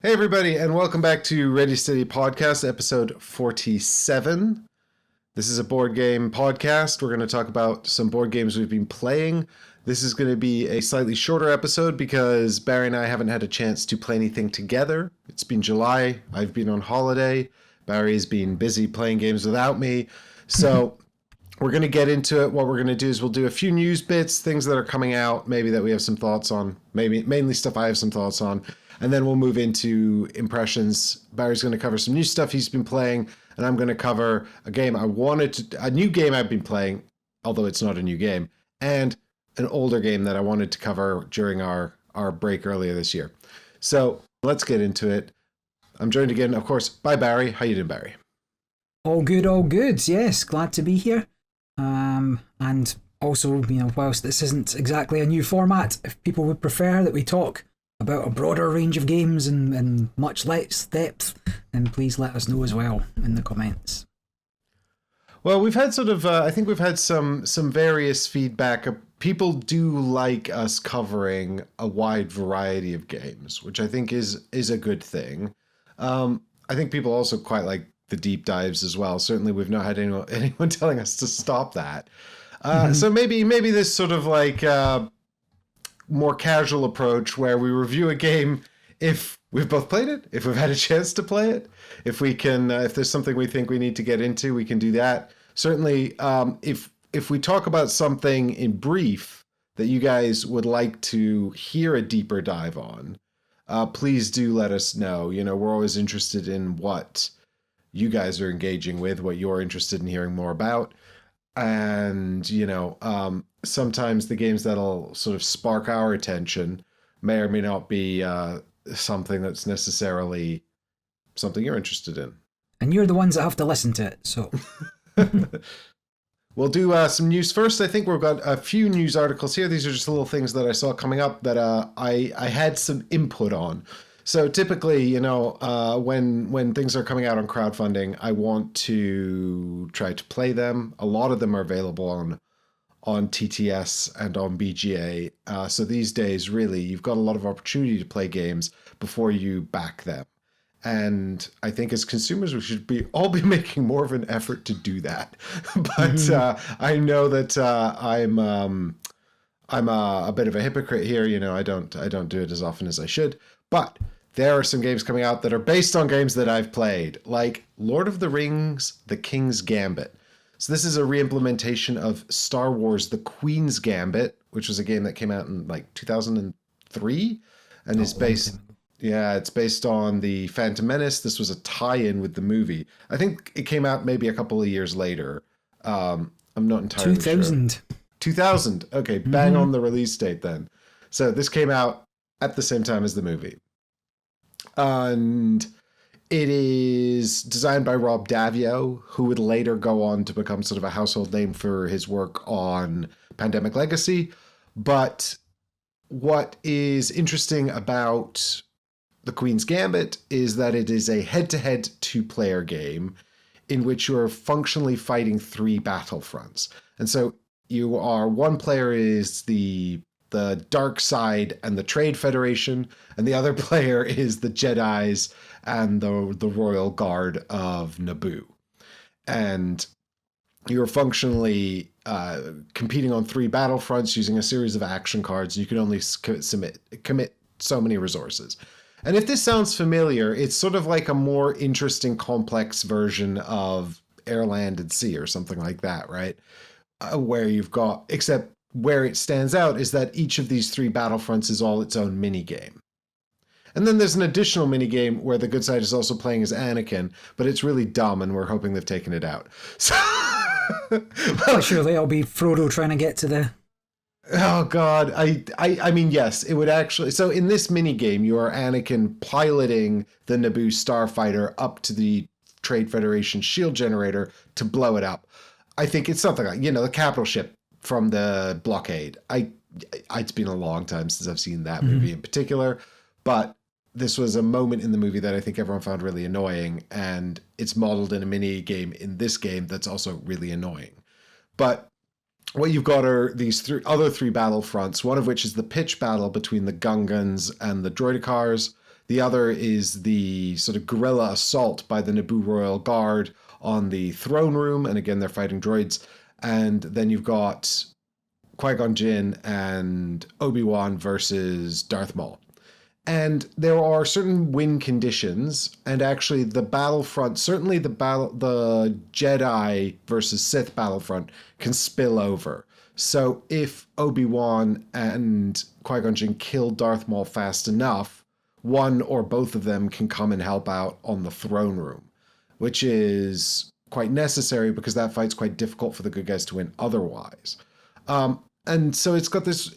Hey, everybody, and welcome back to Ready Steady Podcast, episode 47. This is a board game podcast. We're going to talk about some board games we've been playing. This is going to be a slightly shorter episode because Barry and I haven't had a chance to play anything together. It's been July. I've been on holiday. Barry's been busy playing games without me. So we're going to get into it. What we're going to do is we'll do a few news bits, things that are coming out, maybe that we have some thoughts on, maybe mainly stuff I have some thoughts on. And then we'll move into impressions. Barry's going to cover some new stuff he's been playing, and I'm going to cover a new game I've been playing, although it's not a new game, and an older game that I wanted to cover during our break earlier this year. So let's get into it. I'm joined again, of course, by Barry. How you doing, Barry? All good, all good. Yes, glad to be here. And also, whilst this isn't exactly a new format, if people would prefer that we talk about a broader range of games and much less depth, then please let us know as well in the comments. Well, we've had I think we've had some various feedback. People do like us covering a wide variety of games, which I think is a good thing. I think people also quite like the deep dives as well. Certainly, we've not had anyone telling us to stop that. So maybe this sort of like more casual approach where we review a game if we've both played it, if we've had a chance to play it, if we can, if there's something we think we need to get into, we can do that. Certainly, if we talk about something in brief that you guys would like to hear a deeper dive on, please do let us know. We're always interested in what you guys are engaging with, what you're interested in hearing more about. And, sometimes the games that'll sort of spark our attention may or may not be something that's necessarily something you're interested in. And you're the ones that have to listen to it, so. We'll do some news first. I think we've got a few news articles here. These are just little things that I saw coming up that I had some input on. So typically, when things are coming out on crowdfunding, I want to try to play them. A lot of them are available on TTS and on BGA. So these days, really, you've got a lot of opportunity to play games before you back them. And I think as consumers, we should all be making more of an effort to do that. But I know that I'm a bit of a hypocrite here. I don't do it as often as I should. But there are some games coming out that are based on games that I've played, like Lord of the Rings, The King's Gambit. So this is a reimplementation of Star Wars, The Queen's Gambit, which was a game that came out in like 2003 and is based... Yeah, it's based on the Phantom Menace. This was a tie-in with the movie. I think it came out maybe a couple of years later. I'm not entirely 2000. sure. 2000. Okay, bang on the release date then. So this came out at the same time as the movie. And it is designed by Rob Daviau, who would later go on to become sort of a household name for his work on Pandemic Legacy. But what is interesting about The Queen's Gambit is that it is a head-to-head two-player game in which you are functionally fighting three battlefronts. And so one player is the dark side and the Trade Federation, and the other player is the Jedis and the Royal Guard of Naboo. And you're functionally competing on three battlefronts using a series of action cards. You can only commit so many resources. And if this sounds familiar, it's sort of like a more interesting, complex version of Air, Land, and Sea or something like that, right? Except where it stands out is that each of these three battlefronts is all its own mini-game. And then there's an additional mini-game where the good side is also playing as Anakin, but it's really dumb and we're hoping they've taken it out. So, well, surely I'll be Frodo trying to get to the... Oh God, I mean, yes, it would actually. So in this mini game, you are Anakin piloting the Naboo starfighter up to the Trade Federation shield generator to blow it up. I think it's something like, the capital ship from the blockade. It's been a long time since I've seen that movie in particular, but this was a moment in the movie that I think everyone found really annoying, and it's modeled in a mini game in this game that's also really annoying. But what you've got are these other three battlefronts, one of which is the pitch battle between the Gungans and the Droidicars. The other is the sort of guerrilla assault by the Naboo Royal Guard on the throne room. And again, they're fighting droids. And then you've got Qui-Gon Jinn and Obi-Wan versus Darth Maul. And there are certain win conditions, and actually the battlefront, certainly the Jedi versus Sith battlefront can spill over. So if Obi-Wan and Qui-Gon Jinn kill Darth Maul fast enough, one or both of them can come and help out on the throne room, which is quite necessary because that fight's quite difficult for the good guys to win otherwise. And so it's got this,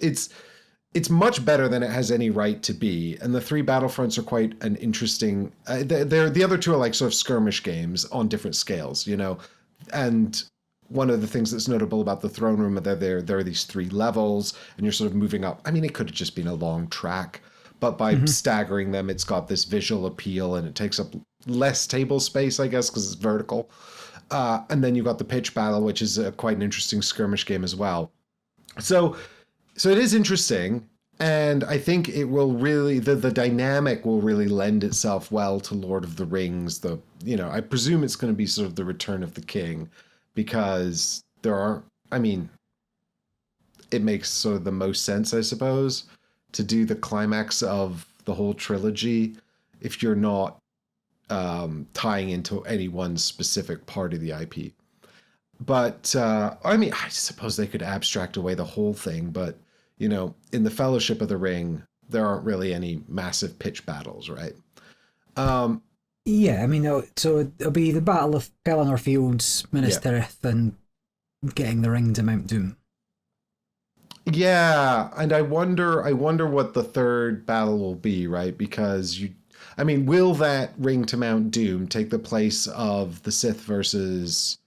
it's much better than it has any right to be. And the three battlefronts are quite an interesting, the other two are like sort of skirmish games on different scales, you know. And one of the things that's notable about the throne room is that there are these three levels and you're sort of moving up. I mean, it could have just been a long track, but by staggering them, it's got this visual appeal and it takes up less table space, I guess, because it's vertical. And then you've got the pitch battle, which is quite an interesting skirmish game as well. So it is interesting, and I think it will really, the dynamic will really lend itself well to Lord of the Rings. I presume it's going to be sort of the Return of the King, because it makes sort of the most sense, I suppose, to do the climax of the whole trilogy if you're not tying into any one specific part of the IP. But, I suppose they could abstract away the whole thing, but, you know, in the Fellowship of the Ring, there aren't really any massive pitch battles, right? Yeah, I mean, so it'll be the Battle of Pelennor Fields, Minas Tirith, and getting the ring to Mount Doom. Yeah, and I wonder what the third battle will be, right? Because will that ring to Mount Doom take the place of the Sith versus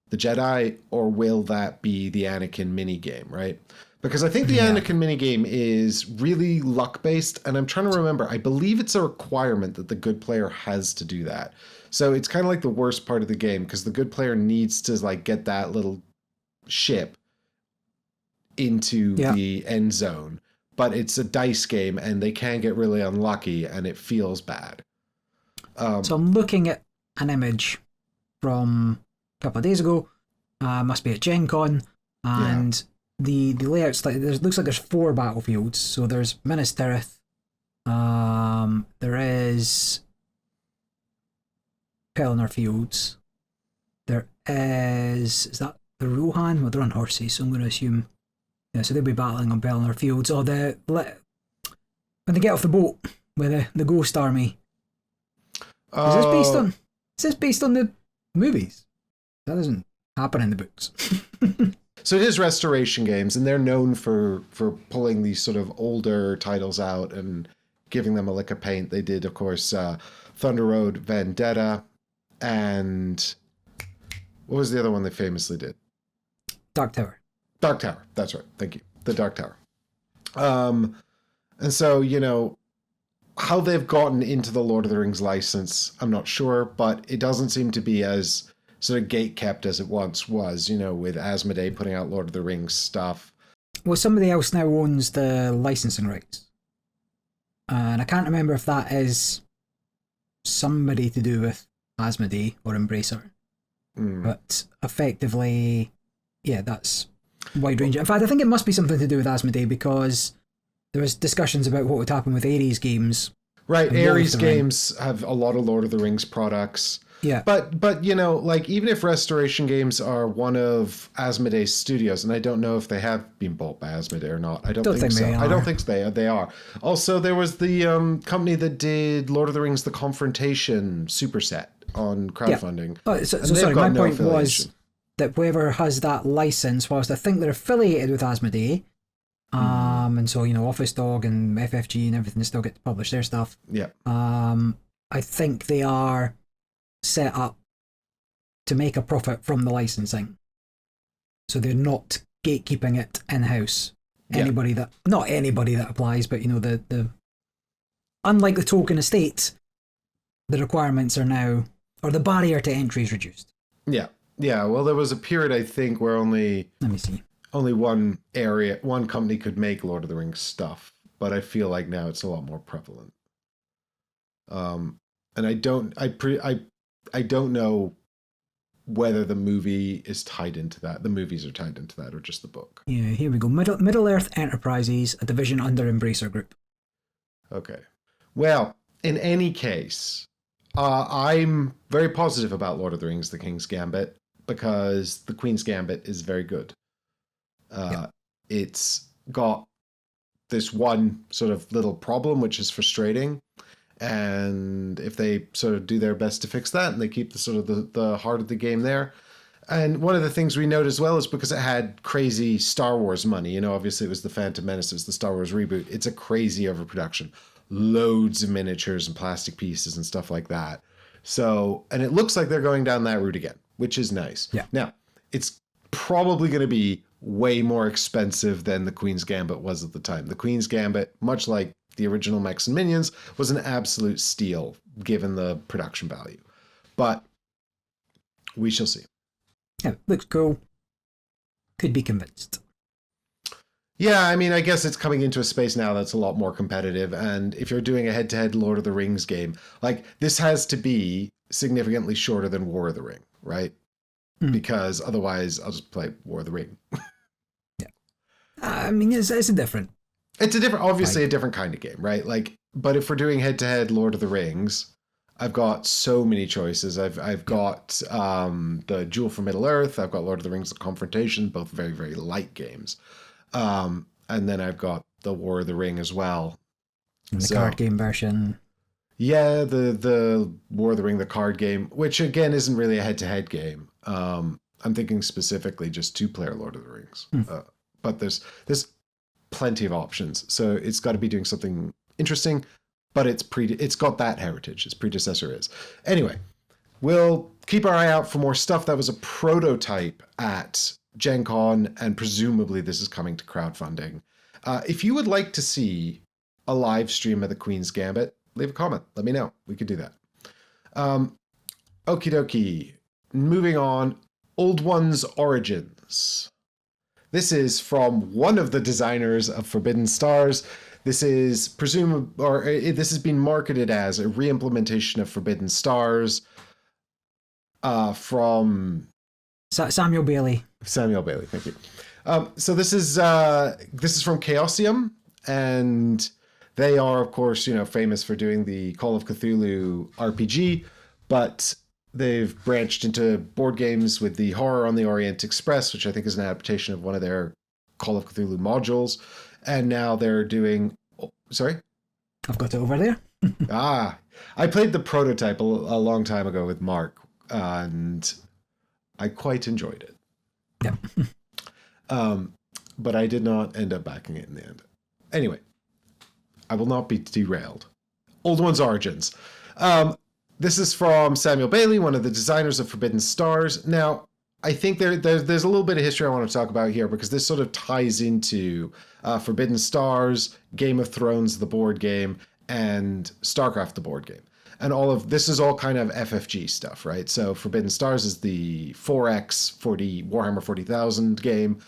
the Jedi, or will that be the Anakin minigame, right? Because I think the Anakin minigame is really luck-based, and I'm trying to remember, I believe it's a requirement that the good player has to do that. So it's kind of like the worst part of the game, because the good player needs to like get that little ship into the end zone, but it's a dice game, and they can get really unlucky, and it feels bad. So I'm looking at an image from couple of days ago, must be at Gen Con, and the layout's like, looks like there's 4 battlefields. So there's Minas Tirith, there is Pelennor Fields, there is that the Rohan? Well, they're on horses, so I'm going to assume, so they'll be battling on Pelennor Fields, or when they get off the boat with the Ghost Army. Is this based on the movies? That doesn't happen in the books. So it is Restoration Games, and they're known for pulling these sort of older titles out and giving them a lick of paint. They did, of course, Thunder Road Vendetta, and what was the other one they famously did? Dark Tower. Dark Tower, that's right. Thank you. The Dark Tower. And so, you know, how they've gotten into the Lord of the Rings license, I'm not sure, but it doesn't seem to be as sort of gate-kept as it once was, you know, with Asmodee putting out Lord of the Rings stuff. Well, somebody else now owns the licensing rights. And I can't remember if that is somebody to do with Asmodee or Embracer. But effectively, that's wide range. In fact, I think it must be something to do with Asmodee, because there was discussions about what would happen with Ares games. Right, Ares games have a lot of Lord of the Rings products. Yeah. But you know, like, even if Restoration Games are one of Asmodee's studios, and I don't know if they have been bought by Asmodee or not. I don't think so. I don't think they are. Also, there was the company that did Lord of the Rings: The Confrontation superset on crowdfunding. Yeah. So sorry, my point was that whoever has that license, whilst I think they're affiliated with Asmodee, and so, you know, Office Dog and FFG and everything still get to publish their stuff. Yeah. I think they are set up to make a profit from the licensing, so they're not gatekeeping it in-house. Not anybody that applies, but, you know, the unlike the token estate, the requirements are now, or the barrier to entry is reduced. Yeah. Well, there was a period, I think, where only one company could make Lord of the Rings stuff, but I feel like now it's a lot more prevalent. And I don't know whether the movie is tied into that. The movies are tied into that, or just the book. Yeah, here we go. Middle Earth Enterprises, a division under Embracer Group. Okay. Well, in any case, I'm very positive about Lord of the Rings: The King's Gambit because the Queen's Gambit is very good. It's got this one sort of little problem, which is frustrating. And if they sort of do their best to fix that and they keep the sort of the heart of the game there. And one of the things we note as well is because it had crazy Star Wars money, you know, obviously it was the Phantom Menace, it was the Star Wars reboot. It's a crazy overproduction. Loads of miniatures and plastic pieces and stuff like that. So, and it looks like they're going down that route again, which is nice. Yeah. Now, it's probably going to be way more expensive than the Queen's Gambit was at the time. The Queen's Gambit, much like the original Mechs and Minions, was an absolute steal given the production value. But we shall see. Yeah, looks cool. Could be convinced. Yeah, I mean, I guess it's coming into a space now that's a lot more competitive. And if you're doing a head-to-head Lord of the Rings game, like this has to be significantly shorter than War of the Ring, right? Because otherwise I'll just play War of the Ring. Yeah. I mean, it's a different. It's a different, obviously a different kind of game, right? Like, but if we're doing head-to-head Lord of the Rings, I've got so many choices. I've got the Duel for Middle Earth. I've got Lord of the Rings: The Confrontation, both very, very light games. And then I've got the War of the Ring as well. And the card game version. Yeah, the War of the Ring, the card game, which again isn't really a head-to-head game. I'm thinking specifically just two-player Lord of the Rings. But there's plenty of options, so it's got to be doing something interesting. But it's got that heritage. Its predecessor is. Anyway, we'll keep our eye out for more stuff. That was a prototype at Gen Con, and presumably this is coming to crowdfunding. If you would like to see a live stream of the Queen's Gambit, leave a comment. Let me know. We could do that. Okie dokie. Moving on. Old One's Origins. This is from one of the designers of Forbidden Stars. This is this has been marketed as a re-implementation of Forbidden Stars from Samuel Bailey. Samuel Bailey, thank you. So this is from Chaosium, and they are, of course, famous for doing the Call of Cthulhu RPG, but they've branched into board games with the Horror on the Orient Express, which I think is an adaptation of one of their Call of Cthulhu modules. And now they're doing... Oh, sorry? I've got it over there. I played the prototype a long time ago with Mark, and I quite enjoyed it. Yeah. But I did not end up backing it in the end. Anyway, I will not be derailed. Old One's Origins. This is from Samuel Bailey, one of the designers of Forbidden Stars. Now, I think there's a little bit of history I want to talk about here, because this sort of ties into Forbidden Stars, Game of Thrones, the board game, and StarCraft, the board game. And all of this is all kind of FFG stuff, right? So Forbidden Stars is the 4X Warhammer 40,000 game.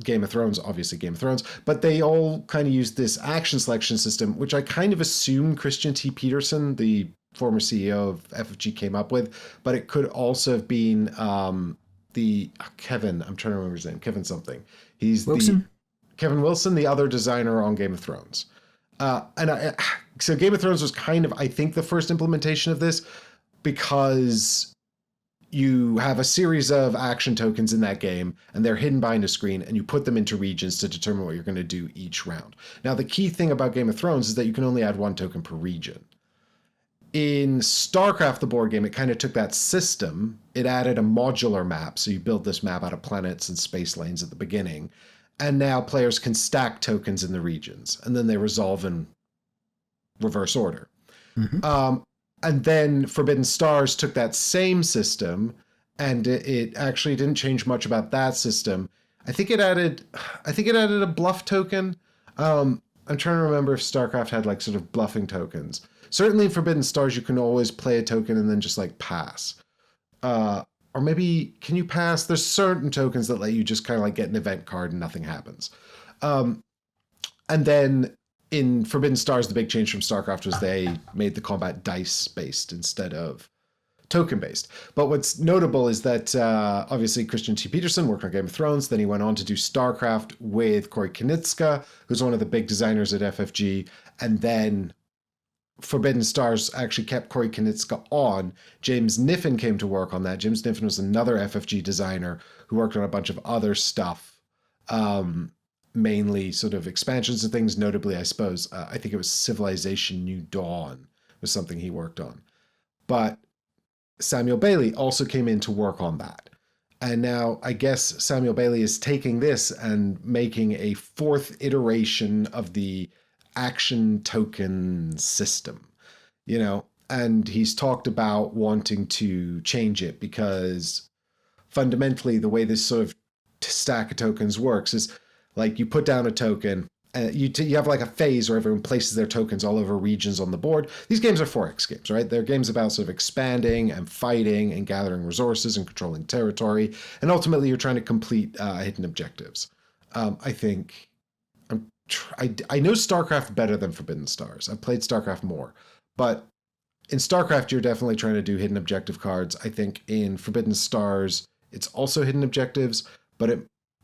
Game of Thrones, obviously Game of Thrones, but they all kind of use this action selection system, which I kind of assume Christian T. Peterson, the former CEO of FFG, came up with, but it could also have been Kevin, I'm trying to remember his name, Kevin something. He's Wilson? Kevin Wilson, the other designer on Game of Thrones. So Game of Thrones was kind of, I think, the first implementation of this, because you have a series of action tokens in that game, and they're hidden behind a screen, and you put them into regions to determine what you're going to do each round. Now, the key thing about Game of Thrones is that you can only add one token per region. In StarCraft, the board game, it kind of took that system. It added a modular map, so you build this map out of planets and space lanes at the beginning, and now players can stack tokens in the regions, and then they resolve in reverse order. Mm-hmm. And then Forbidden Stars took that same system, and it actually didn't change much about that system. I think it added a bluff token. I'm trying to remember if StarCraft had like sort of bluffing tokens. Certainly in Forbidden Stars, you can always play a token and then just like pass. Or maybe, can you pass? There's certain tokens that let you just kind of like get an event card and nothing happens. And then in Forbidden Stars, the big change from StarCraft was they made the combat dice-based instead of token-based. But what's notable is that obviously Christian T. Peterson worked on Game of Thrones. Then he went on to do StarCraft with Corey Konieczka, who's one of the big designers at FFG. And then Forbidden Stars actually kept Corey Konieczka on. James Niffen came to work on that. James Niffen was another FFG designer who worked on a bunch of other stuff, mainly sort of expansions and things. Notably, I suppose, I think it was Civilization New Dawn was something he worked on. But Samuel Bailey also came in to work on that. And now I guess Samuel Bailey is taking this and making a fourth iteration of the action token system, you know, and he's talked about wanting to change it because fundamentally the way this sort of stack of tokens works is like you put down a token and you have like a phase where everyone places their tokens all over regions on the board. These games are 4X games, right? They're games about sort of expanding and fighting and gathering resources and controlling territory. And ultimately you're trying to complete hidden objectives. I think I know StarCraft better than Forbidden Stars. I've played StarCraft more, but in StarCraft, you're definitely trying to do hidden objective cards. I think in Forbidden Stars, it's also hidden objectives, but there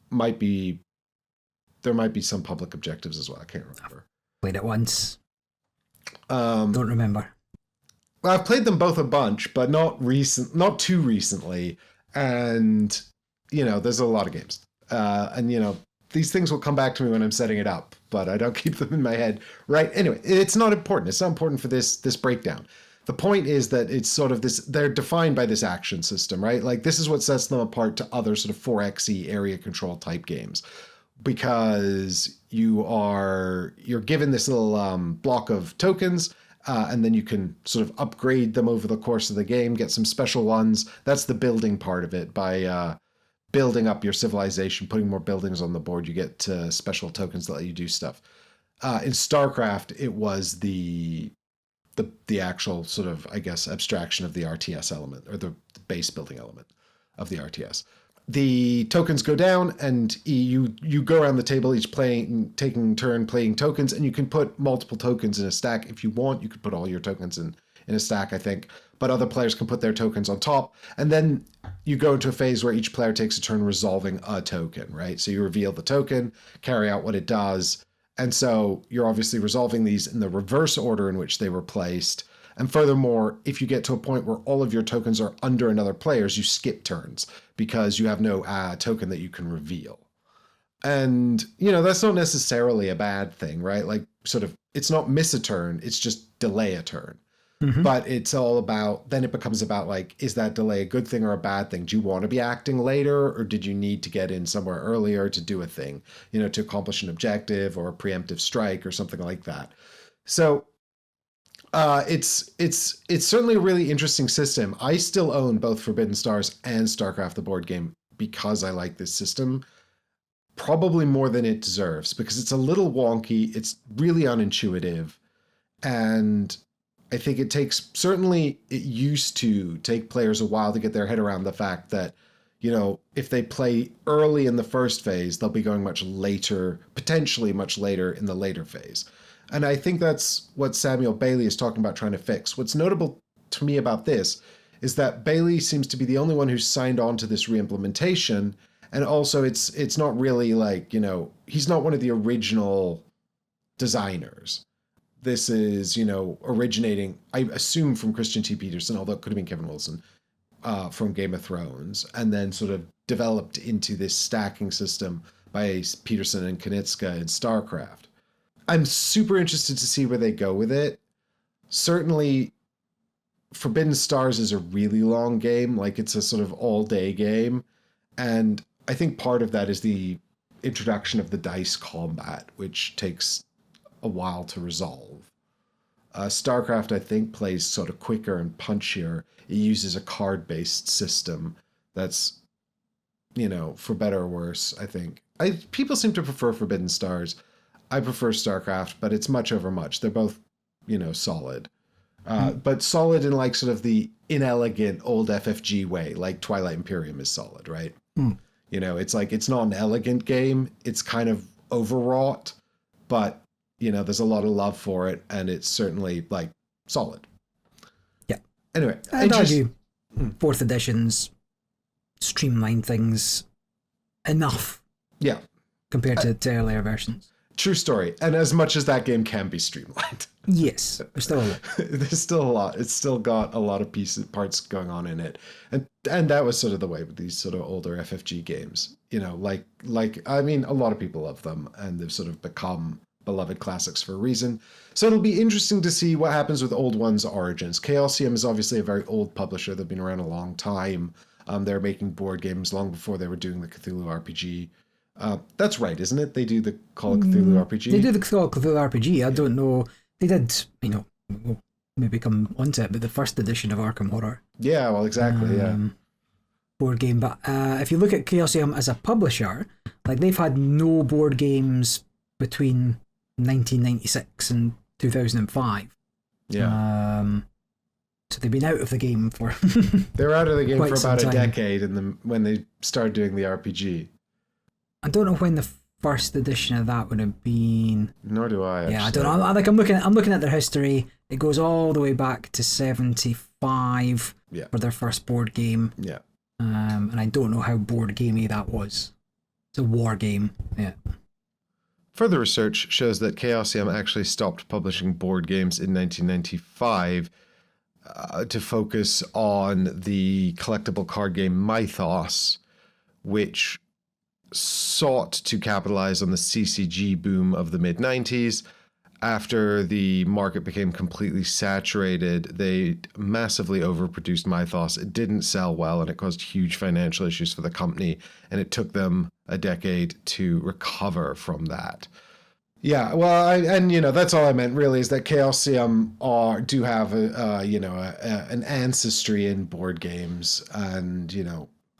might be some public objectives as well. I can't remember. Played it once. Don't remember. Well, I've played them both a bunch, but not too recently. And, you know, there's a lot of games. And, you know, these things will come back to me when I'm setting it up, but I don't keep them in my head. Right. Anyway, it's not important. It's not important for this breakdown. The point is that it's sort of this, they're defined by this action system, right? Like this is what sets them apart to other sort of 4X area control type games, because you're given this little block of tokens, and then you can sort of upgrade them over the course of the game, get some special ones. That's the building part of it. By building up your civilization, putting more buildings on the board, you get special tokens that let you do stuff. In StarCraft, it was the actual sort of, I guess, abstraction of the RTS element, or the base building element of the RTS. The tokens go down, and you go around the table, each taking turn playing tokens, and you can put multiple tokens in a stack if you want. You could put all your tokens in a stack, I think, but other players can put their tokens on top. And then you go into a phase where each player takes a turn resolving a token, right? So you reveal the token, carry out what it does. And so you're obviously resolving these in the reverse order in which they were placed. And furthermore, if you get to a point where all of your tokens are under another player's, you skip turns because you have no token that you can reveal. And, you know, that's not necessarily a bad thing, right? Like sort of, it's not miss a turn, it's just delay a turn. Mm-hmm. But it's all about, then it becomes about like, is that delay a good thing or a bad thing? Do you want to be acting later, or did you need to get in somewhere earlier to do a thing, you know, to accomplish an objective or a preemptive strike or something like that? So it's certainly a really interesting system. I still own both Forbidden Stars and StarCraft the board game because I like this system, probably more than it deserves, because it's a little wonky, it's really unintuitive, and I think it used to take players a while to get their head around the fact that, you know, if they play early in the first phase, they'll be going much later, potentially much later in the later phase. And I think that's what Samuel Bailey is talking about trying to fix. What's notable to me about this is that Bailey seems to be the only one who's signed on to this reimplementation. And also it's not really like, you know, he's not one of the original designers. This is, you know, originating, I assume, from Christian T. Peterson, although it could have been Kevin Wilson, from Game of Thrones, and then sort of developed into this stacking system by Peterson and Konieczka in StarCraft. I'm super interested to see where they go with it. Certainly, Forbidden Stars is a really long game, like it's a sort of all-day game, and I think part of that is the introduction of the dice combat, which takes a while to resolve. StarCraft, I think, plays sort of quicker and punchier. It uses a card-based system that's, you know, for better or worse, I think. People seem to prefer Forbidden Stars. I prefer StarCraft, but it's much over much. They're both, you know, solid. But solid in like sort of the inelegant old FFG way, like Twilight Imperium is solid, right? You know, it's like, it's not an elegant game. It's kind of overwrought, but there's a lot of love for it, and it's certainly like solid. Yeah. Anyway, I'd argue 4th editions streamline things enough. Yeah. Compared to earlier versions. True story. And as much as that game can be streamlined. Yes, there's still a lot. There's still a lot. It's still got a lot of parts going on in it. And that was sort of the way with these sort of older FFG games. I mean, a lot of people love them, and they've sort of become beloved classics for a reason. So it'll be interesting to see what happens with old ones' origins. Chaosium is obviously a very old publisher. They've been around a long time. They're making board games long before they were doing the Cthulhu RPG. That's right, isn't it? They do the Call of Cthulhu RPG? They do the Call of Cthulhu RPG. I don't know. They did, we'll maybe come onto it, but the first edition of Arkham Horror. Yeah, well, exactly, yeah. Board game. But if you look at Chaosium as a publisher, like they've had no board games between 1996 and 2005. Yeah. So they've been out of the game for they were out of the game for about a time. decade when they started doing the RPG. I don't know when the first edition of that would have been. Nor do I. Actually. Yeah, I don't know. I'm looking at their history. It goes all the way back to 75 for their first board game. Yeah. And I don't know how board gamey that was. It's a war game. Yeah. Further research shows that Chaosium actually stopped publishing board games in 1995 to focus on the collectible card game Mythos, which sought to capitalize on the CCG boom of the mid-90s. After the market became completely saturated, they massively overproduced Mythos. It didn't sell well, and it caused huge financial issues for the company, and it took them a decade to recover from that. Yeah, well, that's all I meant really, is that Chaosium do have an ancestry in board games, and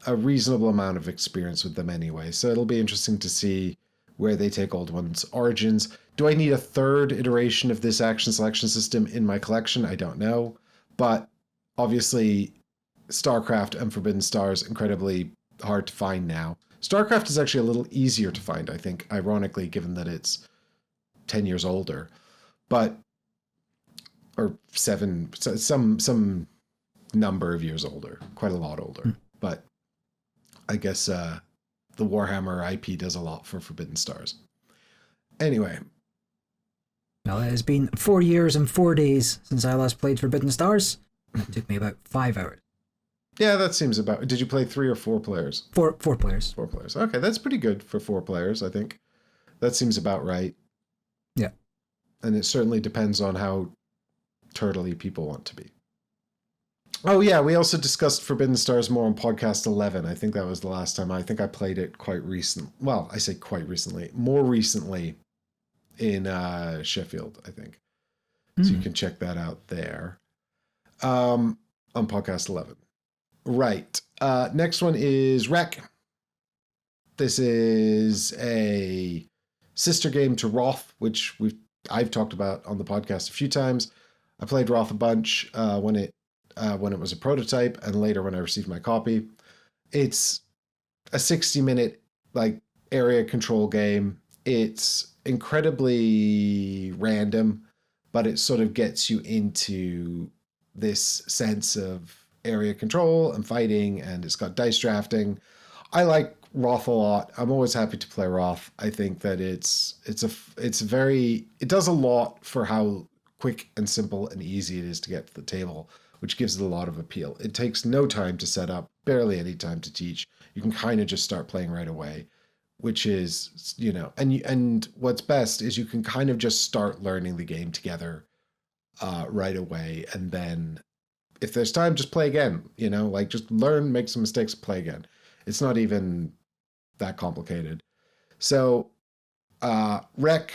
a reasonable amount of experience with them anyway. So it'll be interesting to see where they take old ones' origins. Do I need a third iteration of this action selection system in my collection? I don't know. But obviously, StarCraft and Forbidden Stars incredibly hard to find now. StarCraft is actually a little easier to find, I think, ironically, given that it's 10 years older. Or 7, some number of years older, quite a lot older. But I guess the Warhammer IP does a lot for Forbidden Stars. Anyway. Well, it has been 4 years and 4 days since I last played Forbidden Stars. It took me about 5 hours. Yeah, that seems about... Did you play 3 or 4 players? Four players. 4 players. Okay, that's pretty good for 4 players, I think. That seems about right. Yeah. And it certainly depends on how turtley people want to be. Oh, yeah, we also discussed Forbidden Stars more on podcast 11. I think that was the last time. I think I played it quite recent. Well, I say quite recently. More recently in Sheffield, I think. So you can check that out there on podcast 11. Right. Next one is Wreck. This is a sister game to Roth, which I've talked about on the podcast a few times. I played Roth a bunch when it was a prototype, and later when I received my copy. It's a 60-minute area control game. It's incredibly random, but it sort of gets you into this sense of area control and fighting, and it's got dice drafting. I like Roth a lot. I'm always happy to play Roth. I think that it does a lot for how quick and simple and easy it is to get to the table, which gives it a lot of appeal. It takes no time to set up, barely any time to teach. You can kind of just start playing right away, which is, and what's best is you can kind of just start learning the game together right away. And then if there's time, just play again, just learn, make some mistakes, play again. It's not even that complicated. So Rec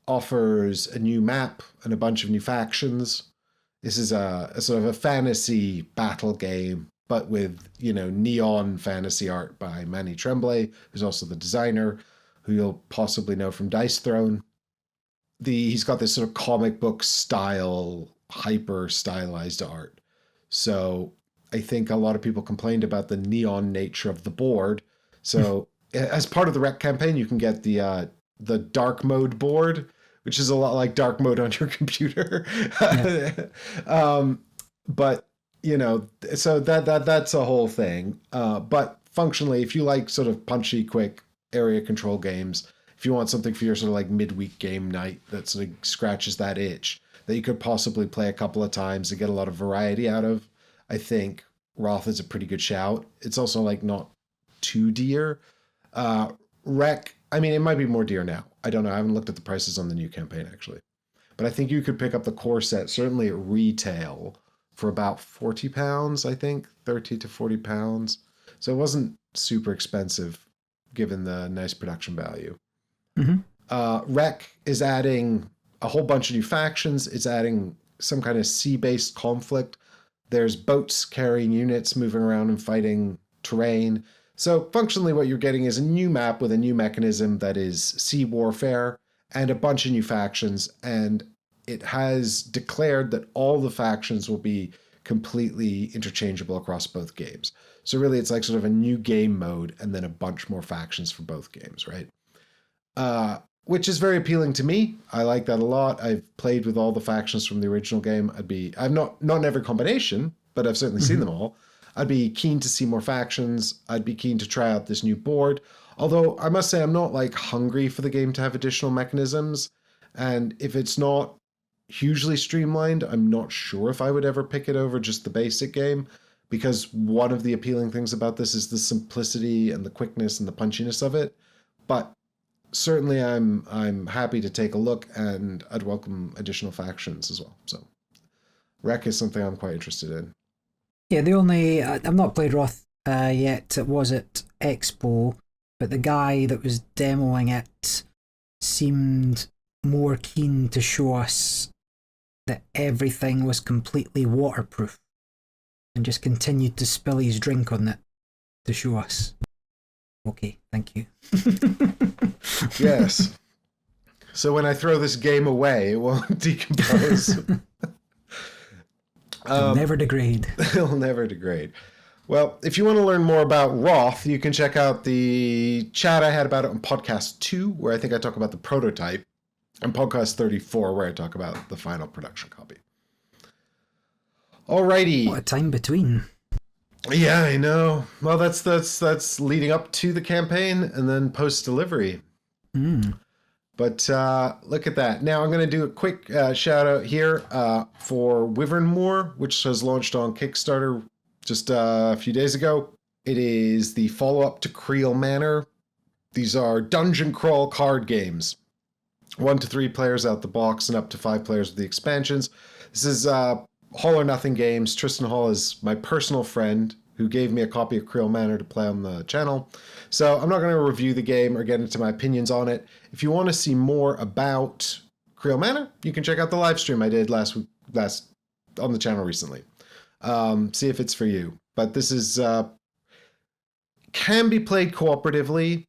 offers a new map and a bunch of new factions. This is a sort of a fantasy battle game, but with, neon fantasy art by Manny Tremblay, who's also the designer, who you'll possibly know from Dice Throne. He's got this sort of comic book style, hyper stylized art. So I think a lot of people complained about the neon nature of the board. So as part of the Rec campaign, you can get the dark mode board, which is a lot like dark mode on your computer. Yeah. But so that's a whole thing. But functionally, if you like sort of punchy, quick area control games, if you want something for your sort of like midweek game night that sort of scratches that itch that you could possibly play a couple of times and get a lot of variety out of, I think Roth is a pretty good shout. It's also like not too dear. Wreck, I mean, it might be more dear now. I don't know. I haven't looked at the prices on the new campaign actually. But I think you could pick up the core set, certainly at retail, for about £40, I think, 30 to £40. So it wasn't super expensive given the nice production value. Wreck is adding a whole bunch of new factions. It's adding some kind of sea-based conflict. There's boats carrying units moving around and fighting terrain. So functionally what you're getting is a new map with a new mechanism that is sea warfare and a bunch of new factions. And it has declared that all the factions will be completely interchangeable across both games. So really it's like sort of a new game mode and then a bunch more factions for both games, right? Which is very appealing to me. I like that a lot. I've played with all the factions from the original game. I've not in every combination, but I've certainly seen them all. I'd be keen to see more factions. I'd be keen to try out this new board. Although I must say I'm not like hungry for the game to have additional mechanisms. And if it's not hugely streamlined, I'm not sure if I would ever pick it over just the basic game, because one of the appealing things about this is the simplicity and the quickness and the punchiness of it. But certainly I'm happy to take a look, and I'd welcome additional factions as well. So Wreck is something I'm quite interested in. Yeah, I've not played Roth yet. It was at Expo, but the guy that was demoing it seemed more keen to show us that everything was completely waterproof and just continued to spill his drink on it to show us. Okay, thank you. Yes. So when I throw this game away, it won't decompose. It'll never degrade. It'll never degrade. Well, if you want to learn more about Roth, you can check out the chat I had about it on podcast 2, where I think I talk about the prototype, and podcast 34, where I talk about the final production copy. Alrighty. What a time between. Yeah, I know. Well, that's leading up to the campaign and then post-delivery. But look at that. Now I'm going to do a quick shout out here for Wyvern Moor, which has launched on Kickstarter just a few days ago. It is the follow-up to Creel Manor. These are dungeon crawl card games. 1 to 3 players out the box and up to 5 players with the expansions. This is Hall or Nothing Games. Tristan Hall is my personal friend who gave me a copy of Creel Manor to play on the channel. So I'm not going to review the game or get into my opinions on it. If you want to see more about Creel Manor, you can check out the live stream I did last on the channel recently. See if it's for you. But this is can be played cooperatively.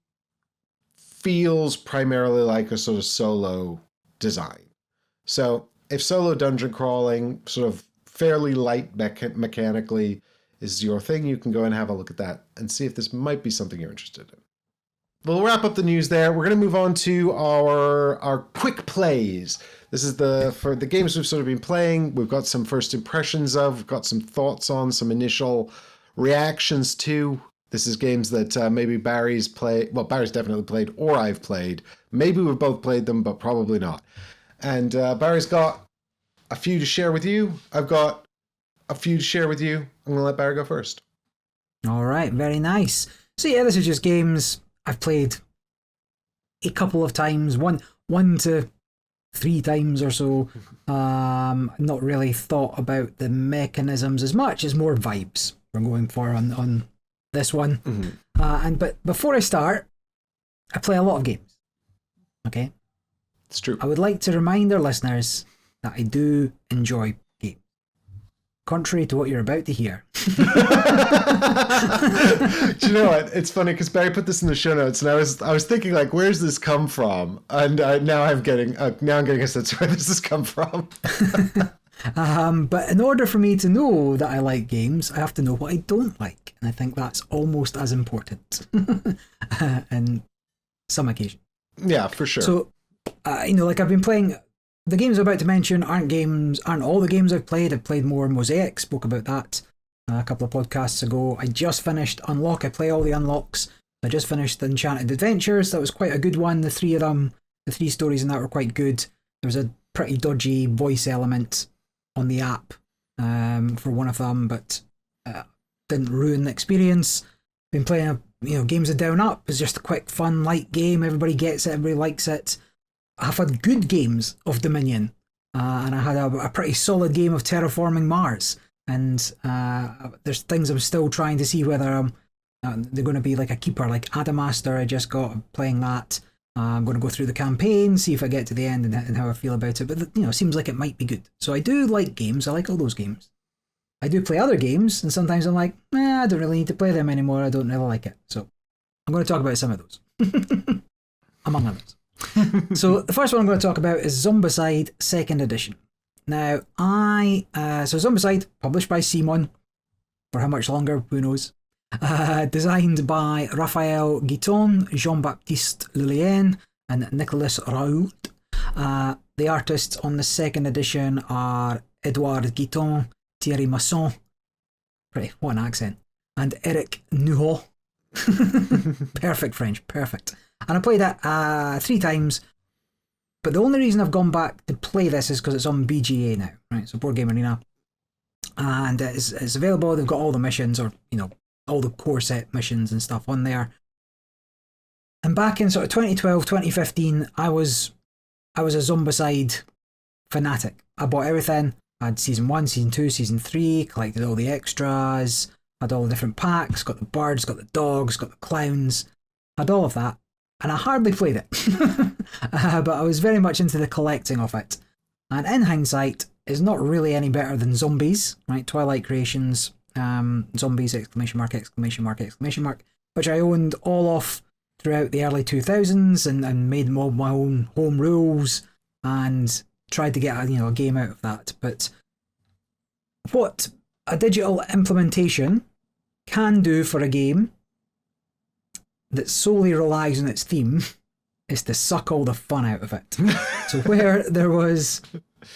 Feels primarily like a sort of solo design. So if solo dungeon crawling, sort of fairly light mechanically, is your thing, you can go and have a look at that and see if this might be something you're interested in. We'll wrap up the news there. We're going to move on to our quick plays. This is for the games we've sort of been playing. We've got some first impressions of, we've got some thoughts on, some initial reactions to. This is games that maybe Barry's played. Well, Barry's definitely played, or I've played. Maybe we've both played them, but probably not. And Barry's got a few to share with you. I've got a few to share with you. I'm going to let Barry go first. All right, very nice. So yeah, this is just games I've played a couple of times, one to 3 times or so. Not really thought about the mechanisms as much as more vibes we're going for on this one. But before I start, I play a lot of games. Okay? It's true. I would like to remind our listeners that I do enjoy games. Contrary to what you're about to hear. Do you know what? It's funny because Barry put this in the show notes, and I was thinking like, where's this come from? And now I'm getting a sense of where this has come from. But in order for me to know that I like games, I have to know what I don't like, and I think that's almost as important in some occasion. Yeah, for sure. So like I've been playing. The games I'm about to mention aren't all the games I've played. I've played more Mosaic, spoke about that a couple of podcasts ago. I just finished Unlock. I play all the unlocks. I just finished the Enchanted Adventures. That was quite a good one. The three of them, the three stories in that were quite good. There was a pretty dodgy voice element on the app for one of them, but didn't ruin the experience. Been playing, Games of Down Up. It's just a quick, fun, light game. Everybody gets it. Everybody likes it. I've had good games of Dominion, and I had a pretty solid game of Terraforming Mars. And there's things I'm still trying to see whether they're going to be like a keeper, like Adamastor. I just got playing that. I'm going to go through the campaign, see if I get to the end and how I feel about it. But it seems like it might be good. So I do like games. I like all those games. I do play other games, and sometimes I'm like, I don't really need to play them anymore. I don't really like it. So I'm going to talk about some of those, among others. So the first one I'm going to talk about is Zombicide 2nd Edition. Now, so Zombicide, published by Simon, for how much longer, who knows. Designed by Raphael Guiton, Jean-Baptiste Lulien, and Nicolas Raoult. The artists on the 2nd edition are Edouard Guiton, Thierry Masson, what an accent, and Eric Nuho. Perfect French, perfect. And I played it 3 times, but the only reason I've gone back to play this is because it's on BGA now, right? So Board Game Arena, and it's available. They've got all the missions, or all the core set missions and stuff on there. And back in sort of 2012, 2015, I was a Zombicide fanatic. I bought everything. I had Season 1, Season 2, Season 3, collected all the extras, had all the different packs, got the birds, got the dogs, got the clowns, had all of that. And I hardly played it, but I was very much into the collecting of it. And in hindsight, it's not really any better than Zombies, right? Twilight Creations, Zombies, ! Which I owned all off throughout the early 2000s and made my own home rules and tried to get a game out of that. But what a digital implementation can do for a game that solely relies on its theme is to suck all the fun out of it. So where there was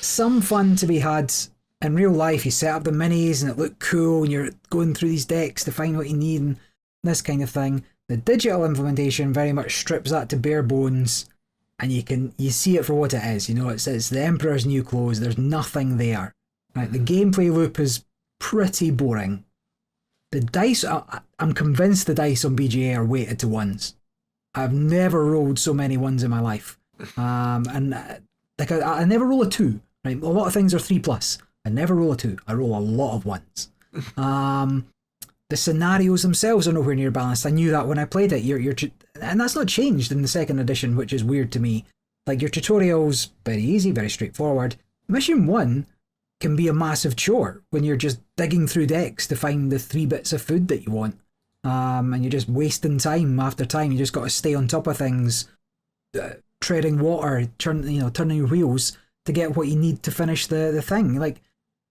some fun to be had in real life, you set up the minis and it looked cool and you're going through these decks to find what you need and this kind of thing. The digital implementation very much strips that to bare bones, and you see it for what it is. It's the Emperor's New Clothes. There's nothing there. Right? The gameplay loop is pretty boring. The dice, I'm convinced the dice on BGA are weighted to 1s. I've never rolled so many 1s in my life. I never roll a 2. Right? A lot of things are 3+. I never roll a 2. I roll a lot of 1s. The scenarios themselves are nowhere near balanced. I knew that when I played it. And that's not changed in the 2nd edition, which is weird to me. Like, your tutorial's very easy, very straightforward. Mission 1 can be a massive chore when you're just digging through decks to find the 3 bits of food that you want. And you're just wasting time after time. You just got to stay on top of things, treading water, turning your wheels to get what you need to finish the thing. Like,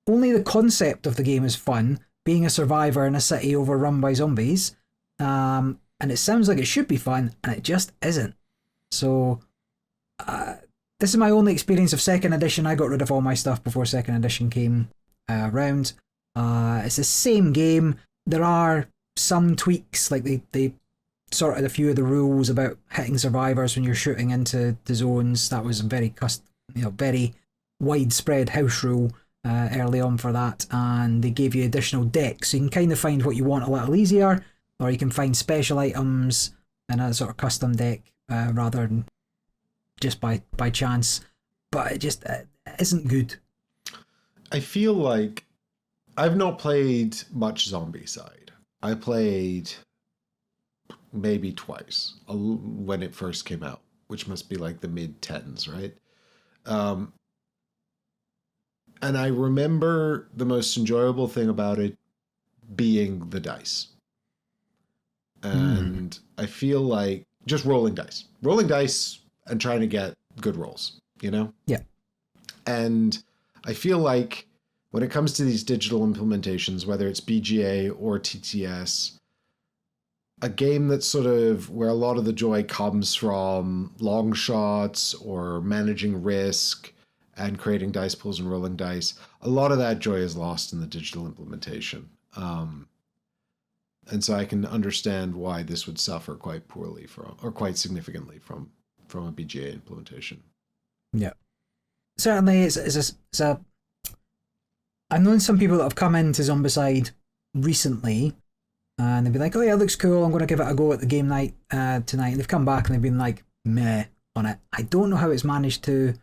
only the concept of the game is fun, being a survivor in a city overrun by zombies. And it sounds like it should be fun, and it just isn't. So, this is my only experience of 2nd edition. I got rid of all my stuff before 2nd edition came around. It's the same game. There are some tweaks, like they sorted a few of the rules about hitting survivors when you're shooting into the zones. That was a very very widespread house rule early on for that, and they gave you additional decks, so you can kind of find what you want a little easier, or you can find special items in a sort of custom deck rather than just by chance. But it just isn't good. I feel like I've not played much Zombicide. I played maybe twice when it first came out, which must be like the mid-10s, right? And I remember the most enjoyable thing about it being the dice. And I feel like just rolling dice and trying to get good rolls, Yeah. And I feel like when it comes to these digital implementations, whether it's BGA or TTS, a game that's sort of where a lot of the joy comes from long shots or managing risk and creating dice pools and rolling dice. A lot of that joy is lost in the digital implementation. And so I can understand why this would suffer quite poorly or quite significantly from a BGA implementation. Yeah. Certainly, it's a I've known some people that have come into Zombicide recently and they've been like, oh yeah, it looks cool, I'm going to give it a go at the game night tonight. And they've come back and they've been like, meh on it. I don't know how it's managed to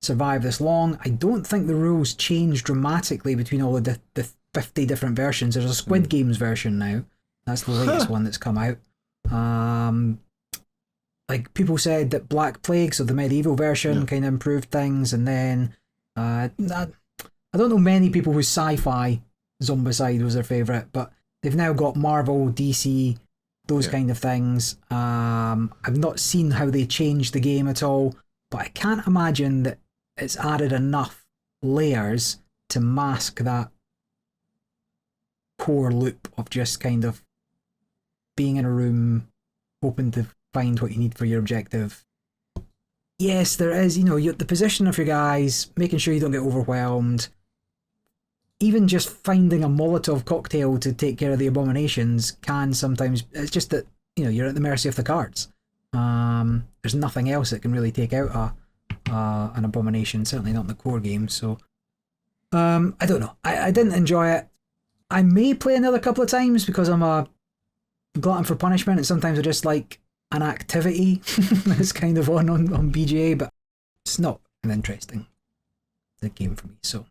survive this long. I don't think the rules change dramatically between all the 50 different versions. There's a Squid Games version now. That's the latest one that's come out. Like people said that Black Plague, so the medieval version, kind of improved things, and then I don't know many people whose sci-fi Zombicide was their favourite, but they've now got Marvel, DC, those kind of things. I've not seen how they changed the game at all, but I can't imagine that it's added enough layers to mask that core loop of just kind of being in a room, hoping to find what you need for your objective. Yes, there is, the position of your guys, making sure you don't get overwhelmed. Even just finding a Molotov cocktail to take care of the abominations can sometimes, it's just that, you're at the mercy of the cards. There's nothing else that can really take out an abomination, certainly not in the core game, so I don't know. I didn't enjoy it. I may play another couple of times because I'm a glutton for punishment, and sometimes I just like an activity that's kind of on BGA, but it's not an interesting game for me. So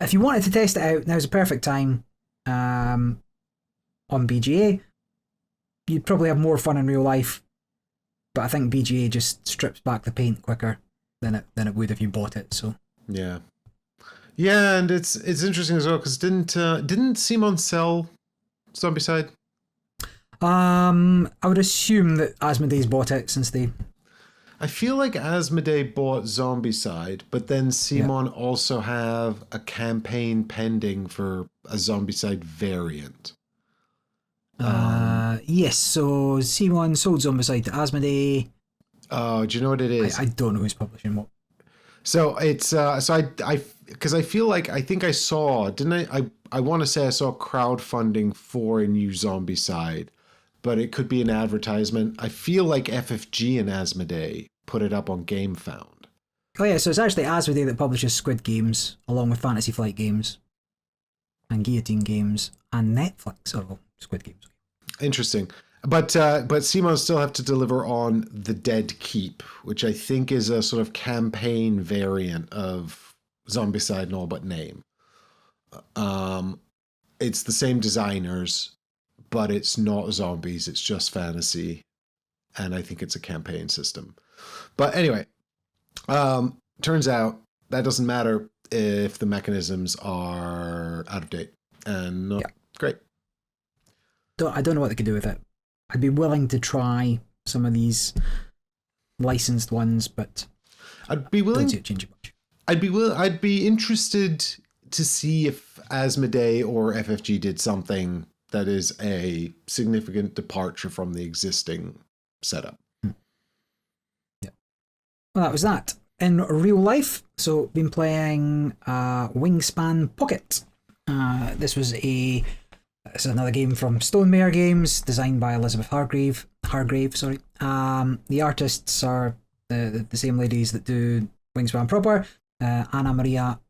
if you wanted to test it out, now's a perfect time on BGA. You'd probably have more fun in real life, but I think BGA just strips back the paint quicker than it would if you bought it. So yeah, and it's interesting as well because didn't Simon sell Zombicide? I would assume that Asmodee's bought it since they... I feel like Asmodee bought Zombicide, but then Simon also have a campaign pending for a Zombicide variant. Yes, so Simon sold Zombicide to Asmodee. Oh, do you know what it is? I don't know who's publishing what. So it's because I feel like I think I saw, didn't I want to say I saw crowdfunding for a new Zombicide, but it could be an advertisement. I feel like FFG and Asmodee put it up on GameFound. Oh yeah, so it's actually Asmodee that publishes Squid Games, along with Fantasy Flight Games, and Guillotine Games, and Netflix. Oh, Squid Games. Interesting. But Simon still have to deliver on The Dead Keep, which I think is a sort of campaign variant of Zombicide and all but name. It's the same designers, but it's not zombies, it's just fantasy. And I think it's a campaign system. But anyway, turns out that doesn't matter if the mechanisms are out of date and not great. I don't know what they could do with it. I'd be willing to try some of these licensed ones, but I'd be willing to change it much. I'd be interested to see if Asmodee or FFG did something that is a significant departure from the existing setup. Yeah. Well, that was that. In real life, so been playing Wingspan Pocket. This is another game from Stonemare Games, designed by Elizabeth Hargrave. The artists are the same ladies that do Wingspan proper, Ana Maria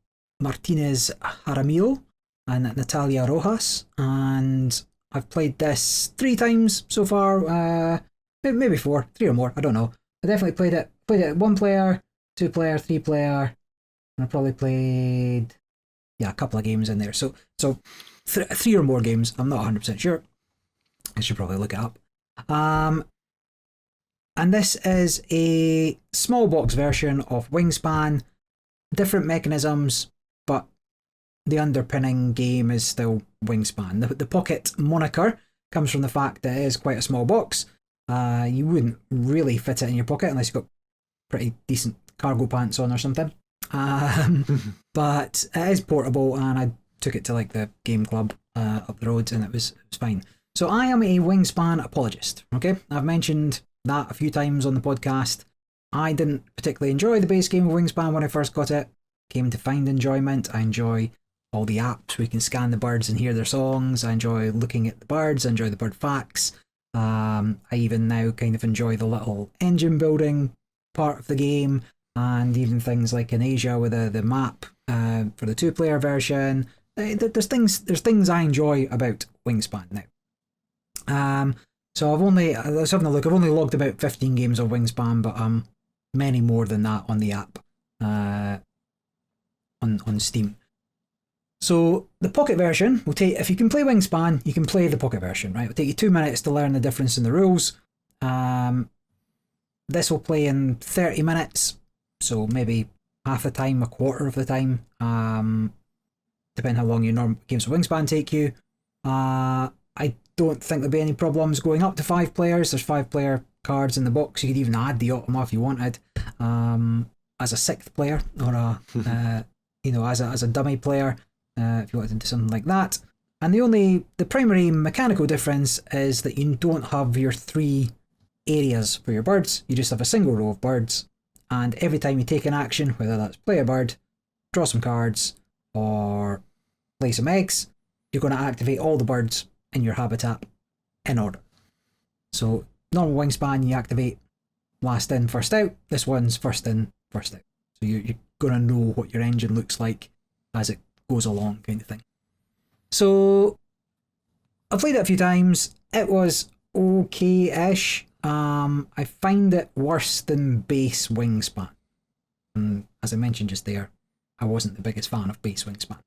Martinez Jaramillo and Natalia Rojas, and I've played this 3 times so far, maybe 4, 3 or more, I don't know. I definitely played it 1 player, 2 player, 3 player, and I probably played a couple of games in there. So 3 or more games. I'm not 100% sure. I should probably look it up. And this is a small box version of Wingspan. Different mechanisms, but the underpinning game is still Wingspan. The Pocket moniker comes from the fact that it is quite a small box. You wouldn't really fit it in your pocket unless you've got pretty decent cargo pants on or something. But it is portable, and I took it to like the game club up the road, and it was fine. So I am a Wingspan apologist, okay? I've mentioned that a few times on the podcast. I didn't particularly enjoy the base game of Wingspan when I first got it. Came to find enjoyment. I enjoy all the apps where you can scan the birds and hear their songs. I enjoy looking at the birds. I enjoy the bird facts. I even now kind of enjoy the little engine building part of the game, and even things like in Asia with the map for the 2-player version. There's things I enjoy about Wingspan now. So I was having a look. I've only logged about 15 games of Wingspan, but many more than that on the app on Steam. So the pocket version will take, if you can play Wingspan, you can play the pocket version, right? It'll take you 2 minutes to learn the difference in the rules. This will play in 30 minutes, so maybe half the time, a quarter of the time, depending how long your normal games of Wingspan take you. I don't think there'll be any problems going up to 5 players. There's 5-player cards in the box. You could even add the Automa if you wanted, as a 6th player, or as a dummy player, if you wanted to do something like that. And the primary mechanical difference is that you don't have your 3 areas for your birds. You just have a single row of birds, and every time you take an action, whether that's play a bird, draw some cards, or lay some eggs, you're going to activate all the birds in your habitat in order. So normal Wingspan, you activate last in, first out. This one's first in, first out. So you're going to know what your engine looks like as it goes along, kind of thing. So I played it a few times. It was okay-ish. I find it worse than base Wingspan. And as I mentioned just there, I wasn't the biggest fan of base Wingspan.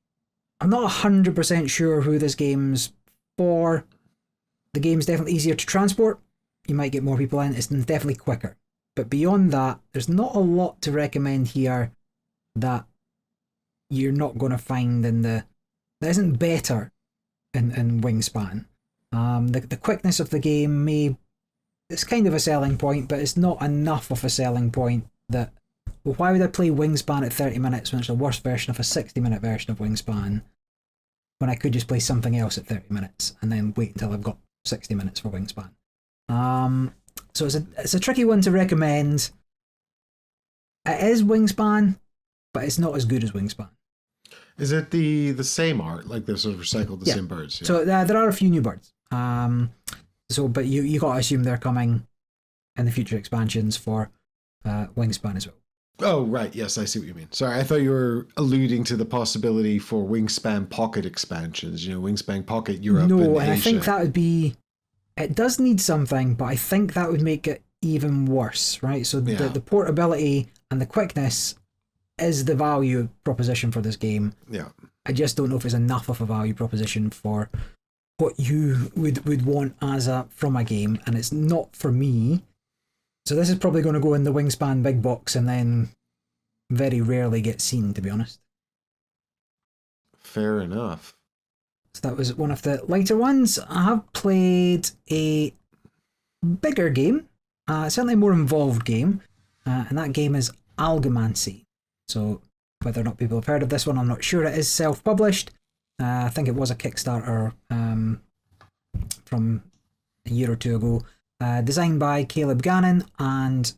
I'm not 100% sure who this game's for. The game's definitely easier to transport. You might get more people in. It's definitely quicker. But beyond that, there's not a lot to recommend here that you're not going to find that isn't better in Wingspan. The quickness of the game it's kind of a selling point, but it's not enough of a selling point that, well, why would I play Wingspan at 30 minutes when it's the worst version of a 60-minute version of Wingspan, when I could just play something else at 30 minutes and then wait until I've got 60 minutes for Wingspan. So it's a tricky one to recommend. It is Wingspan, but it's not as good as Wingspan. Is it the same art? Like they've sort of recycled the same birds? Yeah. So there are a few new birds. But you got to assume they're coming in the future expansions for Wingspan as well. Oh, right. Yes, I see what you mean. Sorry, I thought you were alluding to the possibility for Wingspan Pocket expansions. Wingspan Pocket Europe and Asia. I think that would be... It does need something, but I think that would make it even worse, right? So the portability and the quickness is the value proposition for this game. Yeah. I just don't know if it's enough of a value proposition for what you would want from a game, and it's not for me. So this is probably going to go in the Wingspan big box and then very rarely get seen, to be honest. Fair enough. So that was one of the lighter ones. I have played a bigger game, certainly a more involved game, and that game is Algomancy. So whether or not people have heard of this one, I'm not sure. It is self-published. I think it was a Kickstarter from a year or two ago. Designed by Caleb Gannon, and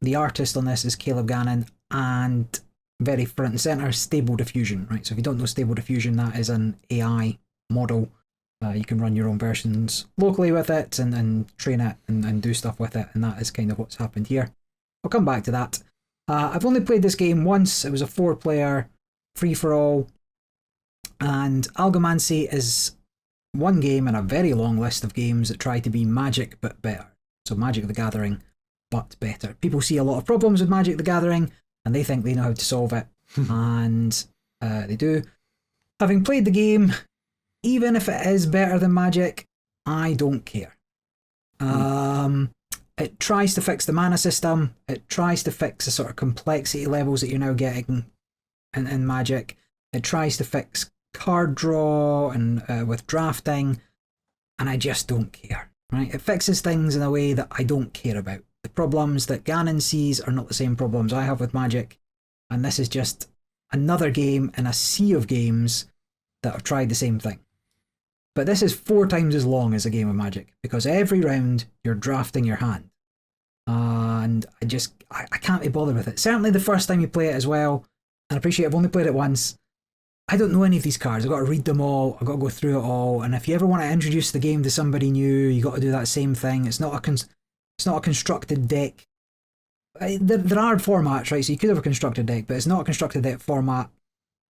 the artist on this is Caleb Gannon, and very front and centre, Stable Diffusion, right? So if you don't know Stable Diffusion, that is an AI model. You can run your own versions locally with it and train it and do stuff with it, and that is kind of what's happened here. I'll come back to that. I've only played this game once. It was a 4-player free-for-all, and Algomancy is one game in a very long list of games that try to be Magic but better. So Magic the Gathering, but better. People see a lot of problems with Magic the Gathering, and they think they know how to solve it, and they do. Having played the game, even if it is better than Magic, I don't care. It tries to fix the mana system. It tries to fix the sort of complexity levels that you're now getting in Magic. It tries to fix card draw and with drafting, and I just don't care. Right? It fixes things in a way that I don't care about. The problems that Gannon sees are not the same problems I have with Magic, and this is just another game in a sea of games that have tried the same thing. But this is 4 times as long as a game of Magic, because every round you're drafting your hand. And I can't be bothered with it. Certainly the first time you play it as well, and I appreciate I've only played it once. I don't know any of these cards. I've got to read them all. I've got to go through it all. And if you ever want to introduce the game to somebody new, you got to do that same thing. It's not a constructed deck. There are formats, right? So you could have a constructed deck, but it's not a constructed deck format.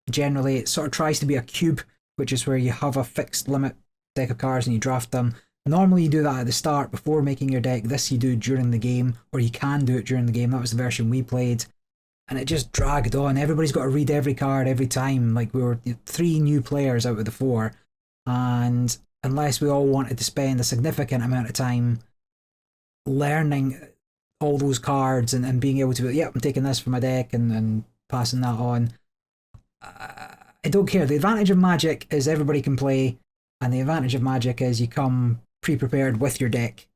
Generally, it sort of tries to be a cube, which is where you have a fixed limit deck of cards and you draft them. Normally you do that at the start before making your deck. This you do during the game, or you can do it during the game. That was the version we played. And it just dragged on. Everybody's got to read every card every time. Like, we were 3 new players out of the 4. And unless we all wanted to spend a significant amount of time learning all those cards and being able to, I'm taking this for my deck and passing that on. I don't care. The advantage of Magic is everybody can play, and the advantage of Magic is you come pre-prepared with your deck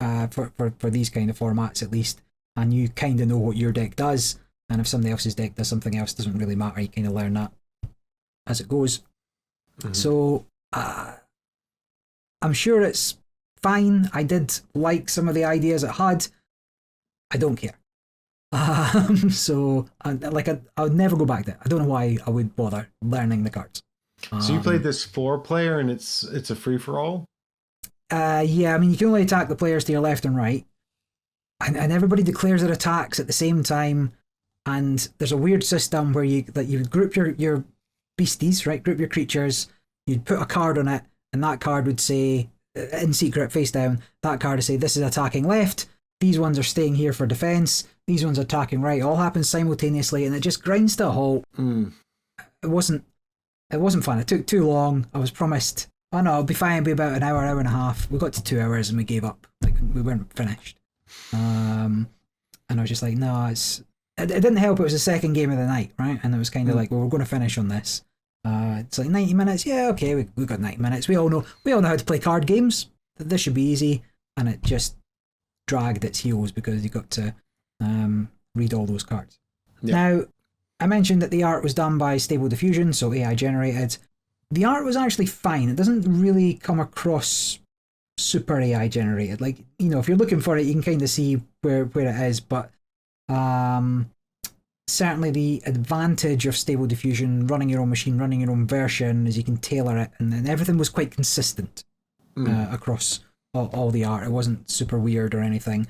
for these kind of formats at least, and you kind of know what your deck does, and if somebody else's deck does something else, it doesn't really matter. You kind of learn that as it goes. Mm-hmm. So I'm sure it's fine. I did like some of the ideas it had. I don't care. So I would never go back there. I don't know why I would bother learning the cards. So you played this 4-player and it's a free-for-all? Yeah, I mean, you can only attack the players to your left and right. And everybody declares their attacks at the same time. And there's a weird system where you group your beasties, right? Group your creatures. You'd put a card on it, and that card would say, in secret, face down, that card would say, this is attacking left. These ones are staying here for defense. These ones are attacking right. It all happens simultaneously, and it just grinds to a halt. It wasn't fun. It took too long. I was promised, oh no, it'll be fine. It'll be about an hour and a half. We got to 2 hours and we gave up. Like, we weren't finished. And I was just like, no, it didn't help. It was the second game of the night, right? And it was kind of like, well, we're going to finish on this. It's like 90 minutes. Yeah, okay, we got 90 minutes. We all know how to play card games. This should be easy. And it just dragged its heels because you got to read all those cards. Yeah. Now, I mentioned that the art was done by Stable Diffusion, so AI generated. The art was actually fine. It doesn't really come across super AI generated. Like, you know, if you're looking for it, you can kind of see where it is, but certainly the advantage of Stable Diffusion, running your own machine, running your own version, is you can tailor it, and then everything was quite consistent across all the art. It wasn't super weird or anything.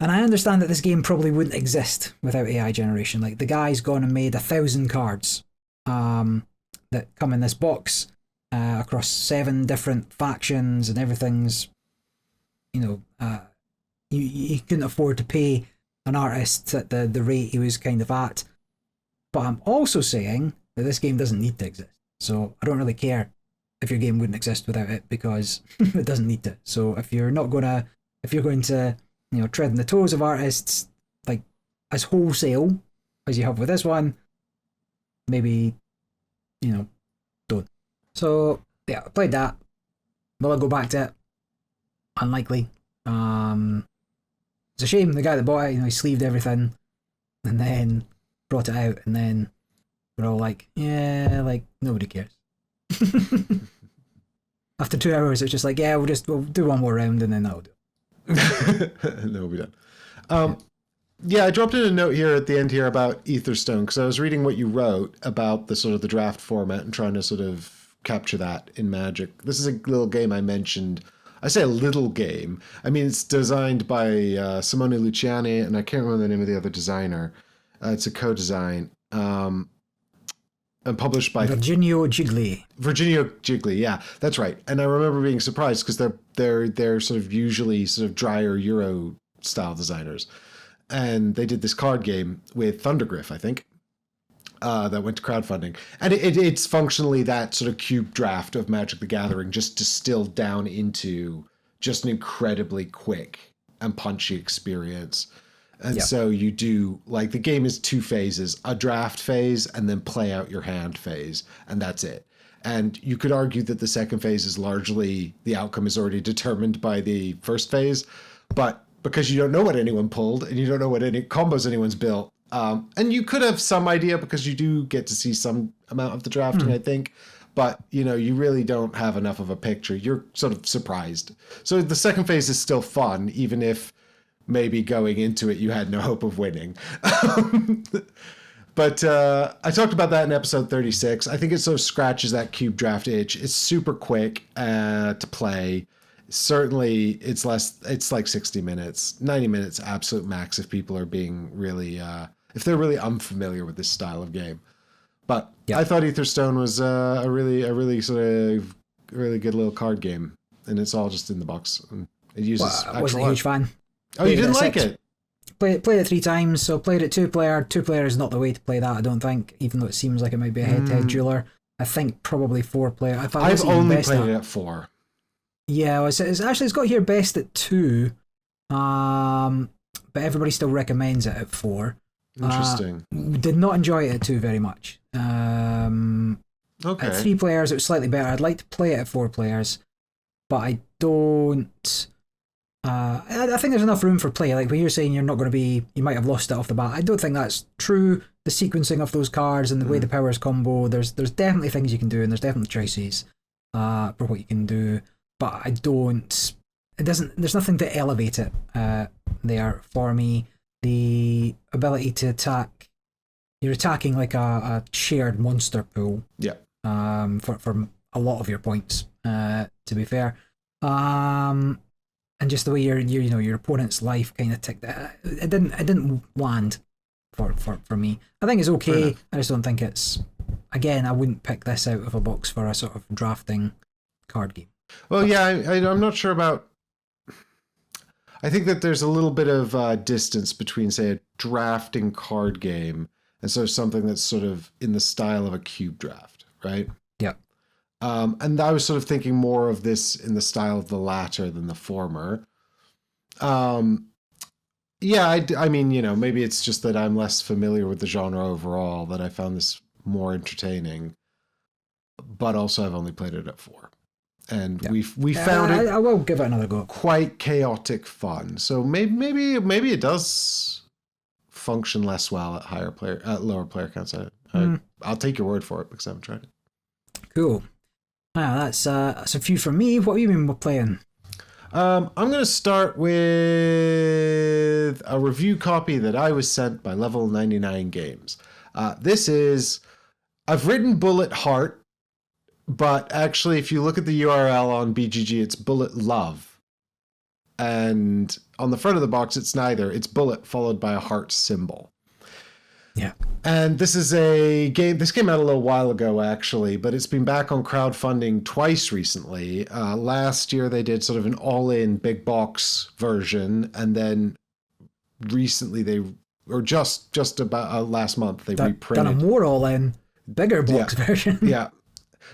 And I understand that this game probably wouldn't exist without AI generation. Like, the guy's gone and made 1,000 cards that come in this box across 7 different factions, and everything's, you know, you couldn't afford to pay an artist at the rate he was kind of at. But I'm also saying that this game doesn't need to exist. So I don't really care if your game wouldn't exist without it, because it doesn't need to. So if you're going to, you know, tread on the toes of artists, like, as wholesale as you have with this one, maybe, you know, don't. So yeah, I played that. Will I go back to it? Unlikely. It's a shame. The guy that bought it, you know, he sleeved everything and then brought it out, and then we're all like, yeah, like, nobody cares. After 2 hours, it's just like, yeah, we'll do one more round and then that'll do. And then we'll be done. Yeah, I dropped in a note here at the end here about Etherstone, because I was reading what you wrote about the sort of the draft format and trying to sort of capture that in Magic. This is a little game I mentioned. I say a little game. I mean, it's designed by Simone Luciani, and I can't remember the name of the other designer. It's a co-design. And published by Virginio Gigli, yeah, that's right. And I remember being surprised because they're sort of usually sort of drier Euro style designers, and they did this card game with Thundergriff, I think, that went to crowdfunding, and it's functionally that sort of cube draft of Magic the Gathering, just distilled down into just an incredibly quick and punchy experience. And so you do, like, the game is 2 phases, a draft phase and then play out your hand phase, and that's it. And you could argue that the second phase is largely, the outcome is already determined by the first phase, but because you don't know what anyone pulled and you don't know what any combos anyone's built, and you could have some idea because you do get to see some amount of the drafting, I think, but you really don't have enough of a picture. You're sort of surprised. So the second phase is still fun, even if maybe going into it you had no hope of winning. But I talked about that in episode 36. I think it sort of scratches that cube draft itch. It's super quick to play. Certainly, it's like 60 minutes, 90 minutes, absolute max if people are being really, if they're really unfamiliar with this style of game. But I thought Etherstone was a really sort of really good little card game, and it's all just in the box. And it uses. I wasn't a huge fan. Oh, you didn't like it? Played it 3 times, so played it 2-player. 2-player is not the way to play that, I don't think, even though it seems like it might be a head-to-head dueler. I think probably 4-player. I've only played it at 4. Yeah, it's got here best at 2, but everybody still recommends it at 4. Interesting. Did not enjoy it at 2 very much. Okay. At 3 players, it was slightly better. I'd like to play it at 4 players, but I don't. I think there's enough room for play. Like when you're saying you're not going to be, you might have lost it off the bat. I don't think that's true. The sequencing of those cards and the way the powers combo, there's definitely things you can do, and there's definitely choices for what you can do. But I don't. There's nothing to elevate it there for me. The ability to attack, you're attacking like a shared monster pool. Yeah. For a lot of your points. To be fair. And just the way your opponent's life kind of ticked. It didn't land for me. I think it's okay. I just don't think it's. Again, I wouldn't pick this out of a box for a sort of drafting card game. Well, yeah, I'm not sure about. I think that there's a little bit of distance between, say, a drafting card game and sort of something that's sort of in the style of a cube draft, right? Yeah. And I was sort of thinking more of this in the style of the latter than the former. Yeah, I mean, maybe it's just that I'm less familiar with the genre overall, that I found this more entertaining. But also, I've only played it at 4. And we found it. I will give it another go. Quite chaotic fun. So maybe it does function less well at lower player counts. I'll take your word for it because I haven't tried it. Cool. Wow, that's a few from me. What have you been playing? I'm going to start with a review copy that I was sent by Level 99 Games. I've written Bullet Heart, but actually if you look at the URL on BGG, it's Bullet Love. And on the front of the box, it's neither. It's bullet followed by a heart symbol. Yeah. And this is a game, this came out a little while ago actually, but it's been back on crowdfunding twice recently. Last year they did sort of an all-in big box version, and then recently just about last month they reprinted. Done a more all-in, bigger box version. Yeah.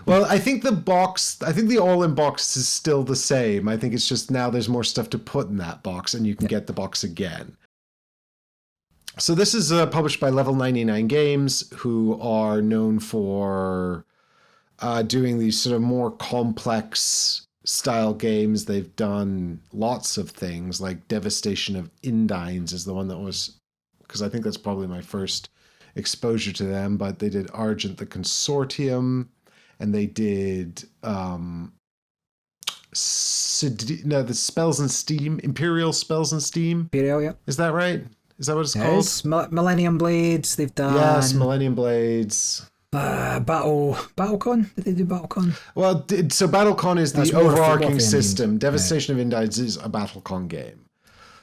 Well, I think the all-in box is still the same. I think it's just now there's more stuff to put in that box and you can get the box again. So this is published by Level 99 Games, who are known for doing these sort of more complex style games. They've done lots of things, like Devastation of Indines is the one that was, because I think that's probably my first exposure to them, but they did Argent the Consortium, and they did the Spells and Steam, Imperial Spells and Steam. Imperial, yeah. Is that right? Is that what it's called? Millennium Blades, they've done. Yes, Millennium Blades. Battlecon? Did they do Battlecon? Well, so Battlecon is the overarching system. Devastation of Indines is a Battlecon game.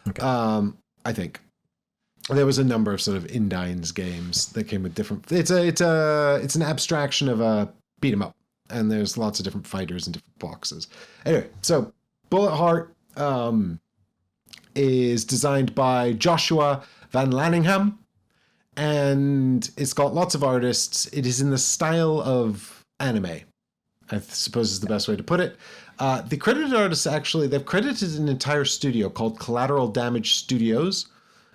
Okay. I think. There was a number of sort of Indines games that came with different. It's an abstraction of a beat 'em up, and there's lots of different fighters and different boxes. Anyway, so Bullet Heart is designed by Joshua Van Lanningham, and it's got lots of artists. It is in the style of anime, I suppose is the best way to put it. The credited artists, actually, they've credited an entire studio called Collateral Damage Studios,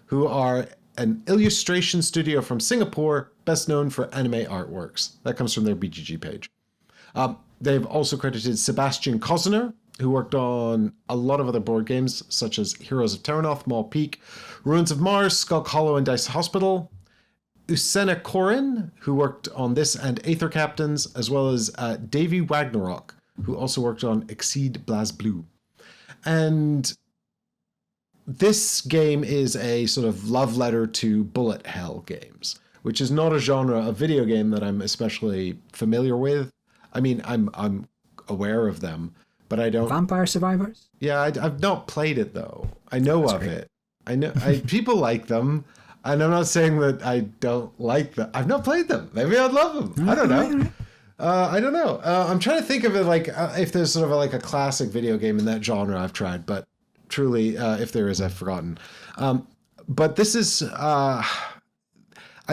who are an illustration studio from Singapore, best known for anime artworks. That comes from their BGG page. They've also credited Sebastian Koziner, who worked on a lot of other board games, such as Heroes of Terranoth, Maul Peak, Ruins of Mars, Skulk Hollow, and Dice Hospital. Usena Korin, who worked on this and Aether Captains, as well as Davy Wagnarok, who also worked on Exceed BlazBlue. And this game is a sort of love letter to bullet hell games, which is not a genre of video game that I'm especially familiar with. I mean, I'm aware of them, but I don't. Vampire Survivors? Yeah, I've not played it though. I know That's of great. it. I know people like them, and I'm not saying that I don't like them. I've not played them. Maybe I'd love them. I don't know. I don't know. I'm trying to think of it like if there's sort of like a classic video game in that genre I've tried, but truly, if there is, I've forgotten. But this is, I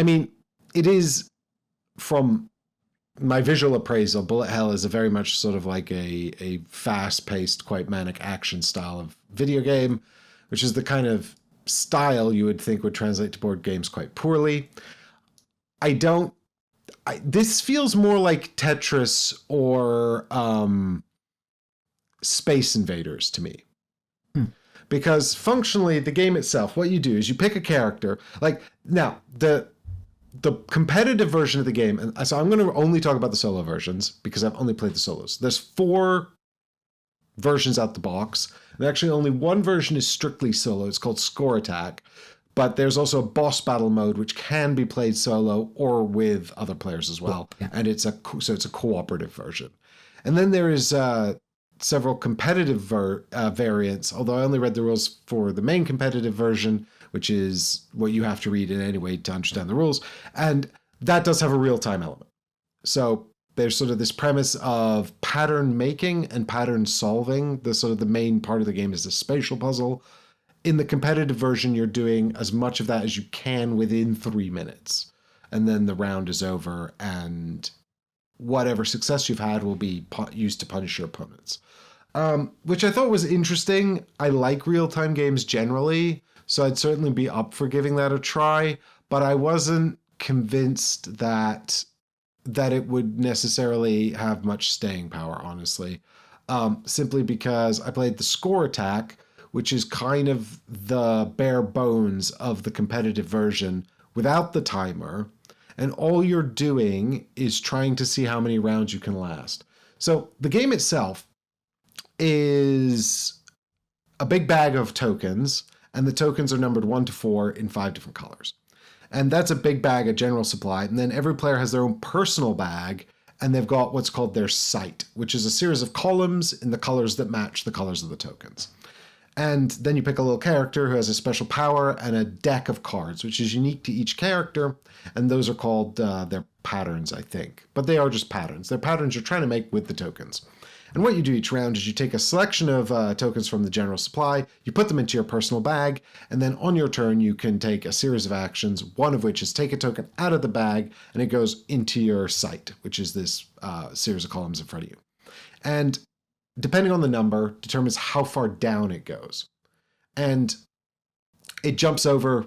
mean, it is from my visual appraisal, Bullet Hell is a very much sort of like a fast-paced, quite manic action style of video game, which is the kind of style you would think would translate to board games quite poorly. This feels more like Tetris or Space Invaders to me. Because functionally, the game itself, what you do is you pick a character. Like, now, the competitive version of the game, and so I'm going to only talk about the solo versions because I've only played the solos. There's 4 versions out the box, and actually only one version is strictly solo. It's called Score Attack, but there's also a boss battle mode which can be played solo or with other players as well, and it's a cooperative version. And then there is several competitive variants, although I only read the rules for the main competitive version, which is what you have to read in any way to understand the rules. And that does have a real-time element. So there's sort of this premise of pattern making and pattern solving. The sort of the main part of the game is the spatial puzzle. In the competitive version, you're doing as much of that as you can within 3 minutes. And then the round is over, and whatever success you've had will be used to punish your opponents. Which I thought was interesting. I like real-time games generally, so I'd certainly be up for giving that a try, but I wasn't convinced that it would necessarily have much staying power, honestly. Simply because I played the Score Attack, which is kind of the bare bones of the competitive version without the timer, and all you're doing is trying to see how many rounds you can last. So the game itself is a big bag of tokens, and the tokens are numbered 1 to 4 in 5 different colors. And that's a big bag of general supply. And then every player has their own personal bag, and they've got what's called their site, which is a series of columns in the colors that match the colors of the tokens. And then you pick a little character who has a special power and a deck of cards, which is unique to each character. And those are called their patterns, I think. But they are just patterns. They're patterns you're trying to make with the tokens. And what you do each round is you take a selection of tokens from the general supply, you put them into your personal bag, and then on your turn you can take a series of actions, one of which is take a token out of the bag, and it goes into your site, which is this series of columns in front of you. And depending on the number, determines how far down it goes. And it jumps over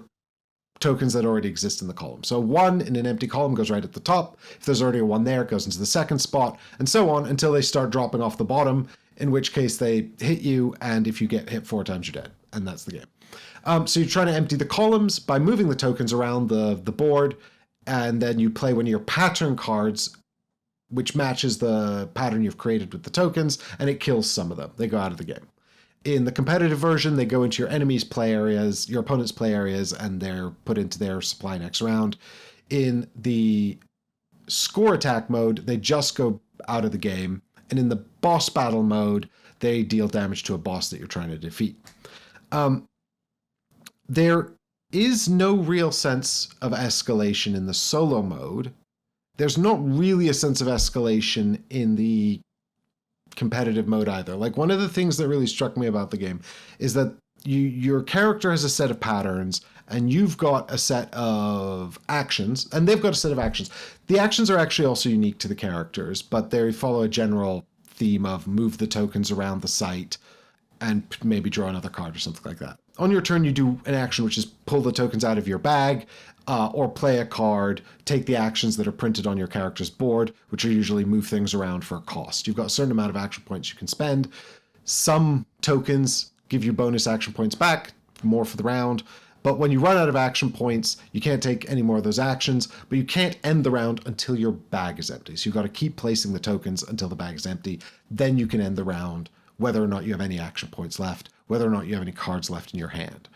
tokens that already exist in the column. So 1 in an empty column goes right at the top. If there's already a 1 there, it goes into the second spot, and so on until they start dropping off the bottom, in which case they hit you, and if you get hit 4 times, you're dead. And that's the game. So you're trying to empty the columns by moving the tokens around the board, and then you play one of your pattern cards, which matches the pattern you've created with the tokens, and it kills some of them. They go out of the game. In the competitive version, they go into your enemy's play areas, your opponent's play areas, and they're put into their supply next round. In the Score Attack mode, they just go out of the game. And in the boss battle mode, they deal damage to a boss that you're trying to defeat. There is no real sense of escalation in the solo mode. There's not really a sense of escalation in the competitive mode either. Like, one of the things that really struck me about the game is that your character has a set of patterns, and you've got a set of actions, and they've got a set of actions. The actions are actually also unique to the characters, but they follow a general theme of move the tokens around the site and maybe draw another card or something like that. On your turn, you do an action, which is pull the tokens out of your bag, or play a card, take the actions that are printed on your character's board, which are usually move things around for a cost. You've got a certain amount of action points you can spend. Some tokens give you bonus action points back, more for the round. But when you run out of action points, you can't take any more of those actions, but you can't end the round until your bag is empty. So you've got to keep placing the tokens until the bag is empty. Then you can end the round, whether or not you have any action points left, whether or not you have any cards left in your hand.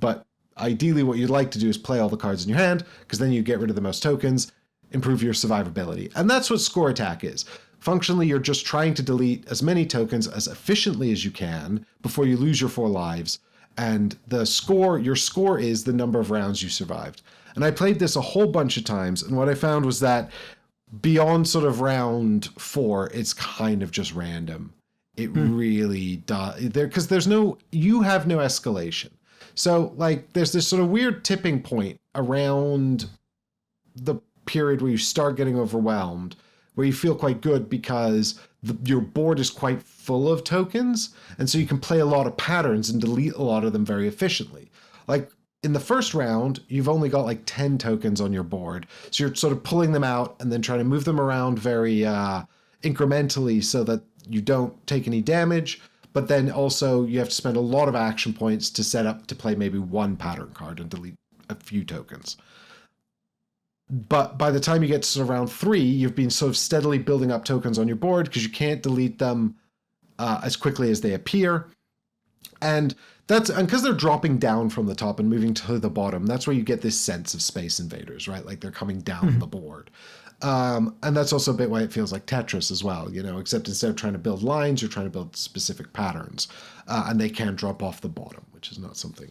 But ideally what you'd like to do is play all the cards in your hand, because then you get rid of the most tokens, improve your survivability. And that's what score attack is. Functionally, you're just trying to delete as many tokens as efficiently as you can before you lose your 4 lives. And your score is the number of rounds you survived. And I played this a whole bunch of times, and what I found was that beyond sort of round 4, it's kind of just random. It really does, because you have no escalation. So like there's this sort of weird tipping point around the period where you start getting overwhelmed, where you feel quite good because your board is quite full of tokens, and so you can play a lot of patterns and delete a lot of them very efficiently. Like in the first round, you've only got like 10 tokens on your board, so you're sort of pulling them out and then trying to move them around very incrementally so that you don't take any damage, but then also you have to spend a lot of action points to set up to play maybe one pattern card and delete a few tokens. But by the time you get to sort of round 3, you've been sort of steadily building up tokens on your board because you can't delete them as quickly as they appear. And because they're dropping down from the top and moving to the bottom, that's where you get this sense of Space Invaders, right? Like they're coming down the board. And that's also a bit why it feels like Tetris as well, except instead of trying to build lines, you're trying to build specific patterns. And they can drop off the bottom, which is not something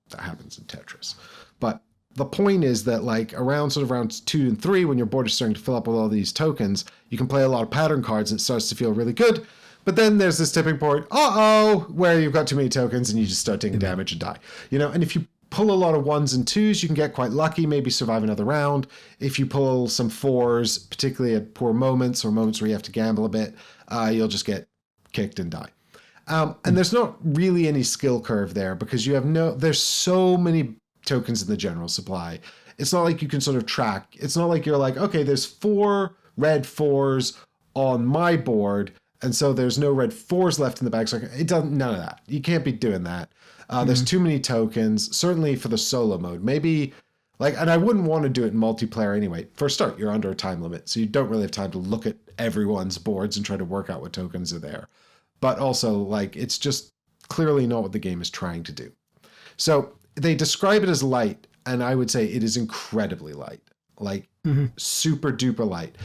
that happens in Tetris. But the point is that like around sort of rounds 2 and 3, when your board is starting to fill up with all these tokens, you can play a lot of pattern cards and it starts to feel really good. But then there's this tipping point, where you've got too many tokens and you just start taking damage and die. And if you pull a lot of 1s and 2s, you can get quite lucky, maybe survive another round. If you pull some 4s, particularly at poor moments or moments where you have to gamble a bit, you'll just get kicked and die. And there's not really any skill curve there because there's so many tokens in the general supply. It's not like you can sort of track. It's not like you're like, okay, there's 4 red 4s on my board, and so there's no red 4s left in the bag. So it doesn't, none of that. You can't be doing that. There's too many tokens, certainly for the solo mode. Maybe and I wouldn't want to do it in multiplayer anyway. For a start, you're under a time limit, so you don't really have time to look at everyone's boards and try to work out what tokens are there. But also, it's just clearly not what the game is trying to do. So they describe it as light, and I would say it is incredibly light, super duper light.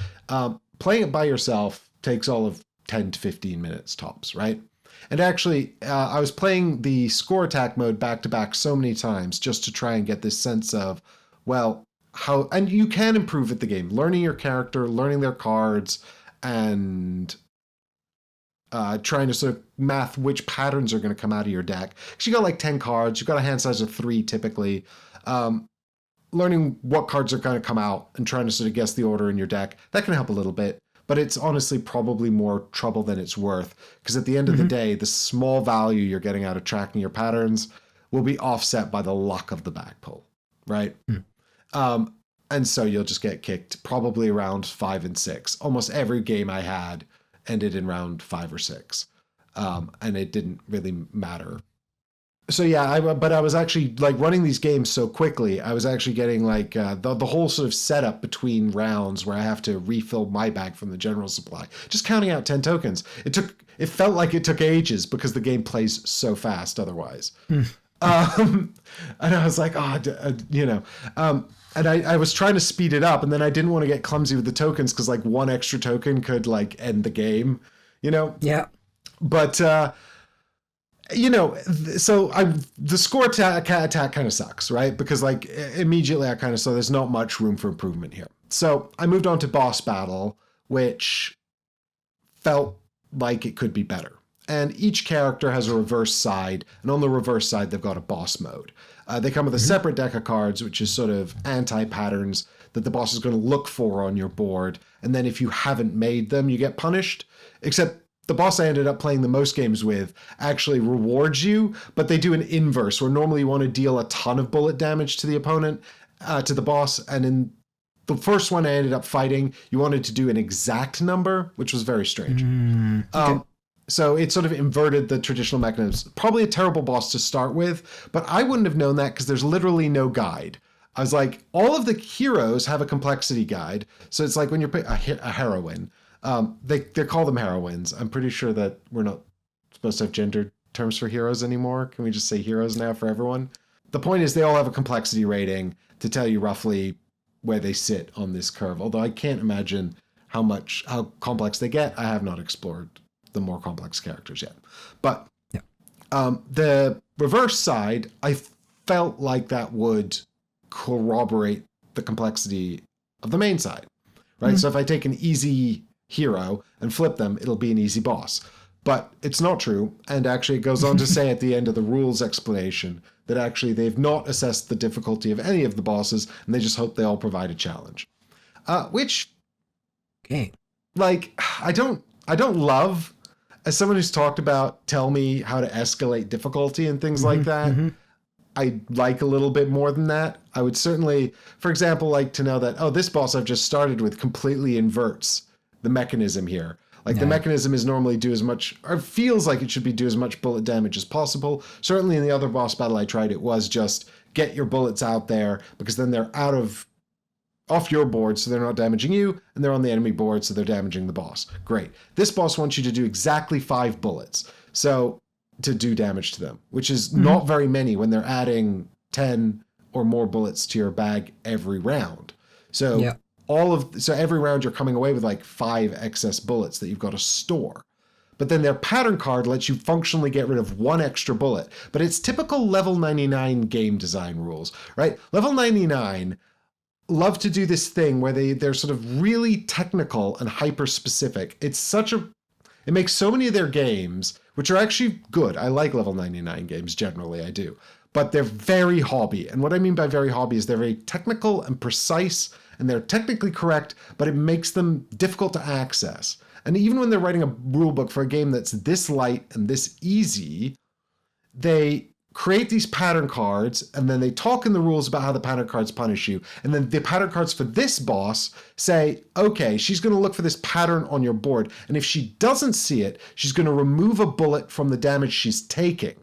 Playing it by yourself takes all of 10 to 15 minutes tops, right? And actually, I was playing the score attack mode back to back so many times just to try and get this sense of, how, and you can improve at the game, learning your character, learning their cards, and trying to sort of math which patterns are going to come out of your deck. Because you got 10 cards, you've got a hand size of 3 typically. Learning what cards are going to come out and trying to sort of guess the order in your deck, that can help a little bit. But it's honestly probably more trouble than it's worth. Because at the end of the day, the small value you're getting out of tracking your patterns will be offset by the luck of the back pull, right? And so you'll just get kicked probably around 5 and 6. Almost every game I had ended in round 5 or 6. And it didn't really matter. So yeah, but I was actually running these games so quickly, I was actually getting the whole sort of setup between rounds where I have to refill my bag from the general supply. Just counting out 10 tokens. It felt like it took ages because the game plays so fast otherwise. And I was like, and I was trying to speed it up, and then I didn't want to get clumsy with the tokens because one extra token could end the game, Yeah. But so the score attack kind of sucks, right? Because immediately I kind of saw there's not much room for improvement here. So I moved on to boss battle, which felt like it could be better. And each character has a reverse side, and on the reverse side, they've got a boss mode. They come with a separate deck of cards, which is sort of anti-patterns that the boss is going to look for on your board. And then if you haven't made them, you get punished. Except the boss I ended up playing the most games with actually rewards you, but they do an inverse, where normally you want to deal a ton of bullet damage to the opponent, to the boss. And in the first one I ended up fighting, you wanted to do an exact number, which was very strange. Okay. So it sort of inverted the traditional mechanisms. Probably a terrible boss to start with, but I wouldn't have known that because there's literally no guide. I was like, all of the heroes have a complexity guide. So it's like when you're a heroine. They call them heroines. I'm pretty sure that we're not supposed to have gendered terms for heroes anymore. Can we just say heroes now for everyone? The point is they all have a complexity rating to tell you roughly where they sit on this curve. Although I can't imagine how complex they get. I have not explored the more complex characters yet. But Yeah. The reverse side, I felt like that would corroborate the complexity of the main side, right? So if I take an easy hero and flip them, it'll be an easy boss. But it's not true. And actually it goes on to say at the end of the rules explanation that actually they've not assessed the difficulty of any of the bosses and they just hope they all provide a challenge. Which, Okay. like, I don't love, as someone who's talked about tell me how to escalate difficulty and things like that. I like a little bit more than that. I would certainly, for example, like to know that, oh, this boss I've just started with completely inverts the mechanism here. Like the mechanism is normally do as much, or feels like it should be do as much bullet damage as possible. Certainly in the other boss battle I tried, it was just get your bullets out there because then they're off your board, so they're not damaging you, and they're on the enemy board, so they're damaging the boss. Great. This boss wants you to do exactly 5 bullets, so to do damage to them, which is not very many when they're adding 10 or more bullets to your bag every round. So every round you're coming away with like 5 excess bullets that you've got to store. But then their pattern card lets you functionally get rid of 1 extra bullet. But it's typical level 99 game design rules, right? Level 99 love to do this thing where they're sort of really technical and hyper specific. It makes so many of their games, which are actually good. I like level 99 games generally, I do. But they're very hobby. And what I mean by very hobby is they're very technical and precise and they're technically correct, but it makes them difficult to access. And even when they're writing a rule book for a game that's this light and this easy, they create these pattern cards, and then they talk in the rules about how the pattern cards punish you. And then the pattern cards for this boss say, okay, she's going to look for this pattern on your board. And if she doesn't see it, she's going to remove a bullet from the damage she's taking.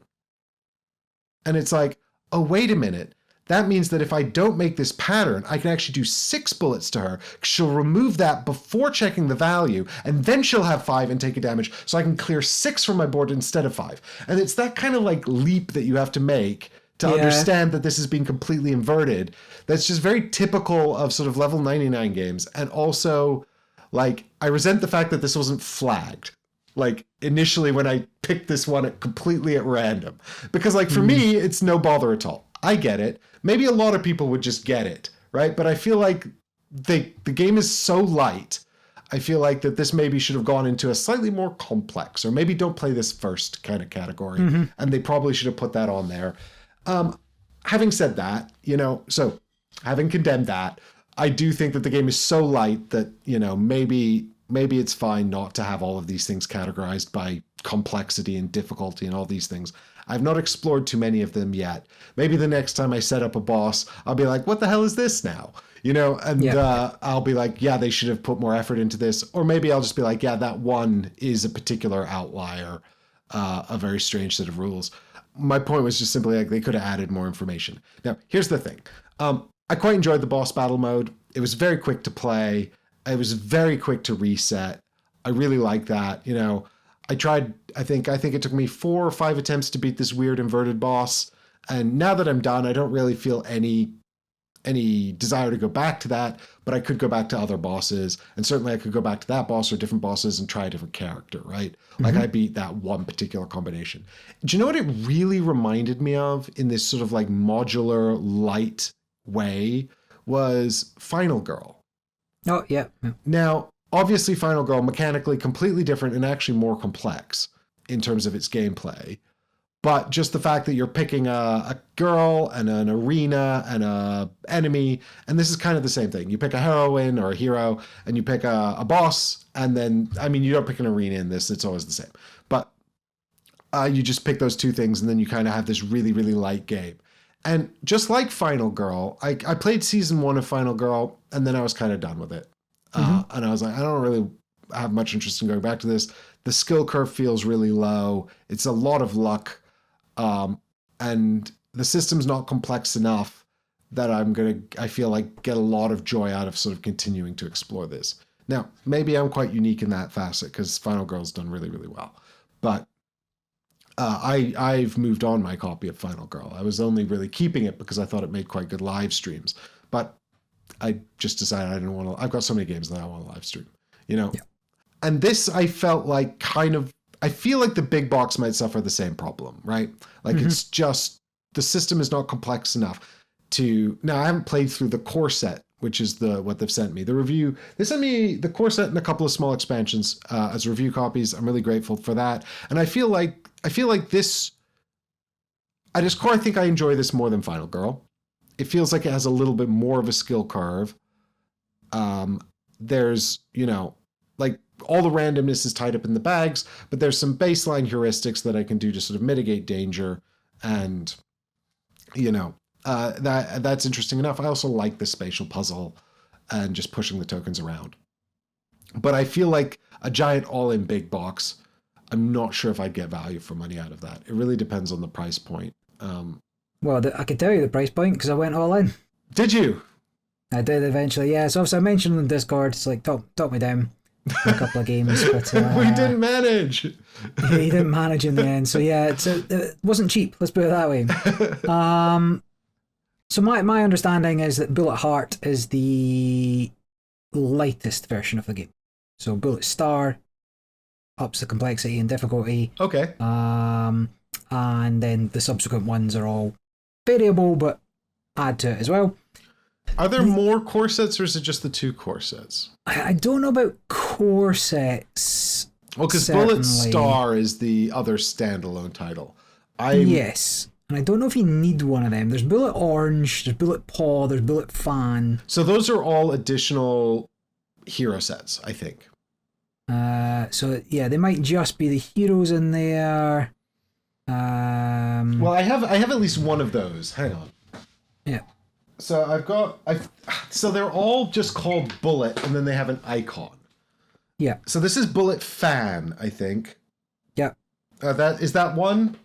And it's like, oh, wait a minute. That means that if I don't make this pattern, I can actually do 6 bullets to her. She'll remove that before checking the value, and then she'll have 5 and take a damage, so I can clear 6 from my board instead of 5. And it's that kind of like leap that you have to make to understand that this has been completely inverted. That's just very typical of sort of level 99 games. And also, like, I resent the fact that this wasn't flagged. Like, initially when I picked this one completely at random. Because, like, for me, it's no bother at all. I get it. Maybe a lot of people would just get it, right? But I feel like the game is so light. I feel like that this maybe should have gone into a slightly more complex, or maybe don't play this first kind of category. And they probably should have put that on there. Having said that, so having condemned that, I do think that the game is so light that, maybe it's fine not to have all of these things categorized by complexity and difficulty and all these things. I've not explored too many of them yet. Maybe the next time I set up a boss, I'll be like, what the hell is this now? I'll be like, yeah, they should have put more effort into this. Or maybe I'll just be like, yeah, that one is a particular outlier, a very strange set of rules. My point was just simply like they could have added more information. Now, here's the thing. I quite enjoyed the boss battle mode. It was very quick to play. It was very quick to reset. I really like that. I tried, I think it took me 4 or 5 attempts to beat this weird inverted boss. And now that I'm done, I don't really feel any desire to go back to that, but I could go back to other bosses. And certainly I could go back to that boss or different bosses and try a different character, right? Like I beat that one particular combination. Do you know what it really reminded me of in this sort of like modular light way was Final Girl. Oh, yeah. Now, obviously, Final Girl, mechanically completely different and actually more complex in terms of its gameplay. But just the fact that you're picking a girl and an arena and a enemy, and this is kind of the same thing. You pick a heroine or a hero, and you pick a boss, and then, you don't pick an arena in this. It's always the same. But you just pick those 2 things, and then you kind of have this really, really light game. And just like Final Girl, I played season 1 of Final Girl, and then I was kind of done with it. And I was like, I don't really have much interest in going back to this. The skill curve feels really low. It's a lot of luck. And the system's not complex enough that I feel like get a lot of joy out of sort of continuing to explore this. Now, maybe I'm quite unique in that facet because Final Girl's done really, really well. But I've moved on my copy of Final Girl. I was only really keeping it because I thought it made quite good live streams. But I just decided I didn't want to. I've got so many games that I want to live stream, you know. Yeah. And this, I felt like I feel like the big box might suffer the same problem, right? Like it's just the system is not complex enough to. Now I haven't played through the core set, which is what they've sent me. The review, they sent me the core set and a couple of small expansions as review copies. I'm really grateful for that. And I feel like this, at its core, I think I enjoy this more than Final Girl. It feels like it has a little bit more of a skill curve. There's, you know, like all the randomness is tied up in the bags, but there's some baseline heuristics that I can do to sort of mitigate danger. And, you know, that's interesting enough. I also like the spatial puzzle and just pushing the tokens around. But I feel like a giant all-in big box, I'm not sure if I'd get value for money out of that. It really depends on the price point. Well, I could tell you the price point because I went all in. Did you? I did eventually, yeah. So obviously I mentioned on Discord, it's like, talk me down for a couple of games. But, we didn't manage. Yeah, he didn't manage in the end. So yeah, it wasn't cheap, let's put it that way. So my understanding is that Bullet Heart is the lightest version of the game. So Bullet Star ups the complexity and difficulty. Okay. And then the subsequent ones are all variable, but add to it as well. Are there more core sets, or is it just the 2 core sets? I don't know about core sets. Well, because Bullet Star is the other standalone title. Yes. And I don't know if you need one of them. There's Bullet Orange, there's Bullet Paw, there's Bullet Fan. So those are all additional hero sets, I think. So yeah, they might just be the heroes in there. Well, I have at least one of those. Hang on. Yeah. So so they're all just called Bullet, and then they have an icon. Yeah. So this is Bullet Fan, I think. Yeah. Is that one?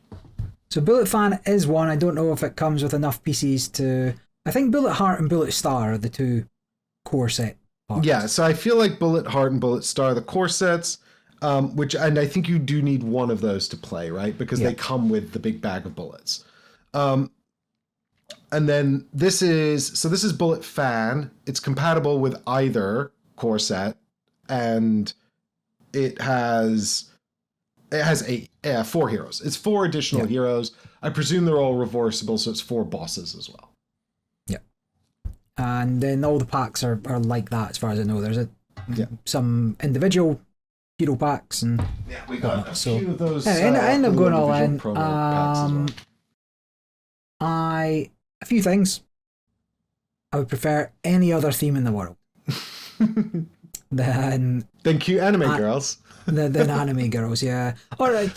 So Bullet Fan is one. I don't know if it comes with enough pieces to. I think Bullet Heart and Bullet Star are the 2 core set parts. Yeah. So I feel like Bullet Heart and Bullet Star are the core sets. And I think you do need one of those to play, right? Because they come with the big bag of bullets. And then this is Bullet Fan. It's compatible with either core set, and it has 4 heroes. It's 4 additional heroes. I presume they're all reversible, so it's 4 bosses as well. Yeah. And then all the packs are like that, as far as I know. There's some individual hero packs and we got a few of those. I end up going all in. A few things. I would prefer any other theme in the world than cute anime girls. than anime girls, yeah. All right,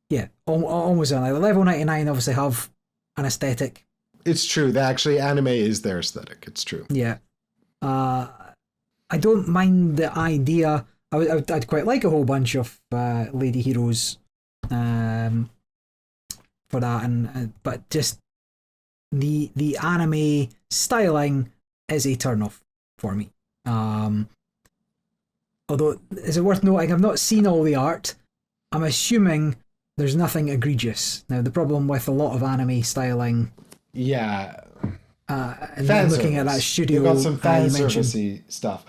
yeah, almost on. Like level 99, obviously have an aesthetic. It's true. Anime is their aesthetic. It's true. Yeah. I don't mind the idea. I'd quite like a whole bunch of lady heroes for that, but just the anime styling is a turn off for me. Although, is it worth noting, I've not seen all the art. I'm assuming there's nothing egregious. Now, the problem with a lot of anime styling, and looking at that studio, you've got some fan servicey stuff.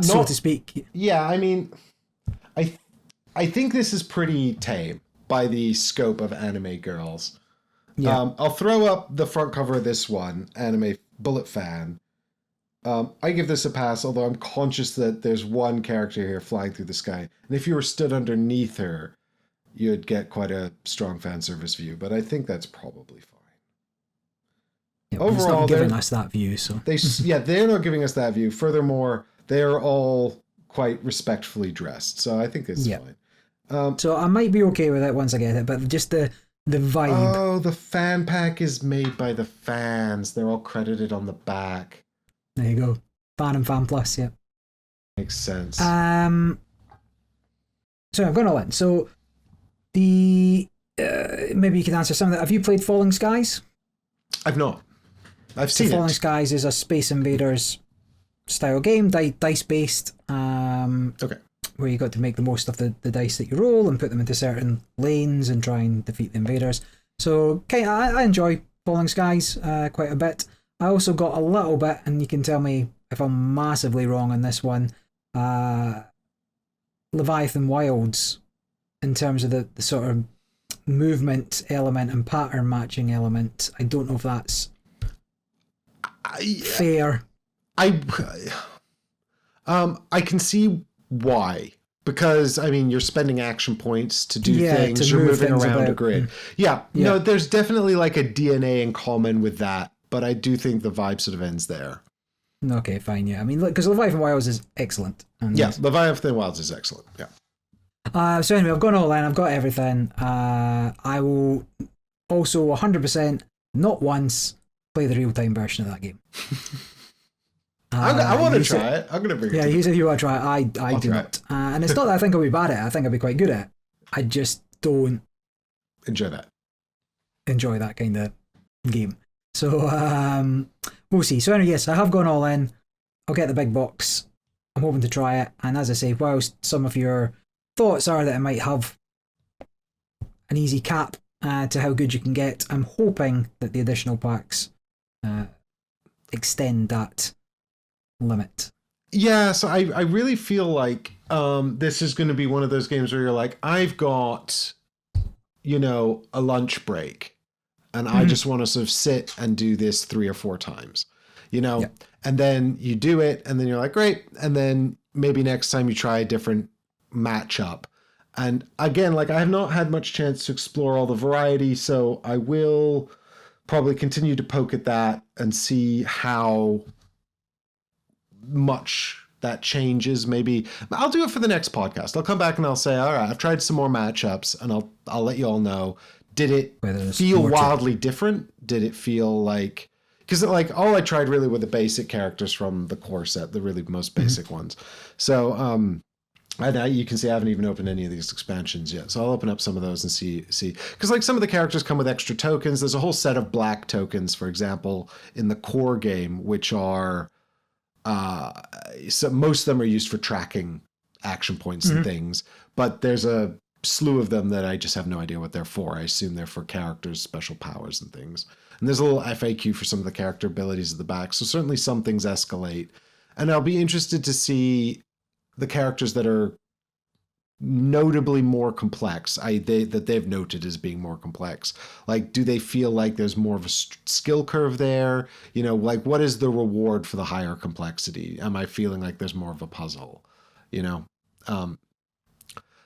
So to speak. Yeah, I mean, I think this is pretty tame by the scope of anime girls. Yeah. I'll throw up the front cover of this one, Anime Bullet Fan. I give this a pass, although I'm conscious that there's one character here flying through the sky. And if you were stood underneath her, you'd get quite a strong fan service view, but I think that's probably fine. Yeah, overall, they're not giving us that view, so they're not giving us that view. Furthermore, they're all quite respectfully dressed, so I think it's fine. So I might be okay with it once I get it, but just the vibe. Oh, the fan pack is made by the fans. They're all credited on the back. There you go. Fan and Fan Plus, yeah. Makes sense. So I've gone all in. So the maybe you can answer some of that. Have you played Falling Skies? I've not. I've seen Falling it. Skies is a Space Invaders style game, dice based. Okay. Where you got to make the most of the dice that you roll and put them into certain lanes and try and defeat the invaders. So I enjoy Falling Skies quite a bit. I also got a little bit, and you can tell me if I'm massively wrong on this one, Leviathan Wilds, in terms of the sort of movement element and pattern matching element. I don't know if that's fair. I can see why. Because, I mean, you're spending action points to do things, you're moving around a grid. Yeah, no, there's definitely like a DNA in common with that, but I do think the vibe sort of ends there. Okay, fine, yeah. I mean, because Leviathan Wilds is excellent. Yeah, Leviathan Wilds is excellent, yeah. So anyway, I've gone all in, I've got everything. I will also 100%, not once, play the real-time version of that game. I want to try it. I'm going to bring it. Yeah, you said you want to try it. I do not. And it's not that I think I'll be bad at it. I think I'll be quite good at it. I just don't enjoy that kind of game. So we'll see. So anyway, yes, I have gone all in. I'll get the big box. I'm hoping to try it. And as I say, whilst some of your thoughts are that it might have an easy cap to how good you can get, I'm hoping that the additional packs extend that limit. Yeah, so I really feel like this is going to be one of those games where you're like, I've got, a lunch break, and I just want to sort of sit and do this 3 or 4 times, and then you do it, and then you're like, great, and then maybe next time you try a different matchup. And again, like, I have not had much chance to explore all the variety, so I will probably continue to poke at that and see how much that changes. Maybe I'll do it for the next podcast. I'll come back and I'll say, all right, I've tried some more matchups, and I'll let you all know. Did it feel wildly different? Did it feel like, because like all I tried really were the basic characters from the core set, the really most basic ones. So and you can see I haven't even opened any of these expansions yet. So I'll open up some of those and see, because like some of the characters come with extra tokens. There's a whole set of black tokens, for example, in the core game, which are so most of them are used for tracking action points and things, but there's a slew of them that I just have no idea what they're for. I assume they're for characters' special powers and things. And there's a little FAQ for some of the character abilities at the back. So certainly some things escalate. And I'll be interested to see the characters that are notably more complex, that they've noted as being more complex. Like, do they feel like there's more of a skill curve there? Like, what is the reward for the higher complexity? Am I feeling like there's more of a puzzle?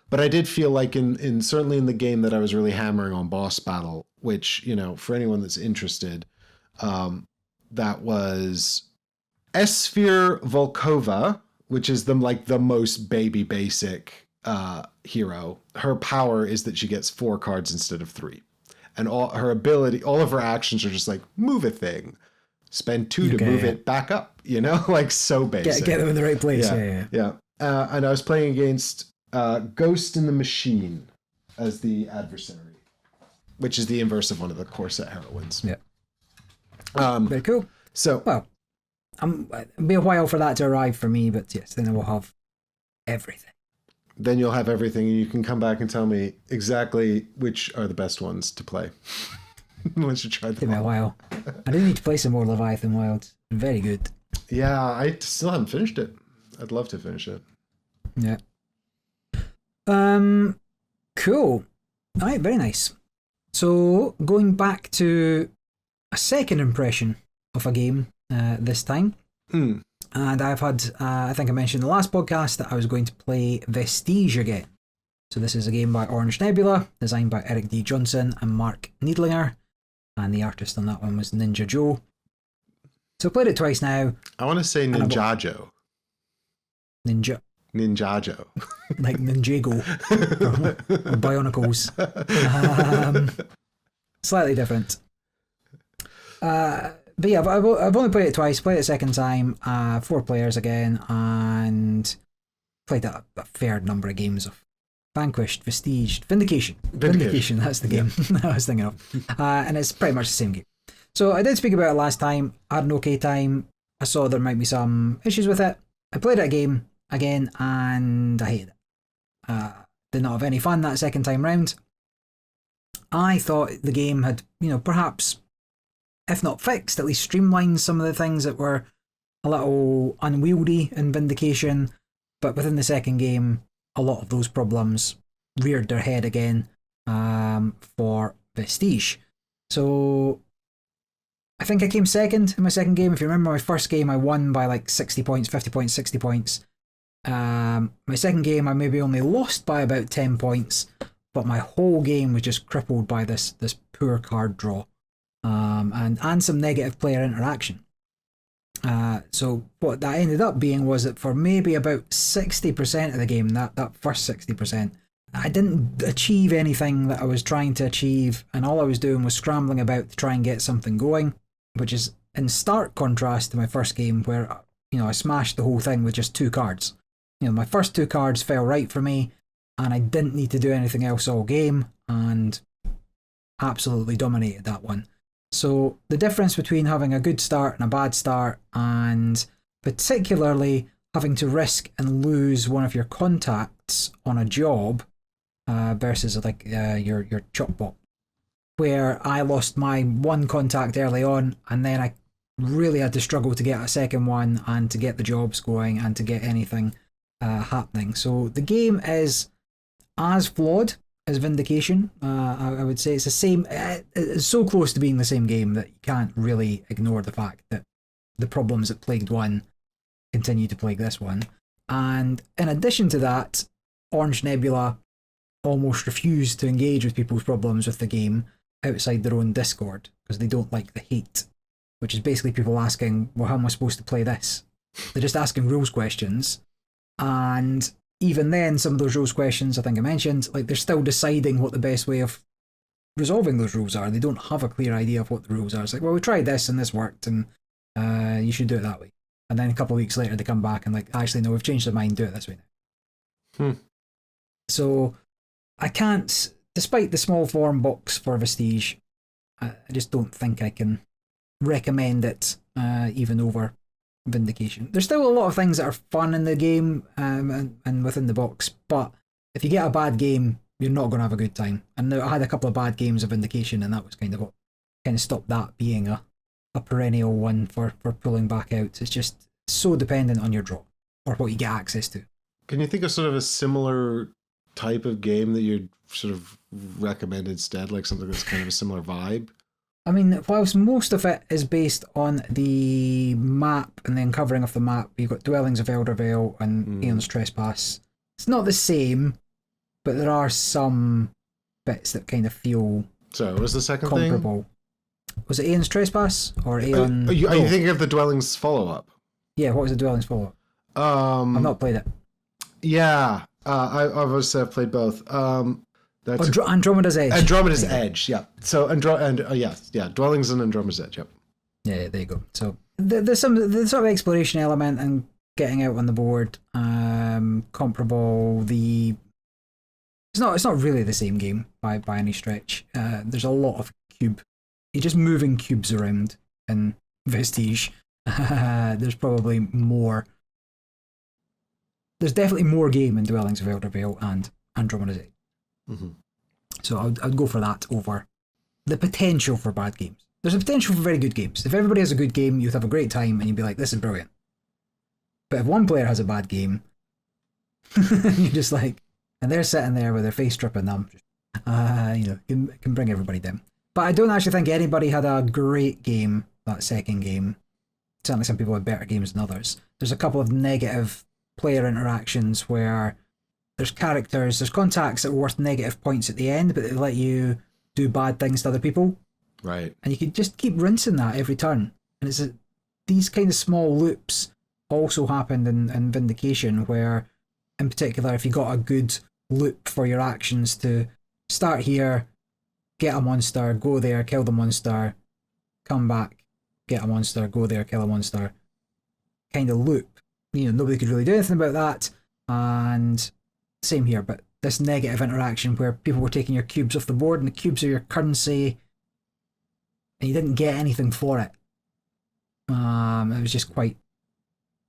But I did feel like in certainly in the game that I was really hammering on boss battle, which, for anyone that's interested, that was Esfir Volkova, which is the most baby basic hero. Her power is that she gets 4 cards instead of 3, and all of her actions are just like, move a thing, spend 2 to move it back up, like, so basic. Get them in the right place. Yeah. And I was playing against Ghost in the Machine as the adversary, which is the inverse of one of the core set heroines. Very cool. So it'll be a while for that to arrive for me, but yes, then I will have everything. Then you'll have everything, and you can come back and tell me exactly which are the best ones to play. Once you try them. Give me a while. I do need to play some more Leviathan Wilds. Very good. Yeah, I still haven't finished it. I'd love to finish it. Yeah. Cool. All right, very nice. So going back to a second impression of a game this time. And I've had, I think I mentioned in the last podcast that I was going to play Vestige again. So this is a game by Orange Nebula, designed by Eric D. Johnson and Mark Needlinger, and the artist on that one was Ninja Joe. So I played it twice now. I want to say Ninjajo. Ninjajo. Like Ninjago. or Bionicles. Slightly different. But yeah, I've only played it twice. Played it a second time, 4 players again, and played a fair number of games of Vanquished, Vestige, Vindication, that's the game I was thinking of. And it's pretty much the same game. So I did speak about it last time. I had an okay time. I saw there might be some issues with it. I played it again and I hated it. Did not have any fun that second time round. I thought the game had, perhaps, if not fixed, at least streamlined some of the things that were a little unwieldy in Vindication. But within the second game, a lot of those problems reared their head again for Vestige. So I think I came second in my second game. If you remember my first game, I won by like 60 points, 50 points, 60 points. My second game, I maybe only lost by about 10 points, but my whole game was just crippled by this poor card draw and some negative player interaction. So what that ended up being was that for maybe about 60% of the game, that first 60%, I didn't achieve anything that I was trying to achieve, and all I was doing was scrambling about to try and get something going, which is in stark contrast to my first game where, I smashed the whole thing with just 2 cards. My first 2 cards fell right for me, and I didn't need to do anything else all game, and absolutely dominated that one. So the difference between having a good start and a bad start, and particularly having to risk and lose one of your contacts on a job versus like your chop bot, where I lost my one contact early on, and then I really had to struggle to get a second one and to get the jobs going and to get anything happening. So the game is as flawed as Vindication. I would say it's the same. It's so close to being the same game that you can't really ignore the fact that the problems that plagued one continue to plague this one. And in addition to that, Orange Nebula almost refused to engage with people's problems with the game outside their own Discord because they don't like the hate, which is basically people asking, well, how am I supposed to play this? They're just asking rules questions, and even then, some of those rules questions, I think I mentioned, like they're still deciding what the best way of resolving those rules are. They don't have a clear idea of what the rules are. It's like, well, we tried this and this worked, and you should do it that way. And then a couple of weeks later, they come back and like, actually, no, we've changed our mind, do it this way now. So I can't, despite the small form box for Vestige, I just don't think I can recommend it even over Vindication. There's still a lot of things that are fun in the game and within the box, but if you get a bad game, you're not going to have a good time. And I had a couple of bad games of Vindication, and that was kind of what stopped that being a perennial one for pulling back out. It's just so dependent on your draw or what you get access to. Can you think of sort of a similar type of game that you'd sort of recommend instead, like something that's kind of a similar vibe? I mean, whilst most of it is based on the map and the uncovering of the map, you've got Dwellings of Eldervale and Aeon's Trespass. It's not the same, but there are some bits that kind of feel So, what was the second comparable. Was it Aeon's Trespass or Aeon? Are you thinking of the Dwellings follow-up? Yeah, what was the Dwellings follow-up? I've not played it. Yeah, I've also played both. That's Andromeda's Edge. Andromeda's Edge, yeah. So Dwellings and Andromeda's Edge, yep. Yeah, there you go. So there's the sort of exploration element and getting out on the board comparable. It's not really the same game by any stretch. There's a lot of cube. You're just moving cubes around in Vestige. There's probably more. There's definitely more game in Dwellings of Eldervale and Andromeda's Edge. Mm-hmm. So I'd go for that over the potential for bad games. There's a potential for very good games. If everybody has a good game, you'd have a great time and you'd be like, this is brilliant. But if one player has a bad game, you're just like, and they're sitting there with their face dripping them, it can bring everybody down. But I don't actually think anybody had a great game that second game. Certainly some people had better games than others. There's a couple of negative player interactions where there's contacts that are worth negative points at the end, but they let you do bad things to other people. Right. And you can just keep rinsing that every turn. And these kind of small loops also happened in Vindication, where, in particular, if you got a good loop for your actions to start here, get a monster, go there, kill the monster, come back, get a monster, go there, kill a monster, kind of loop. Nobody could really do anything about that. And same here, but this negative interaction where people were taking your cubes off the board, and the cubes are your currency, and you didn't get anything for it. It was just quite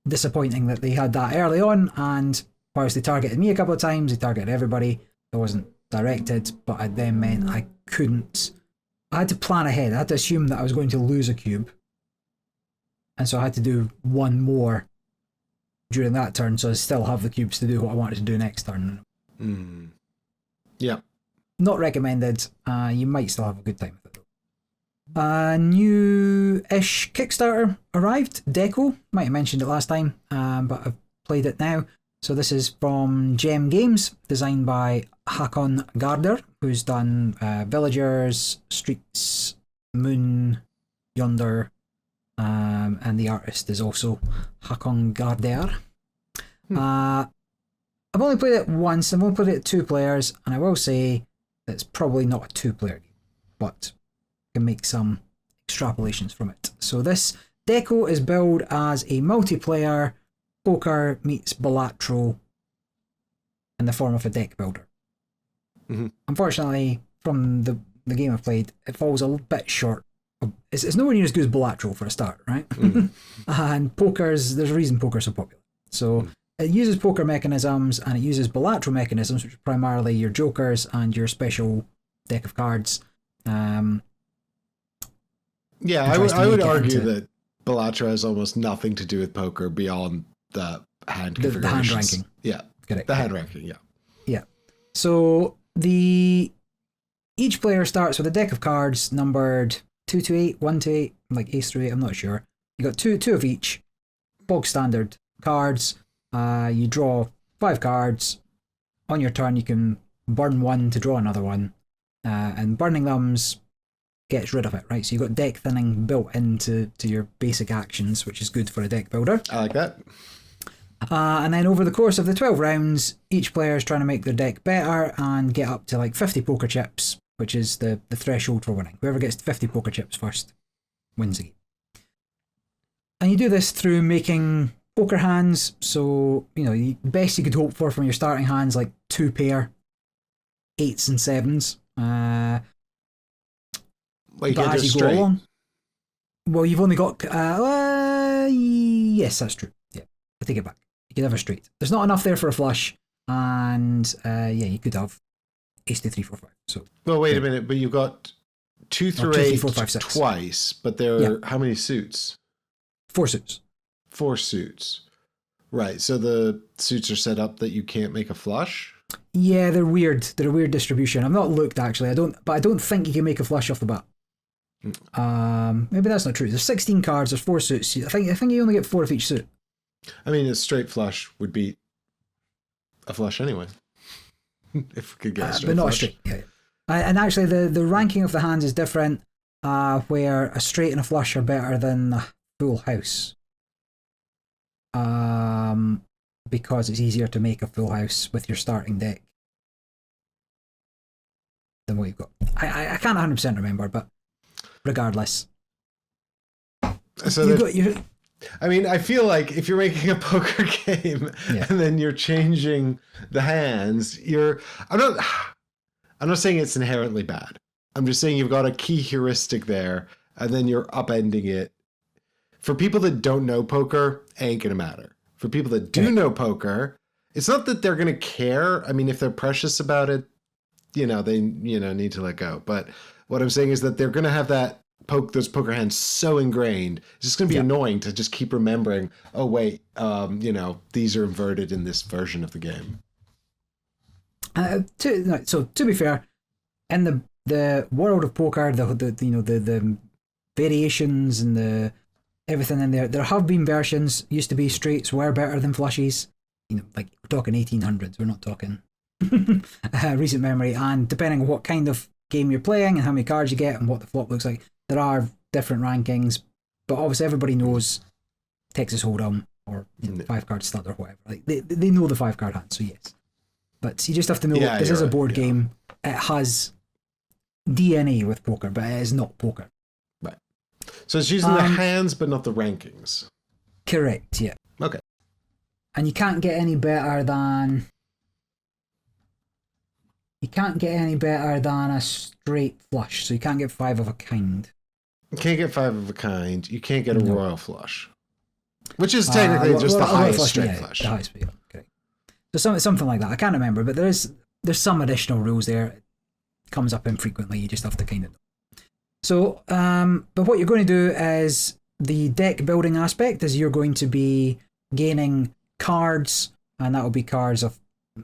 disappointing that they had that early on, and whilst they targeted me a couple of times, they targeted everybody. I wasn't directed, but it then meant I had to plan ahead. I had to assume that I was going to lose a cube, and so I had to do one more during that turn, so I still have the cubes to do what I wanted to do next turn. Yeah. Not recommended. You might still have a good time with it though. New-ish Kickstarter arrived, DECKO. Might have mentioned it last time, but I've played it now. So this is from Gem Games, designed by Hakon Garder, who's done Villagers, Streets, Moon, Yonder, and the artist is also Hakon Garder. I've only played it once. I've only played it at 2 players, and I will say that it's probably not a 2-player game, but I can make some extrapolations from it. So this DECKO is billed as a multiplayer poker meets Balatro in the form of a deck builder. Unfortunately, from the game I've played, it falls a bit short. It's nowhere near as good as Balatro for a start, right? And there's a reason poker's so popular. So it uses poker mechanisms, and it uses Balatro mechanisms, which are primarily your jokers and your special deck of cards. Yeah, I would argue that Balatro has almost nothing to do with poker beyond the hand configurations. The hand ranking. Yeah. Correct. The hand ranking, yeah. Yeah. So each player starts with a deck of cards numbered 2 to 8, 1 to 8, like ace through 8, I'm not sure. You got two of each, bog standard cards. You draw 5 cards. On your turn, you can burn one to draw another one. And burning them's gets rid of it, right? So you've got deck thinning built into your basic actions, which is good for a deck builder. I like that. And then over the course of the 12 rounds, each player is trying to make their deck better and get up to like 50 poker chips, which is the threshold for winning. Whoever gets to 50 poker chips first wins the game. And you do this through making poker hands. So, the best you could hope for from your starting hands, like 2 pair, 8s and 7s. Well, you but can't as do you straight. go along, well, you've only got. Yes, that's true. Yeah, I take it back. You could have a straight. There's not enough there for a flush, and you could have ace 2 3 4 5. So. Well, wait a minute, but you've got 2 through 2, 3, 8 4, 5, 6. twice, but there are how many suits? 4 suits. 4 suits. Right. So the suits are set up that you can't make a flush. Yeah, they're weird. They're a weird distribution. I've not looked actually. I don't think you can make a flush off the bat. Maybe that's not true. There's 16 cards. There's 4 suits. I think you only get 4 of each suit. I mean, a straight flush would be a flush anyway. If we could get a straight but not flush. a straight. Yeah. And actually, the ranking of the hands is different. Where a straight and a flush are better than a full house. Because it's easier to make a full house with your starting deck than what you've got. I can't 100% remember, but regardless. So I feel like if you're making a poker game and then you're changing the hands, I'm not saying it's inherently bad. I'm just saying you've got a key heuristic there, and then you're upending it. For people that don't know poker, ain't gonna matter. For people that do know poker, it's not that they're gonna care. I mean, if they're precious about it, they need to let go. But what I'm saying is that they're gonna have those poker hands so ingrained. It's just gonna be annoying to just keep remembering. Oh wait, these are inverted in this version of the game. To be fair, in the world of poker, the variations and the everything in there have been versions. Used to be straights were better than flushes. Like we're talking 1800s. We're not talking recent memory. And depending on what kind of game you're playing and how many cards you get and what the flop looks like, there are different rankings. But obviously everybody knows Texas Hold'em or 5-card stud or whatever. Like they know the 5-card hand. So yes, but you just have to know this is a board game. It has DNA with poker, but it is not poker. Right. So it's using the hands, but not the rankings. Correct, yeah. Okay. And you can't get any better than You can't get any better than a straight flush, so you can't get 5 of a kind. You can't get 5 of a kind. You can't get a No. royal flush, which is technically just the highest straight flush. The highest, yeah, okay. So something like that. I can't remember, but there's some additional rules there. It comes up infrequently. You just have to kind of know. So, but what you're going to do is the deck building aspect is you're going to be gaining cards, and that will be cards of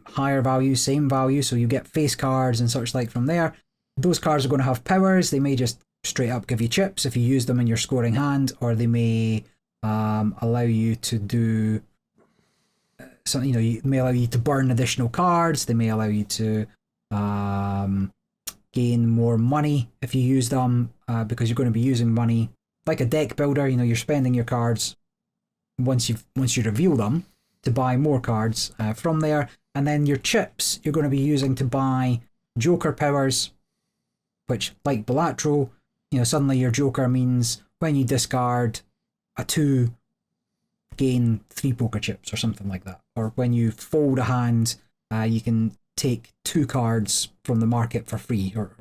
higher value, same value. So you get face cards and such like from there. Those cards are going to have powers. They may just straight up give you chips if you use them in your scoring hand, or they may allow you to do something. You may allow you to burn additional cards. They may allow you to gain more money if you use them, because you're going to be using money like a deck builder. You're spending your cards once you reveal them to buy more cards from there, and then your chips you're going to be using to buy Joker powers, which, like Bellatrix, suddenly your Joker means when you discard a 2, gain 3 poker chips or something like that. Or when you fold a hand, you can take 2 cards from the market for free, or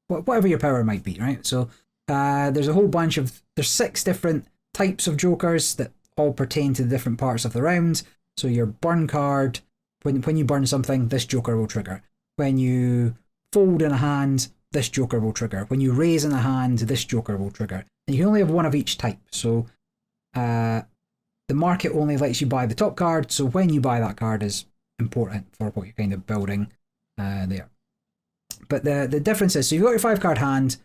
whatever your power might be, right? So there's a whole bunch of, there's 6 different types of Jokers that all pertain to the different parts of the round. So your burn card, when you burn something, this Joker will trigger. When you fold in a hand, this Joker will trigger. When you raise in a hand, this Joker will trigger. And you can only have one of each type. So the market only lets you buy the top card, so when you buy that card is important for what you're kind of building there. But the difference is, so you've got your 5 card hand,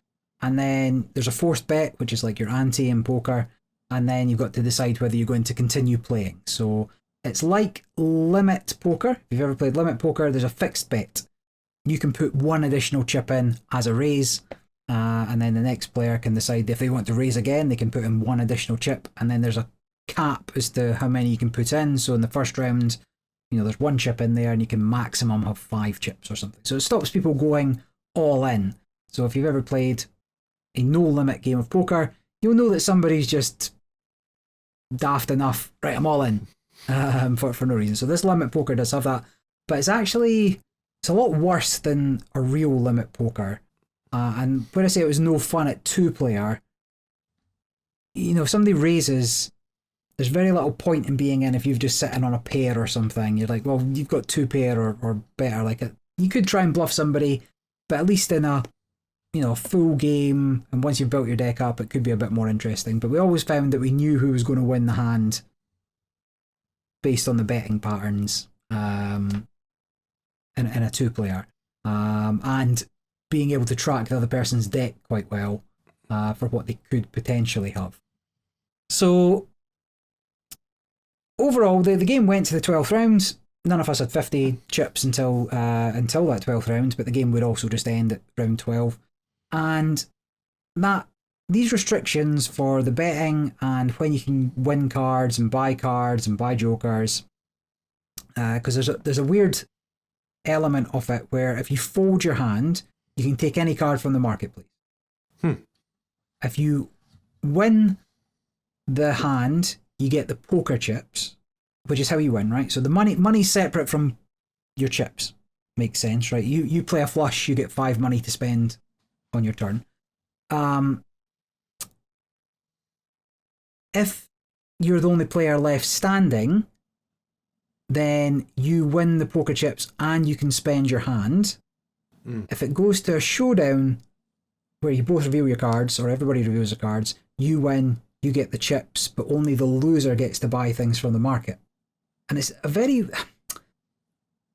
and then there's a forced bet, which is like your ante in poker, and then you've got to decide whether you're going to continue playing. So it's like limit poker. If you've ever played limit poker, there's a fixed bet. You can put 1 additional chip in as a raise, and then the next player can decide if they want to raise again, they can put in 1 additional chip, and then there's a cap as to how many you can put in. So in the first round, there's 1 chip in there, and you can maximum have 5 chips or something. So it stops people going all in. So if you've ever played a no limit game of poker, you'll know that somebody's just daft enough, right, I'm all in, for no reason. So this limit poker does have that, but it's a lot worse than a real limit poker. And when I say it was no fun at 2-player, if somebody raises, there's very little point in being in if you've just sitting on a pair or something. You're like, well, you've got 2 pair or better. Like you could try and bluff somebody, but at least in a full game, and once you've built your deck up, it could be a bit more interesting. But we always found that we knew who was going to win the hand based on the betting patterns in a 2-player, and being able to track the other person's deck quite well for what they could potentially have. So overall, the game went to the 12th round. None of us had 50 chips until that 12th round, but the game would also just end at round 12. And these restrictions for the betting and when you can win cards and buy Jokers, because there's a weird element of it where if you fold your hand, you can take any card from the marketplace. If you win the hand, you get the poker chips, which is how you win, right? So the money's separate from your chips. Makes sense, right? You play a flush, you get 5 money to spend on your turn. If you're the only player left standing, then you win the poker chips and you can spend your hand. If it goes to a showdown where you both reveal your cards, or everybody reveals the cards, you win, you get the chips, but only the loser gets to buy things from the market. And it's a very...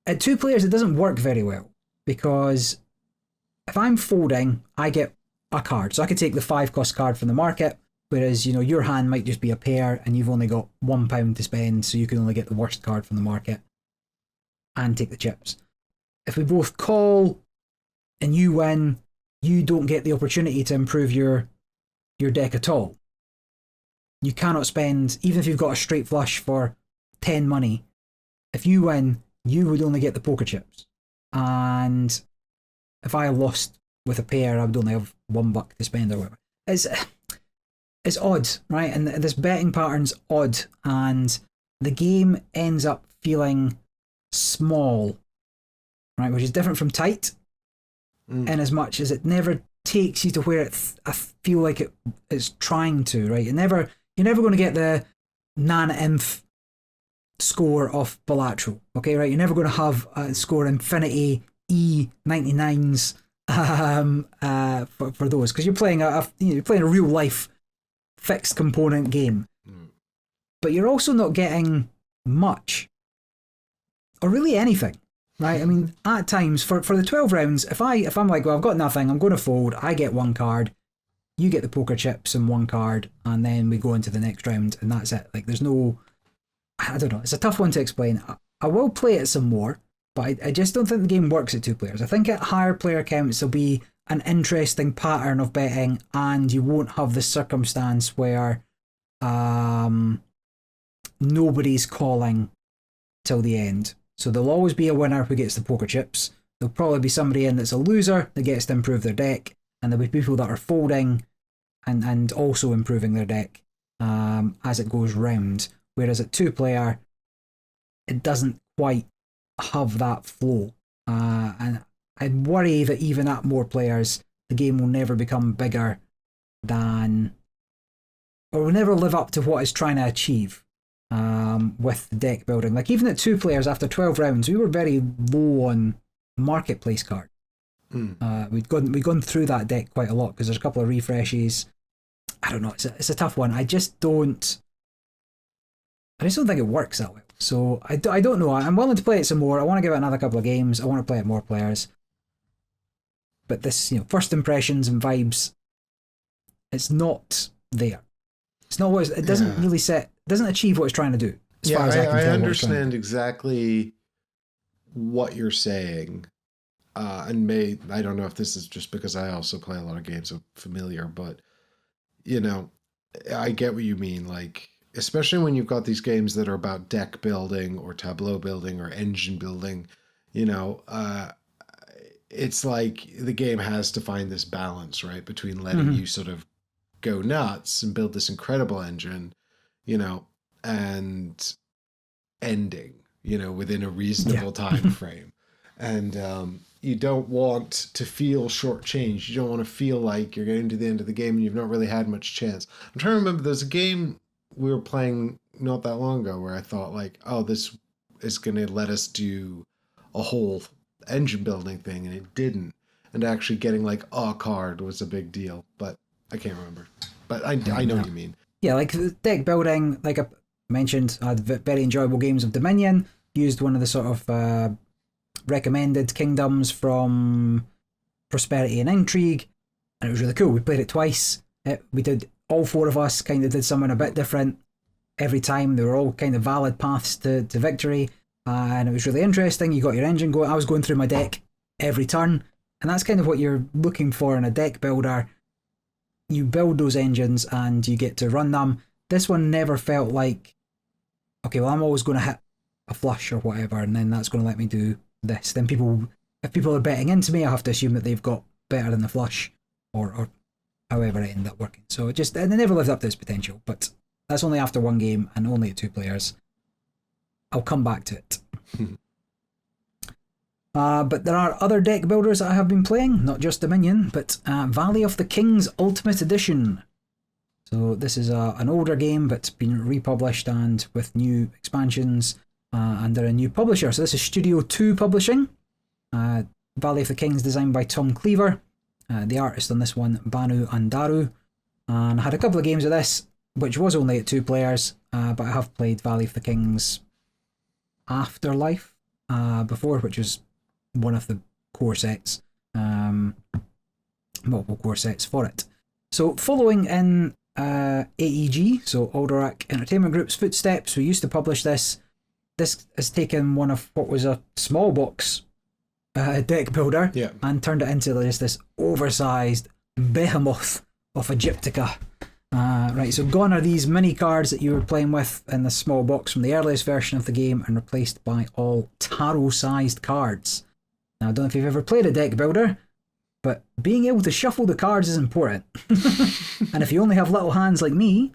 At 2 players, it doesn't work very well, because if I'm folding, I get a card. So I could take the 5-cost card from the market, whereas, your hand might just be a pair and you've only got £1 to spend, so you can only get the worst card from the market and take the chips. If we both call and you win, you don't get the opportunity to improve your deck at all. You cannot spend, even if you've got a straight flush for 10 money, if you win, you would only get the poker chips. And if I lost with a pair, I would only have $1 to spend or whatever. It's odd, right? And this betting pattern's odd, and the game ends up feeling small right? Which is different from tight, in as much as it never takes you to where I feel like it's trying to, right? You're never going to get the non-inf score of Balatro, okay, right? You're never going to have a score Infinity E99s for those, because you're playing you're playing a real life fixed component game, but you're also not getting much or really anything, right? I mean, at times for the 12 rounds, if I'm like, well, I've got nothing, I'm going to fold, I get one card, you get the poker chips and one card, and then we go into the next round, and that's it. Like, there's no, I don't know, it's a tough one to explain. I will play it some more, but I just don't think the game works at 2 players. I think at higher player counts there'll be an interesting pattern of betting, and you won't have the circumstance where nobody's calling till the end. So there'll always be a winner who gets the poker chips. There'll probably be somebody in that's a loser that gets to improve their deck, and there'll be people that are folding and also improving their deck as it goes round. Whereas at 2 player, it doesn't quite have that flow. And I worry that even at more players, the game will never become bigger than, or will never live up to what it's trying to achieve with the deck building. Like, even at 2 players, after 12 rounds, we were very low on marketplace cards. We'd gone through that deck quite a lot because there's a couple of refreshes. I don't know, it's a tough one. I just don't think it works that way. So I don't know. I'm willing to play it some more. I want to give it another couple of games. I want to play it more players. But this, first impressions and vibes, it's not there. It's not what it doesn't really doesn't achieve what it's trying to do. As far as I can tell, I understand exactly what you're saying. And I don't know if this is just because I also play a lot of games of Familiar, but I get what you mean. Like, especially when you've got these games that are about deck building or tableau building or engine building, it's like the game has to find this balance, right, between letting you sort of go nuts and build this incredible engine, and ending, within a reasonable time frame. And you don't want to feel shortchanged. You don't want to feel like you're getting to the end of the game and you've not really had much chance. I'm trying to remember, there's a game we were playing not that long ago where I thought, like, oh, this is going to let us do a whole engine building thing, and it didn't. And actually getting like a card was a big deal, but I can't remember. But I know what you mean. Yeah, like deck building, like I mentioned, I had very enjoyable games of Dominion, used one of the sort of recommended kingdoms from Prosperity and Intrigue, and it was really cool. We played it twice. We did, all 4 of us kind of did something a bit different every time. They were all kind of valid paths to victory, and it was really interesting. You got your engine going. I was going through my deck every turn, and that's kind of what you're looking for in a deck builder. You build those engines and you get to run them. This one never felt like, okay, well, I'm always going to hit a flush or whatever, and then that's going to let me do this. Then if people are betting into me, I have to assume that they've got better than the flush, or however it ended up working. So it never lived up to its potential, but that's only after 1 game and only at 2 players. I'll come back to it. But there are other deck builders that I have been playing, not just Dominion, but Valley of the Kings Ultimate Edition. So this is an older game, but it's been republished and with new expansions under a new publisher. So this is Studio 2 Publishing. Valley of the Kings designed by Tom Cleaver. The artist on this one, Banu Andaru. And I had a couple of games of this, which was only at 2 players, but I have played Valley of the Kings Afterlife before, which was one of the core sets, multiple core sets for it. So following in AEG, so Alderac Entertainment Group's footsteps, who used to publish this has taken one of what was a small box deck builder and turned it into just this oversized behemoth of Egyptica. Right, so gone are these mini cards that you were playing with in the small box from the earliest version of the game, and replaced by all tarot-sized cards. Now, I don't know if you've ever played a deck builder, but being able to shuffle the cards is important. And if you only have little hands like me,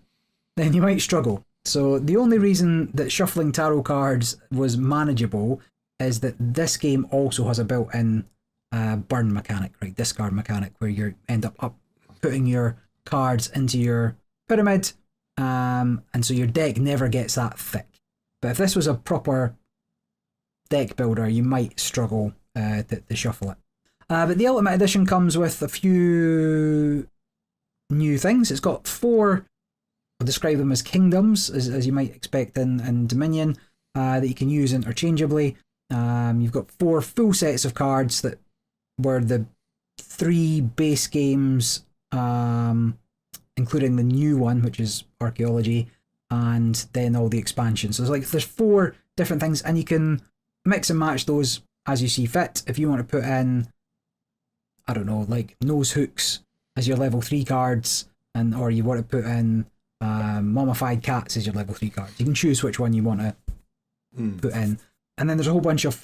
then you might struggle. So the only reason that shuffling tarot cards was manageable is that this game also has a built-in burn mechanic, right? Discard mechanic, where you end up putting your cards into your pyramid, and so your deck never gets that thick. But if this was a proper deck builder, you might struggle to shuffle it. But the Ultimate Edition comes with a few new things. It's got 4, I'll describe them as kingdoms, as you might expect in Dominion, that you can use interchangeably. You've got 4 full sets of cards that were the 3 base games, including the new one, which is Archaeology, and then all the expansions. So there's 4 different things, and you can mix and match those as you see fit. If you want to put in, I don't know, like Nose Hooks as your level 3 cards, or you want to put in Mummified Cats as your level 3 cards, you can choose which one you want to put in. And then there's a whole bunch of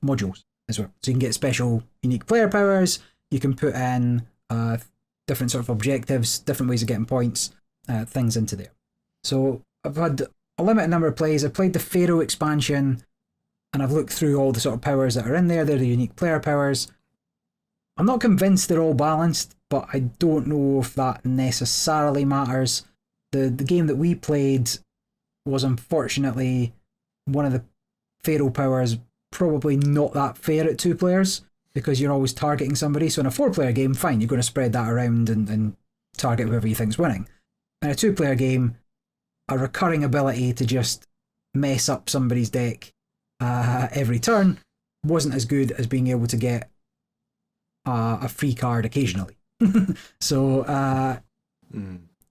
modules as well. So you can get special unique player powers, you can put in different sort of objectives, different ways of getting points, things into there. So I've had a limited number of plays. I played the Pharaoh expansion, and I've looked through all the sort of powers that are in there. They're the unique player powers. I'm not convinced they're all balanced, but I don't know if that necessarily matters. The game that we played was unfortunately one of the Pharaoh powers probably not that fair at 2 players, because you're always targeting somebody. So in a 4-player game, fine, you're going to spread that around and target whoever you think's winning. In a 2-player game, a recurring ability to just mess up somebody's deck every turn wasn't as good as being able to get a free card occasionally. So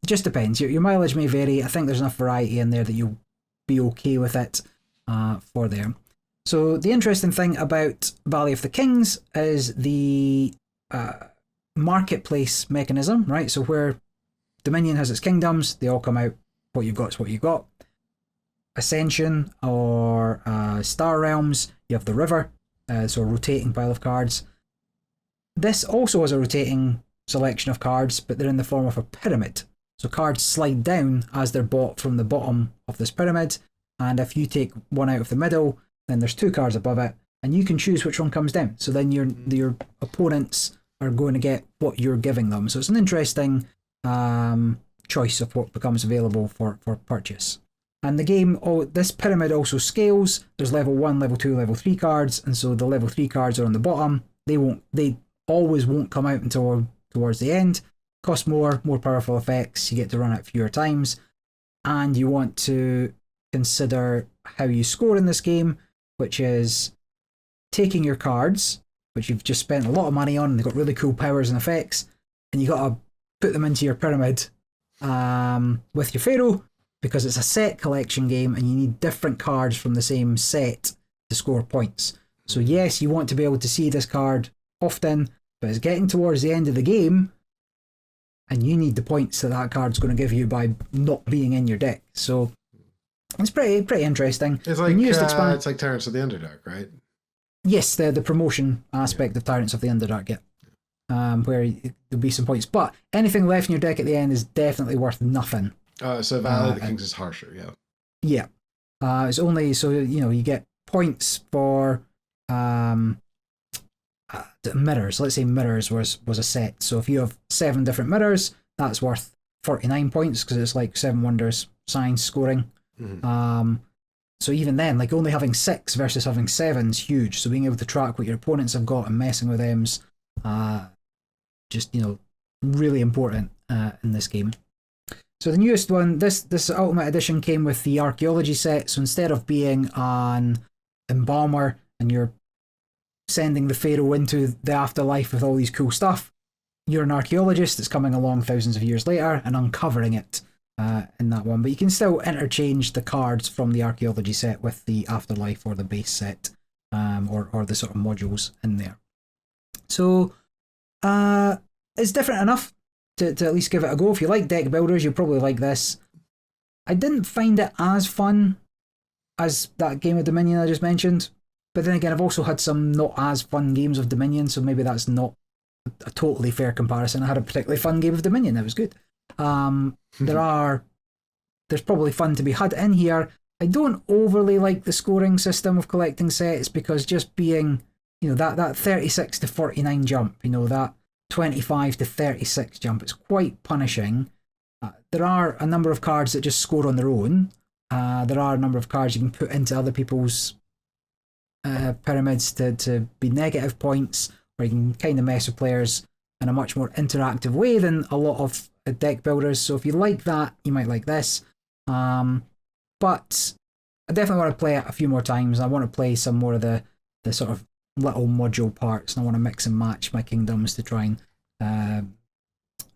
just depends. Your mileage may vary. I think there's enough variety in there that you'll be okay with it for there. So the interesting thing about Valley of the Kings is the marketplace mechanism, right? So where Dominion has its kingdoms, they all come out. What you've got is what you've got. Ascension or Star Realms, you have the river, so a rotating pile of cards. This also has a rotating selection of cards, but they're in the form of a pyramid. So cards slide down as they're bought from the bottom of this pyramid, and if you take one out of the middle, then there's 2 cards above it, and you can choose which one comes down. So then your opponents are going to get what you're giving them. So it's an interesting choice of what becomes available for purchase. And the game, this pyramid also scales. There's level 1, level 2, level 3 cards, and so the level 3 cards are on the bottom. They always won't come out until towards the end. Cost more powerful effects, you get to run it fewer times, and you want to consider how you score in this game, which is taking your cards, which you've just spent a lot of money on, and they've got really cool powers and effects, and you got to put them into your pyramid with your Pharaoh, because it's a set collection game and you need different cards from the same set to score points. So yes, you want to be able to see this card often, but it's getting towards the end of the game and you need the points that card's going to give you by not being in your deck. So it's pretty interesting. It's like it's like Tyrants of the Underdark, right? Yes, the promotion aspect of Tyrants of the Underdark, yeah. Where there'll be some points, but anything left in your deck at the end is definitely worth nothing. So Valley of the Kings is harsher, yeah. Yeah. It's only, so you get points for mirrors. Let's say mirrors was a set. So if you have 7 different mirrors, that's worth 49 points because it's like 7 wonders science scoring. Mm-hmm. So even then, like only having 6 versus having 7 is huge. So being able to track what your opponents have got and messing with them's just really important in this game. So the newest one, this Ultimate Edition came with the Archaeology set. So instead of being an embalmer and you're sending the Pharaoh into the afterlife with all these cool stuff, you're an archaeologist that's coming along thousands of years later and uncovering it in that one. But you can still interchange the cards from the Archaeology set with the afterlife or the base set, or the sort of modules in there. So it's different enough to at least give it a go. If you like deck builders, you'll probably like this. I didn't find it as fun as that game of Dominion I just mentioned, but then again, I've also had some not as fun games of Dominion, so maybe that's not a totally fair comparison. I had a particularly fun game of Dominion, that was good. There's probably fun to be had in here. I don't overly like the scoring system of collecting sets because just being, that 36 to 49 jump, that 25 to 36 jump, it's quite punishing. There are a number of cards that just score on their own. There are a number of cards you can put into other people's pyramids to be negative points, where you can kind of mess with players in a much more interactive way than a lot of deck builders. So if you like that, you might like this. But I definitely want to play it a few more times. I want to play some more of the sort of little module parts, and I want to mix and match my kingdoms to try and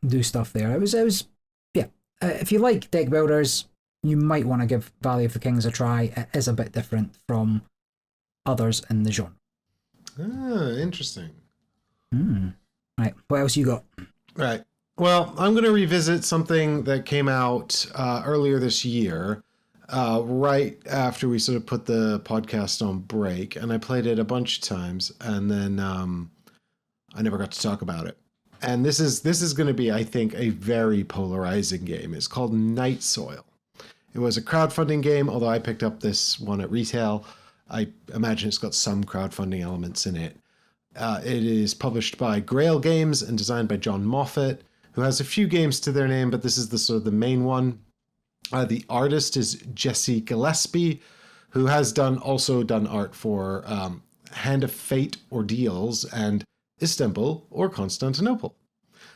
do stuff there. It was yeah. If you like deck builders, you might want to give Valley of the Kings a try. It is a bit different from others in the genre. Interesting. Right, what else you got? Right. Well, I'm going to revisit something that came out earlier this year, right after we sort of put the podcast on break, and I played it a bunch of times, and then I never got to talk about it. And this is going to be, I think, a very polarizing game. It's called Night Soil. It was a crowdfunding game, although I picked up this one at retail. I imagine it's got some crowdfunding elements in it. It is published by Grail Games and designed by John Moffat, who has a few games to their name, but this is the sort of the main one. The artist is Jesse Gillespie, who has also done art for Hand of Fate Ordeals and Istanbul or Constantinople.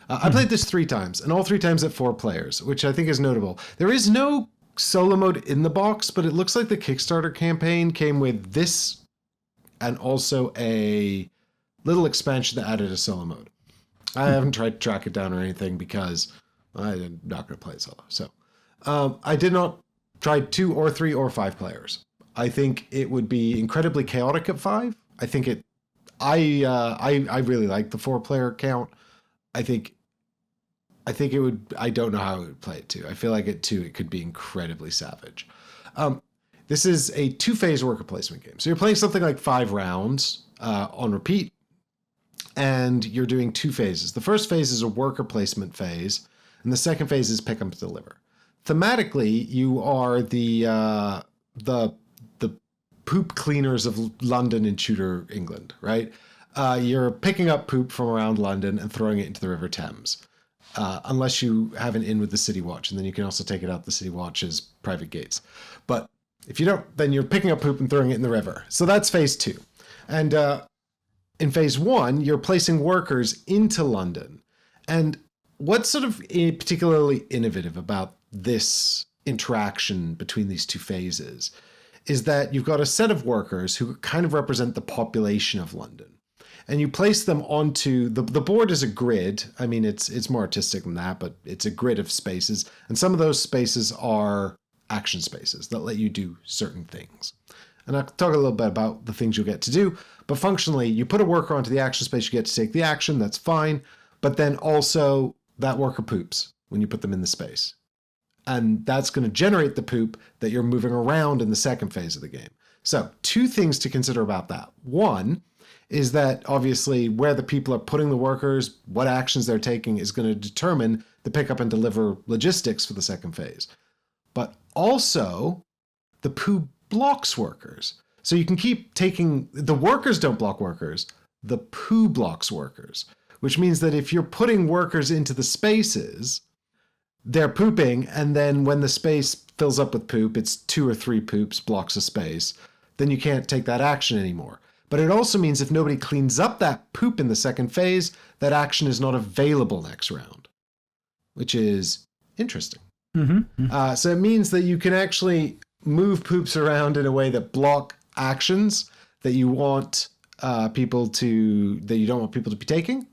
I played this 3 times, and all 3 times at 4 players, which I think is notable. There is no solo mode in the box, but it looks like the Kickstarter campaign came with this and also a little expansion that added a solo mode. I haven't tried to track it down or anything because I'm not going to play it solo. So I did not try 2 or 3 or 5 players. I think it would be incredibly chaotic at 5. I think I really like the 4-player count. I think it would. I don't know how I would play it 2. I feel like at 2 it could be incredibly savage. This is a 2-phase worker placement game. So you're playing something like 5 rounds on repeat, and you're doing 2 phases. The first phase is a worker placement phase, and the second phase is pick up and deliver. Thematically, you are the poop cleaners of London and Tudor England, right? You're picking up poop from around London and throwing it into the River Thames. Unless you have an in with the City Watch, and then you can also take it out the City Watch's private gates. But if you don't, then you're picking up poop and throwing it in the river. So that's phase 2. And in phase 1, you're placing workers into London. And what's sort of particularly innovative about this interaction between these 2 phases is that you've got a set of workers who kind of represent the population of London. And you place them onto the board is a grid. I mean, it's more artistic than that, but it's a grid of spaces. And some of those spaces are action spaces that let you do certain things. And I'll talk a little bit about the things you'll get to do. But functionally, you put a worker onto the action space, you get to take the action, that's fine. But then also that worker poops when you put them in the space. And that's going to generate the poop that you're moving around in the second phase of the game. So 2 things to consider about that. One is that obviously where the people are putting the workers, what actions they're taking is going to determine the pick up and deliver logistics for the second phase. But also the poo blocks workers. So you can keep taking, the workers don't block workers, the poo blocks workers, which means that if you're putting workers into the spaces, they're pooping, and then when the space fills up with poop, it's 2 or 3 poops blocks a space, then you can't take that action anymore. But it also means if nobody cleans up that poop in the second phase, that action is not available next round, which is interesting. So it means that you can actually move poops around in a way that block actions that you want that you don't want people to be taking.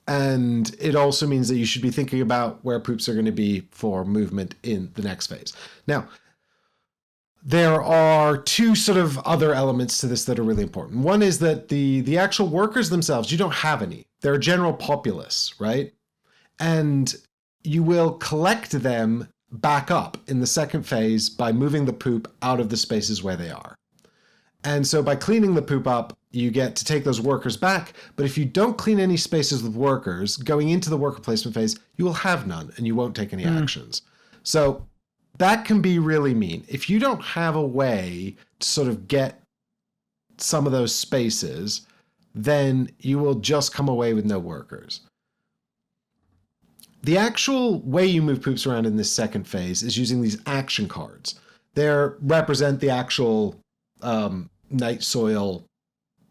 And it also means that you should be thinking about where poops are going to be for movement in the next phase. Now, there are 2 sort of other elements to this that are really important. One is that the actual workers themselves, you don't have any. They're a general populace, right? And you will collect them back up in the second phase by moving the poop out of the spaces where they are. And so by cleaning the poop up, you get to take those workers back. But if you don't clean any spaces with workers, going into the worker placement phase, you will have none and you won't take any actions. So that can be really mean. If you don't have a way to sort of get some of those spaces, then you will just come away with no workers. The actual way you move poops around in this second phase is using these action cards. They represent the actual night soil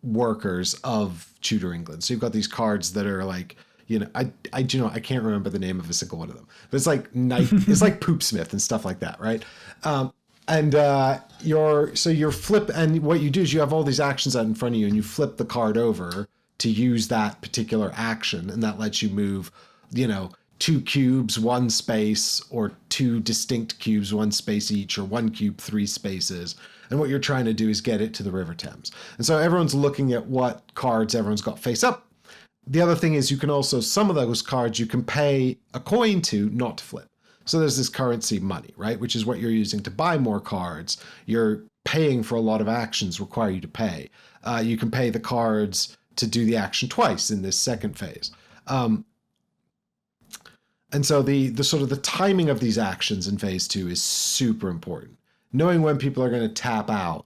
workers of Tudor England. So you've got these cards that are like, I can't remember the name of a single one of them, but it's like it's like Poopsmith and stuff like that, right? You're flip, and what you do is you have all these actions out in front of you, and you flip the card over to use that particular action, and that lets you move, 2 cubes, 1 space, or 2 distinct cubes, 1 space each, or 1 cube, 3 spaces. And what you're trying to do is get it to the River Thames. And so everyone's looking at what cards everyone's got face up. The other thing is you can also, some of those cards you can pay a coin to not to flip. So there's this currency money, right? Which is what you're using to buy more cards. You're paying for a lot of actions require you to pay. You can pay the cards to do the action twice in this second phase. And so the sort of the timing of these actions in phase 2 is super important. Knowing when people are going to tap out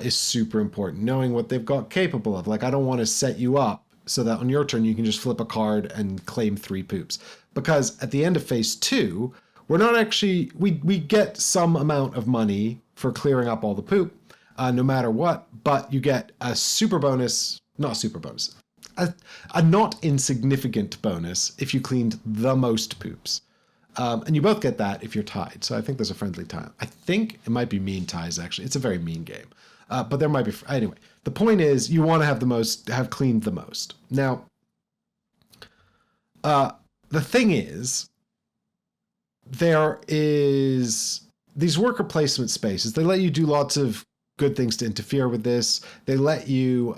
is super important. Knowing what they've got capable of. Like, I don't want to set you up so that on your turn you can just flip a card and claim 3 poops. Because at the end of phase 2, we're not actually, we get some amount of money for clearing up all the poop, no matter what, but you get a super bonus, not super bonus, a not insignificant bonus if you cleaned the most poops. And you both get that if you're tied. So I think there's a friendly tie. I think it might be mean ties, actually. It's a very mean game. But there might be, anyway, the point is you want to have cleaned the most. Now, the thing is, there is these worker placement spaces. They let you do lots of good things to interfere with this. They let you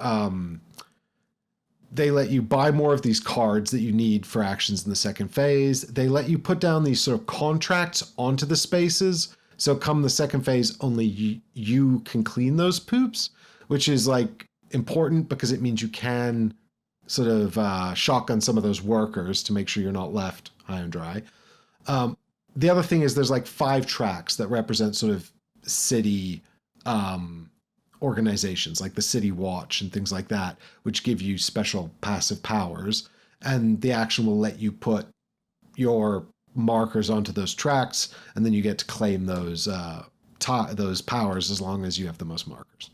buy more of these cards that you need for actions in the second phase. They let you put down these sort of contracts onto the spaces. So come the second phase, only you can clean those poops, which is like important because it means you can sort of shotgun some of those workers to make sure you're not left high and dry. The other thing is there's like 5 tracks that represent sort of city organizations like the City Watch and things like that, which give you special passive powers. And the action will let you put your markers onto those tracks, and then you get to claim those powers as long as you have the most markers.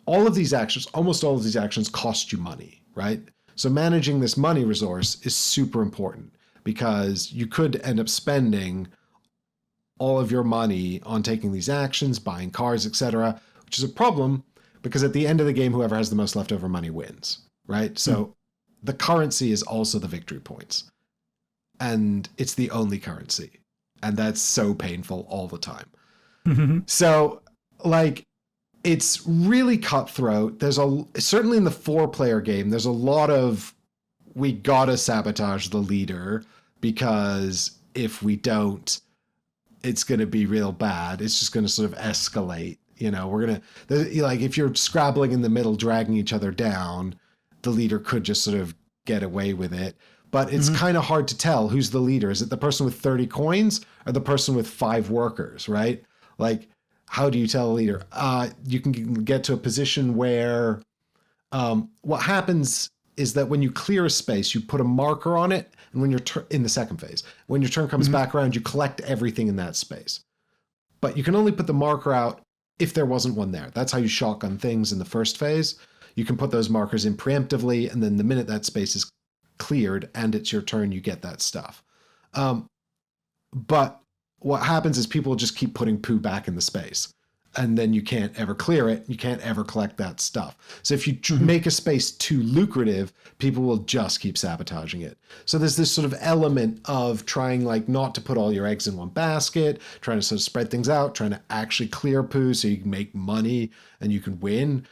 All of these actions, almost all of these actions cost you money, right? So managing this money resource is super important because you could end up spending all of your money on taking these actions, buying cards, etc., which is a problem because at the end of the game, whoever has the most leftover money wins, right? So the currency is also the victory points, and it's the only currency, and that's so painful all the time. Mm-hmm. So, like, it's really cutthroat. Certainly in the 4-player game, there's a lot of we gotta sabotage the leader because if we don't, it's going to be real bad. It's just going to sort of escalate. Like if you're scrabbling in the middle, dragging each other down, the leader could just sort of get away with it. But it's kind of hard to tell who's the leader. Is it the person with 30 coins or the person with 5 workers, right? Like, how do you tell a leader? You can get to a position where what happens is that when you clear a space, you put a marker on it, and when you're in the second phase, when your turn comes back around, you collect everything in that space. But you can only put the marker out if there wasn't one there. That's how you shotgun things in the first phase. You can put those markers in preemptively, and then the minute that space is cleared and it's your turn, you get that stuff. But what happens is people just keep putting poo back in the space, and then you can't ever clear it. You can't ever collect that stuff. So if you make a space too lucrative, people will just keep sabotaging it. So there's this sort of element of trying like not to put all your eggs in one basket, trying to sort of spread things out, trying to actually clear poo so you can make money and you can win,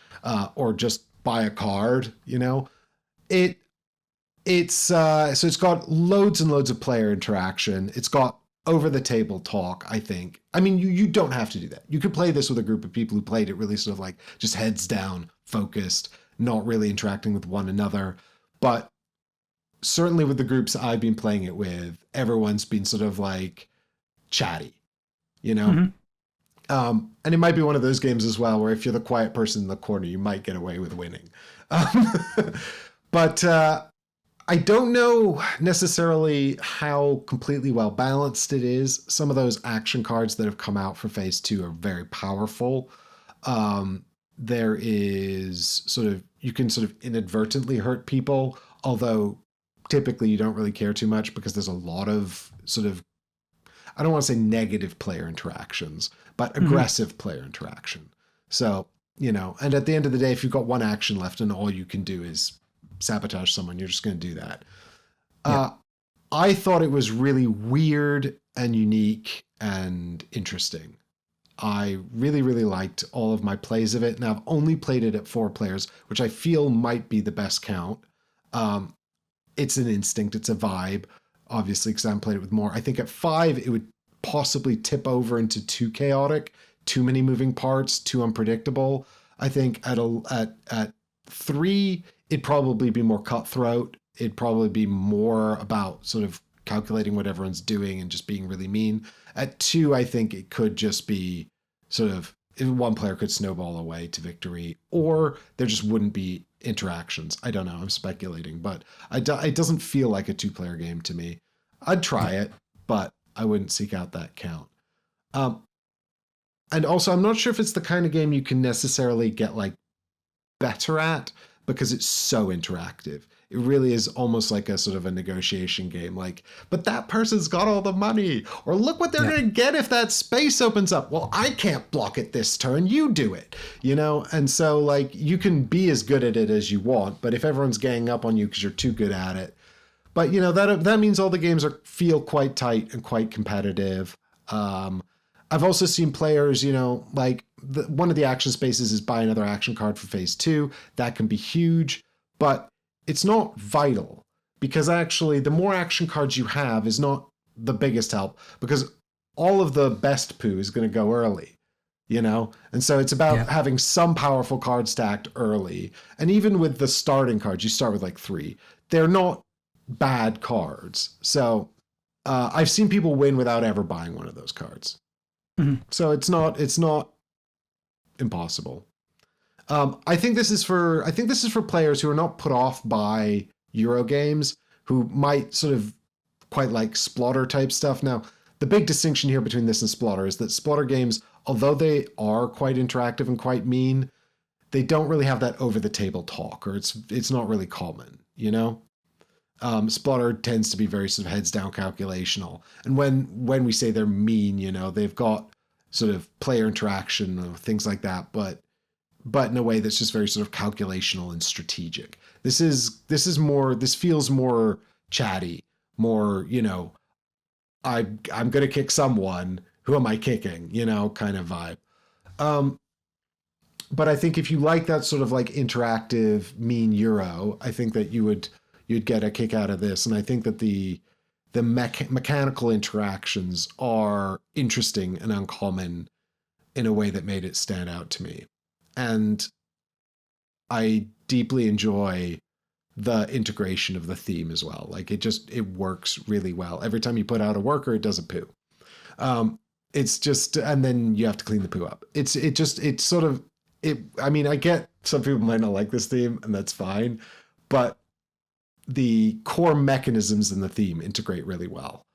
or just buy a card, so it's got loads and loads of player interaction. It's got over the table talk, I think. I mean, you don't have to do that. You could play this with a group of people who played it really sort of like just heads down, focused, not really interacting with one another. But certainly with the groups I've been playing it with, everyone's been sort of like chatty, you know? And it might be one of those games as well, where if you're the quiet person in the corner, you might get away with winning. But I don't know necessarily how completely well balanced it is. Some of those action cards that have come out for phase 2 are very powerful. There is you can sort of inadvertently hurt people, although typically you don't really care too much because there's a lot of I don't want to say negative player interactions, but aggressive player interaction. So, and at the end of the day, if you've got one action left and all you can do is sabotage someone, you're just going to do that. I thought it was really weird and unique and interesting. I really, really liked all of my plays of it. Now, I've only played it at 4 players, which I feel might be the best count. It's an instinct. It's a vibe, obviously, because I haven't played it with more. I think at 5, it would possibly tip over into too chaotic, too many moving parts, too unpredictable. I think at 3, it'd probably be more cutthroat. It'd probably be more about sort of calculating what everyone's doing and just being really mean. At 2, I think it could just be sort of, if one player could snowball away to victory, or there just wouldn't be interactions. I don't know. I'm speculating, but it doesn't feel like a 2-player game to me. I'd try it, but I wouldn't seek out that count. And also, I'm not sure if it's the kind of game you can necessarily get like better at because it's so interactive. It really is almost like a sort of a negotiation game. Like, but that person's got all the money, or look what they're going to get if that space opens up. Well, I can't block it this turn. You do it, And so like you can be as good at it as you want, but if everyone's ganging up on you because you're too good at it, but that means all the games feel quite tight and quite competitive. I've also seen players, like one of the action spaces is buy another action card for phase 2. That can be huge, but it's not vital, because actually the more action cards you have is not the biggest help, because all of the best poo is going to go early, And so it's about having some powerful cards stacked early. And even with the starting cards, you start with like 3. They're not bad cards. So I've seen people win without ever buying one of those cards. So it's not impossible. I think this is for players who are not put off by Euro games, who might sort of quite like Splotter type stuff. Now, the big distinction here between this and Splotter is that Splotter games, although they are quite interactive and quite mean, they don't really have that over the table talk, or it's not really common, Splotter tends to be very sort of heads down calculational. And when we say they're mean, they've got sort of player interaction or things like that, but in a way that's just very sort of calculational and strategic. This feels more chatty, more, I'm going to kick someone. Who am I kicking? Kind of vibe. But I think if you like that sort of like interactive mean Euro, I think that you'd get a kick out of this. And I think that the mechanical interactions are interesting and uncommon in a way that made it stand out to me. And I deeply enjoy the integration of the theme as well. Like it works really well. Every time you put out a worker, it does a poo. It's just, and then you have to clean the poo up. I mean, I get some people might not like this theme, and that's fine, but the core mechanisms in the theme integrate really well.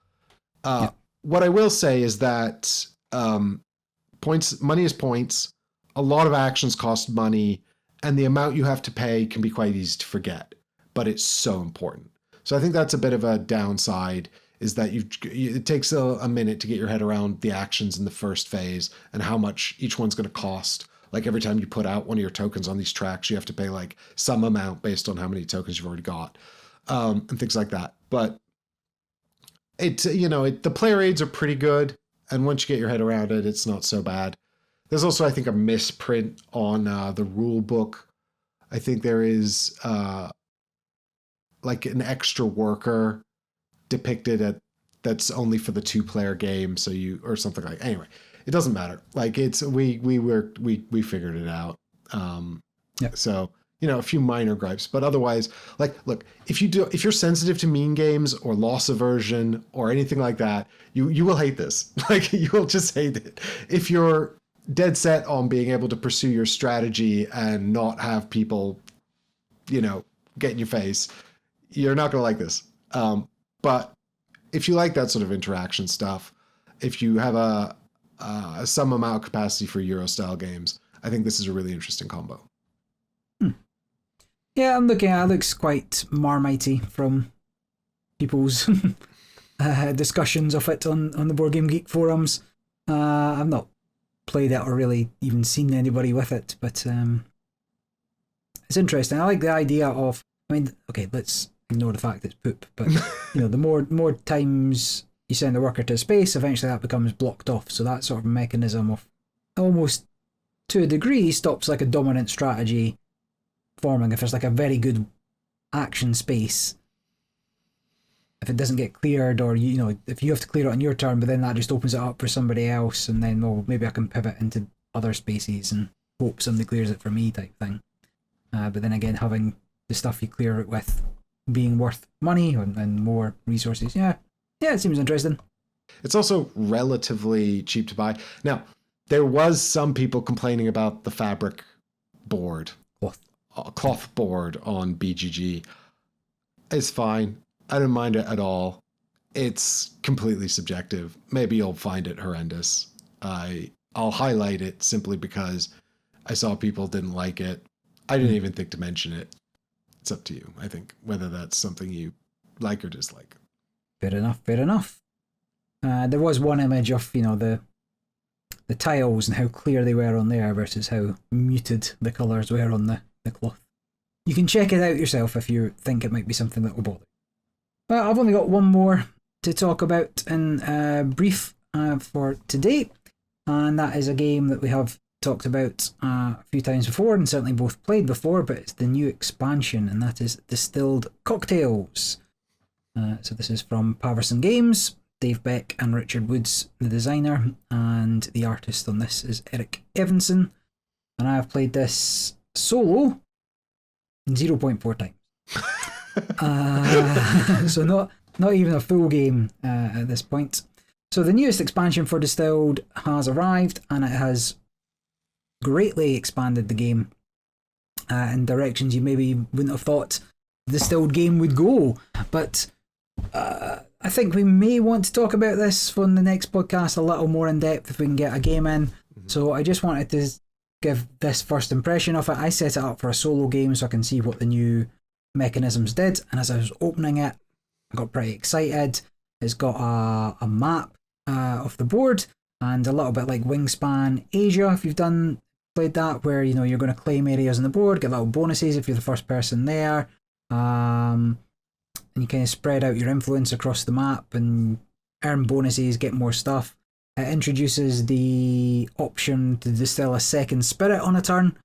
What I will say is that money is points. A lot of actions cost money, and the amount you have to pay can be quite easy to forget, but it's so important. So I think that's a bit of a downside, is that it takes a minute to get your head around the actions in the first phase and how much each one's going to cost. Like every time you put out one of your tokens on these tracks, you have to pay like some amount based on how many tokens you've already got, and things like that. But the player aids are pretty good, and once you get your head around it, it's not so bad. There's also, I think, a misprint on the rule book. I think there is like an extra worker depicted that's only for the 2-player game, or something like. Anyway, it doesn't matter. Like we figured it out. So a few minor gripes, but otherwise, like, look, if you're sensitive to mean games or loss aversion or anything like that, you will hate this. Like, you will just hate it. If you're dead set on being able to pursue your strategy and not have people, get in your face, you're not going to like this. But if you like that sort of interaction stuff, if you have some amount of capacity for Euro style games, I think this is a really interesting combo. Yeah, I'm looking at it. It looks quite Marmitey from people's discussions of it on the Board Game Geek forums. I've not played it or really even seen anybody with it, but it's interesting. I like the idea of, okay, let's ignore the fact it's poop, but the more times you send a worker to space, eventually that becomes blocked off. So that sort of mechanism of almost to a degree stops like a dominant strategy forming. If there's like a very good action space, if it doesn't get cleared, or if you have to clear it on your turn, but then that just opens it up for somebody else, and then maybe I can pivot into other spaces and hope somebody clears it for me type thing. But then again, having the stuff you clear it with being worth money and more resources, yeah, it seems interesting. It's also relatively cheap to buy. Now, there was some people complaining about the fabric board. Cloth board on BGG. It's fine. I don't mind it at all. It's completely subjective. Maybe you'll find it horrendous. I'll highlight it simply because I saw people didn't like it. I didn't even think to mention it. It's up to you, I think, whether that's something you like or dislike. Fair enough. There was one image of, the tiles and how clear they were on there versus how muted the colours were on the cloth. You can check it out yourself if you think it might be something that will bother. Well, I've only got one more to talk about in brief for today, and that is a game that we have talked about a few times before and certainly both played before, but it's the new expansion, and that is Distilled Cocktails. So this is from Paverson Games, Dave Beck and Richard Woods, the designer, and the artist on this is Eric Evanson, and I have played this solo 0.4 times. So not even a full game at this point. So the newest expansion for Distilled has arrived, and it has greatly expanded the game in directions you maybe wouldn't have thought the Distilled game would go. But I think we may want to talk about this on the next podcast a little more in depth if we can get a game in. So I just wanted to give this first impression of it. I set it up for a solo game so I can see what the new mechanisms did, and as I was opening it, I got pretty excited. It's got a map of the board, and a little bit like Wingspan Asia, if you've played that, where you're going to claim areas on the board, get little bonuses if you're the first person there, and you kind of spread out your influence across the map and earn bonuses, get more stuff. It introduces the option to distill a second spirit on a turn,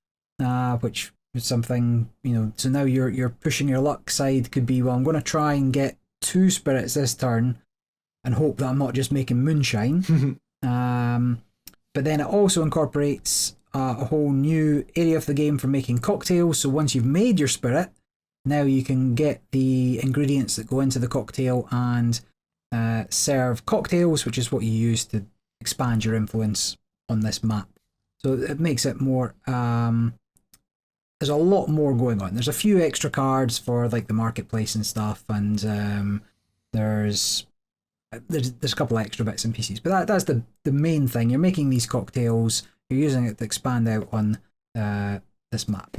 which is something, so now you're pushing your luck side. Could be, well, I'm going to try and get 2 spirits this turn and hope that I'm not just making moonshine. But then it also incorporates a whole new area of the game for making cocktails. So once you've made your spirit, now you can get the ingredients that go into the cocktail and serve cocktails, which is what you use to expand your influence on this map. So it makes it more, there's a lot more going on. There's a few extra cards for like the marketplace and stuff, and there's a couple of extra bits and pieces, but that's the main thing. You're making these cocktails, you're using it to expand out on this map.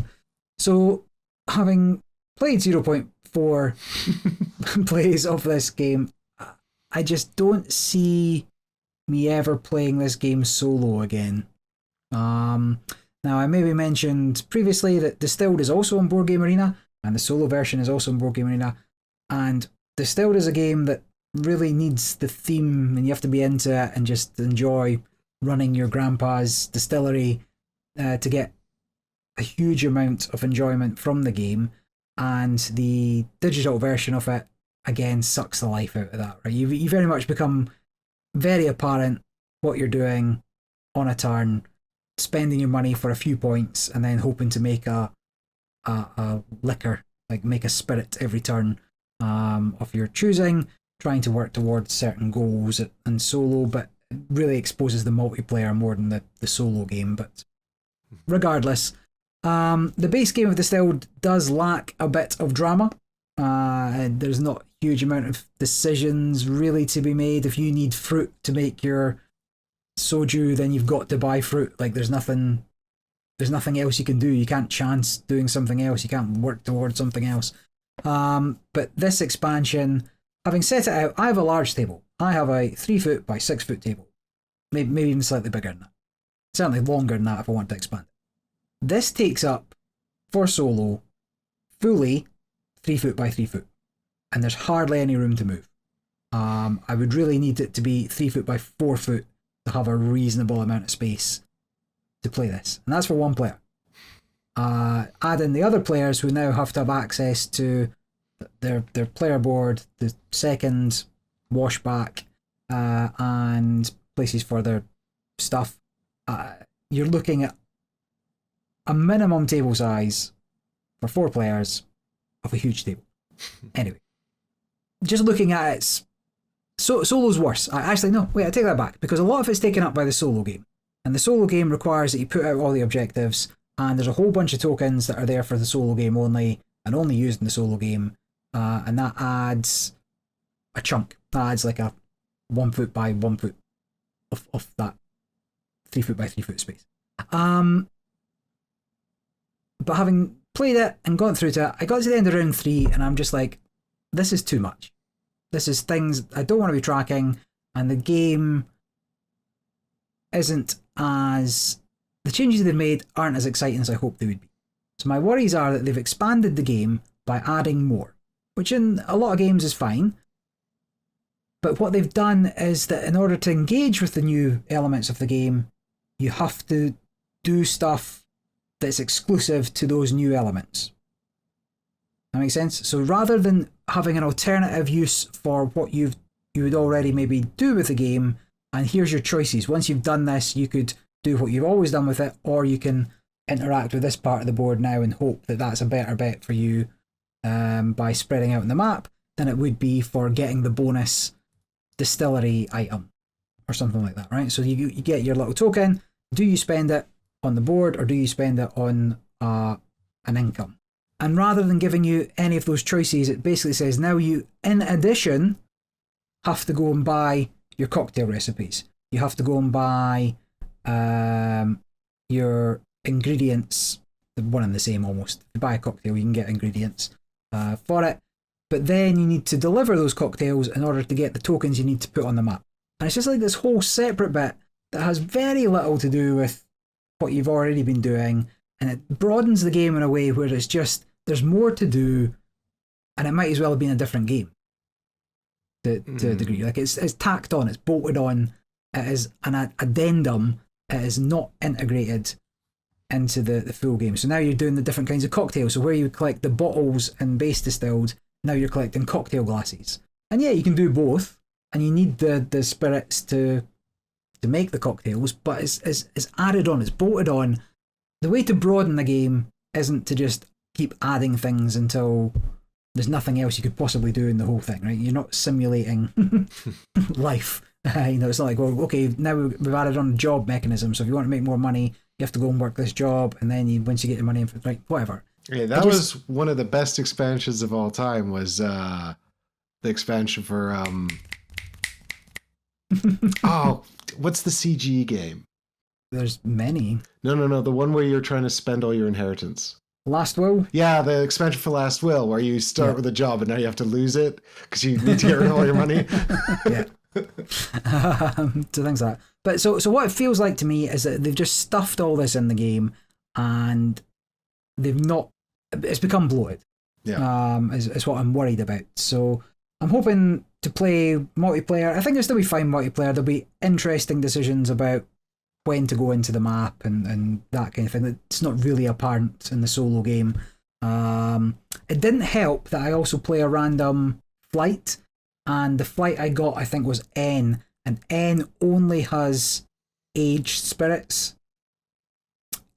So having played 0.4 plays of this game, I just don't see me ever playing this game solo again. Now, I maybe mentioned previously that Distilled is also on Board Game Arena, and the solo version is also on Board Game Arena, and Distilled is a game that really needs the theme, and you have to be into it and just enjoy running your grandpa's distillery to get a huge amount of enjoyment from the game. And the digital version of it, again, sucks the life out of that, right? You very much become very apparent what you're doing on a turn, spending your money for a few points and then hoping to make a a liquor, like make a spirit every turn of your choosing, trying to work towards certain goals in solo, but it really exposes the multiplayer more than the solo game. But regardless, the base game of Distilled does lack a bit of drama. There's not a huge amount of decisions really to be made. If you need fruit to make your soju, then you've got to buy fruit. Like there's nothing else you can do. You can't chance doing something else. You can't work towards something else. But this expansion, having set it out, I have a large table. I have a 3 foot by 6 foot table. Maybe even slightly bigger than that. Certainly longer than that if I want to expand. This takes up, for solo, fully 3 foot by 3 foot. And there's hardly any room to move. I would really need it to be 3 foot by 4 foot to have a reasonable amount of space to play this. And that's for one player. Add in the other players who now have to have access to their player board, the second washback, and places for their stuff. You're looking at a minimum table size for 4 players of a huge table. Anyway, just looking at it, solo's worse. I take that back, because a lot of it's taken up by the solo game. And the solo game requires that you put out all the objectives, and there's a whole bunch of tokens that are there for the solo game only, and only used in the solo game, and that adds a chunk. That adds like a 1 foot by 1 foot of that 3 foot by 3 foot space. But having played it and gone through to it, I got to the end of round 3, and I'm just like, this is too much. This is things I don't want to be tracking, and the game isn't as... The changes they've made aren't as exciting as I hoped they would be. So my worries are that they've expanded the game by adding more, which in a lot of games is fine. But what they've done is that in order to engage with the new elements of the game, you have to do stuff that's exclusive to those new elements. That makes sense? So rather than having an alternative use for what you would already maybe do with the game, and here's your choices. Once you've done this, you could do what you've always done with it, or you can interact with this part of the board now and hope that that's a better bet for you by spreading out on the map than it would be for getting the bonus distillery item or something like that, right? So you get your little token. Do you spend it on the board, or do you spend it on an income? And rather than giving you any of those choices, it basically says now you, in addition, have to go and buy your cocktail recipes. You have to go and buy your ingredients, one and the same almost. If you buy a cocktail, you can get ingredients for it. But then you need to deliver those cocktails in order to get the tokens you need to put on the map. And it's just like this whole separate bit that has very little to do with what you've already been doing, and it broadens the game in a way where it's just, there's more to do, and it might as well have been a different game to a degree. Like it's tacked on, it's bolted on, it is an addendum, it is not integrated into the full game. So now you're doing the different kinds of cocktails. So where you collect the bottles in base distilled, now you're collecting cocktail glasses. And yeah, you can do both, and you need the spirits to make the cocktails, but it's added on, it's bolted on. The way to broaden the game isn't to just keep adding things until there's nothing else you could possibly do in the whole thing, right? You're not simulating life. It's not like, well, okay, now we've added on a job mechanism, so if you want to make more money, you have to go and work this job, and then once you get your money, right, whatever. Yeah, that was one of the best expansions of all time, was the expansion for... what's the CG game? There's many. No, the one where you're trying to spend all your inheritance. Last Will? Yeah, the expansion for Last Will, where you start with a job and now you have to lose it because you need to get rid of all your money. Yeah. So things like that. But so what it feels like to me is that they've just stuffed all this in the game, and it's become bloated. Yeah. Is what I'm worried about. So I'm hoping to play multiplayer. I think there'll still be fine multiplayer. There'll be interesting decisions about when to go into the map and that kind of thing. It's not really apparent in the solo game. It didn't help that I also play a random flight, and the flight I got, I think, was N, and N only has aged spirits,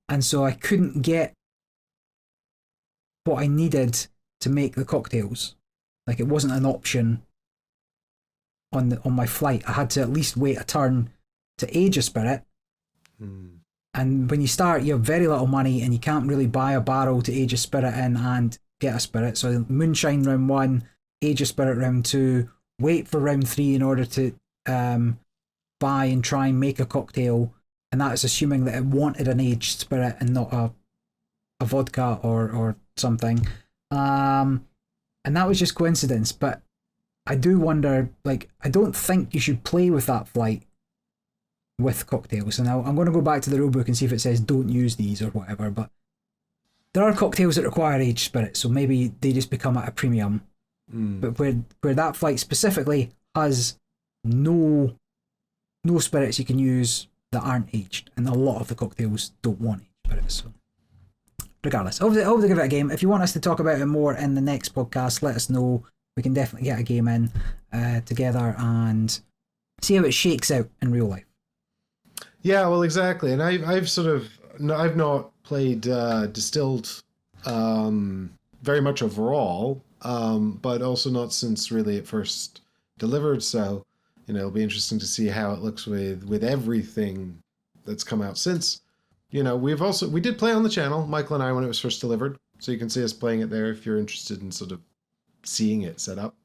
and so I couldn't get what I needed to make the cocktails. Like, it wasn't an option on my flight. I had to at least wait a turn to age a spirit. And when you start, you have very little money and you can't really buy a barrel to age a spirit in and get a spirit. So moonshine round 1, age a spirit round 2, wait for round 3 in order to buy and try and make a cocktail. And that is assuming that it wanted an aged spirit and not a vodka or something. And that was just coincidence. But I do wonder, like, I don't think you should play with that flight with cocktails. And I'm going to go back to the rulebook and see if it says don't use these or whatever. But there are cocktails that require aged spirits, so maybe they just become at a premium. But where that flight specifically has no spirits you can use that aren't aged, and a lot of the cocktails don't want aged spirits. So regardless, I hope to give it a game. If you want us to talk about it more in the next podcast, let us know. We can definitely get a game in together and see how it shakes out in real life. Yeah, well, exactly. And I've not played Distilled very much overall, but also not since really it first delivered. So, it'll be interesting to see how it looks with everything that's come out since. We did play on the channel, Michael and I, when it was first delivered. So you can see us playing it there if you're interested in sort of seeing it set up.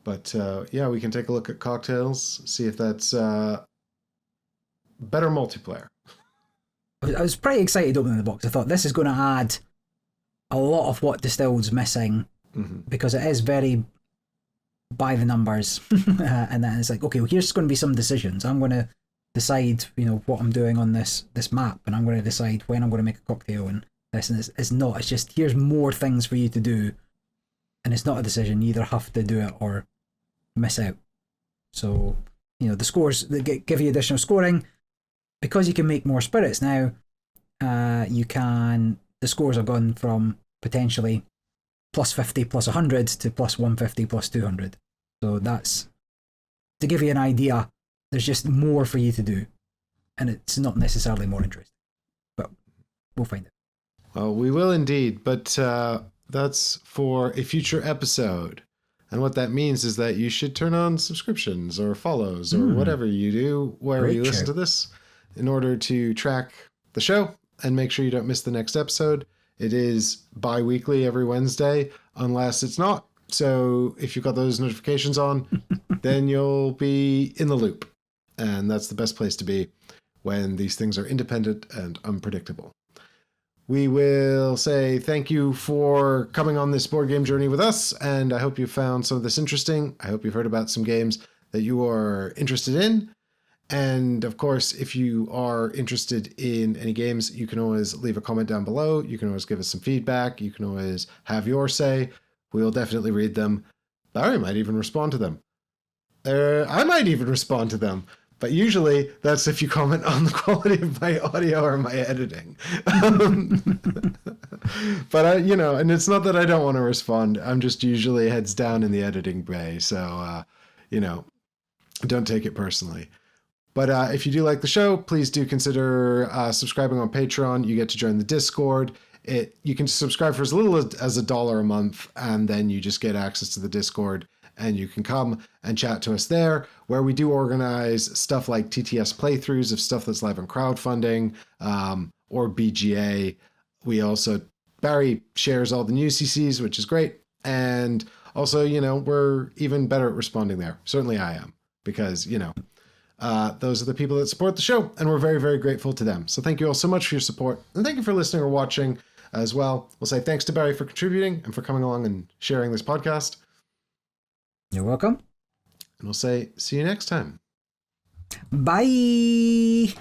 But yeah, we can take a look at cocktails, see if that's better multiplayer. I was pretty excited opening the box. I thought this is going to add a lot of what Distilled's missing, because it is very by the numbers. And then it's like, okay, well, here's going to be some decisions. I'm going to decide, what I'm doing on this map, and I'm going to decide when I'm going to make a cocktail and this. And it's just, here's more things for you to do. And it's not a decision. You either have to do it or miss out. So, the scores that give you additional scoring, because you can make more spirits now, the scores have gone from potentially plus 50, plus 100 to plus 150, plus 200. So that's to give you an idea. There's just more for you to do, and it's not necessarily more interesting, but we'll find it. Well, we will indeed, but that's for a future episode. And what that means is that you should turn on subscriptions or follows or whatever you do wherever you listen to this in order to track the show and make sure you don't miss the next episode. It is bi-weekly every Wednesday, unless it's not. So if you've got those notifications on, then you'll be in the loop. And that's the best place to be when these things are independent and unpredictable. We will say thank you for coming on this board game journey with us, and I hope you found some of this interesting. I hope you've heard about some games that you are interested in. And of course, if you are interested in any games, you can always leave a comment down below. You can always give us some feedback. You can always have your say. We'll definitely read them. Barry might even respond to them. I might even respond to them. But usually that's if you comment on the quality of my audio or my editing. But and it's not that I don't want to respond. I'm just usually heads down in the editing bay. So, don't take it personally. But if you do like the show, please do consider subscribing on Patreon. You get to join the Discord. You can subscribe for as little as $1 a month, and then you just get access to the Discord. And you can come and chat to us there, where we do organize stuff like TTS playthroughs of stuff that's live on crowdfunding or BGA. Barry shares all the news CCs, which is great. And also, we're even better at responding there. Certainly I am, because, those are the people that support the show, and we're very, very grateful to them. So thank you all so much for your support, and thank you for listening or watching as well. We'll say thanks to Barry for contributing and for coming along and sharing this podcast. You're welcome. And we'll say, see you next time. Bye.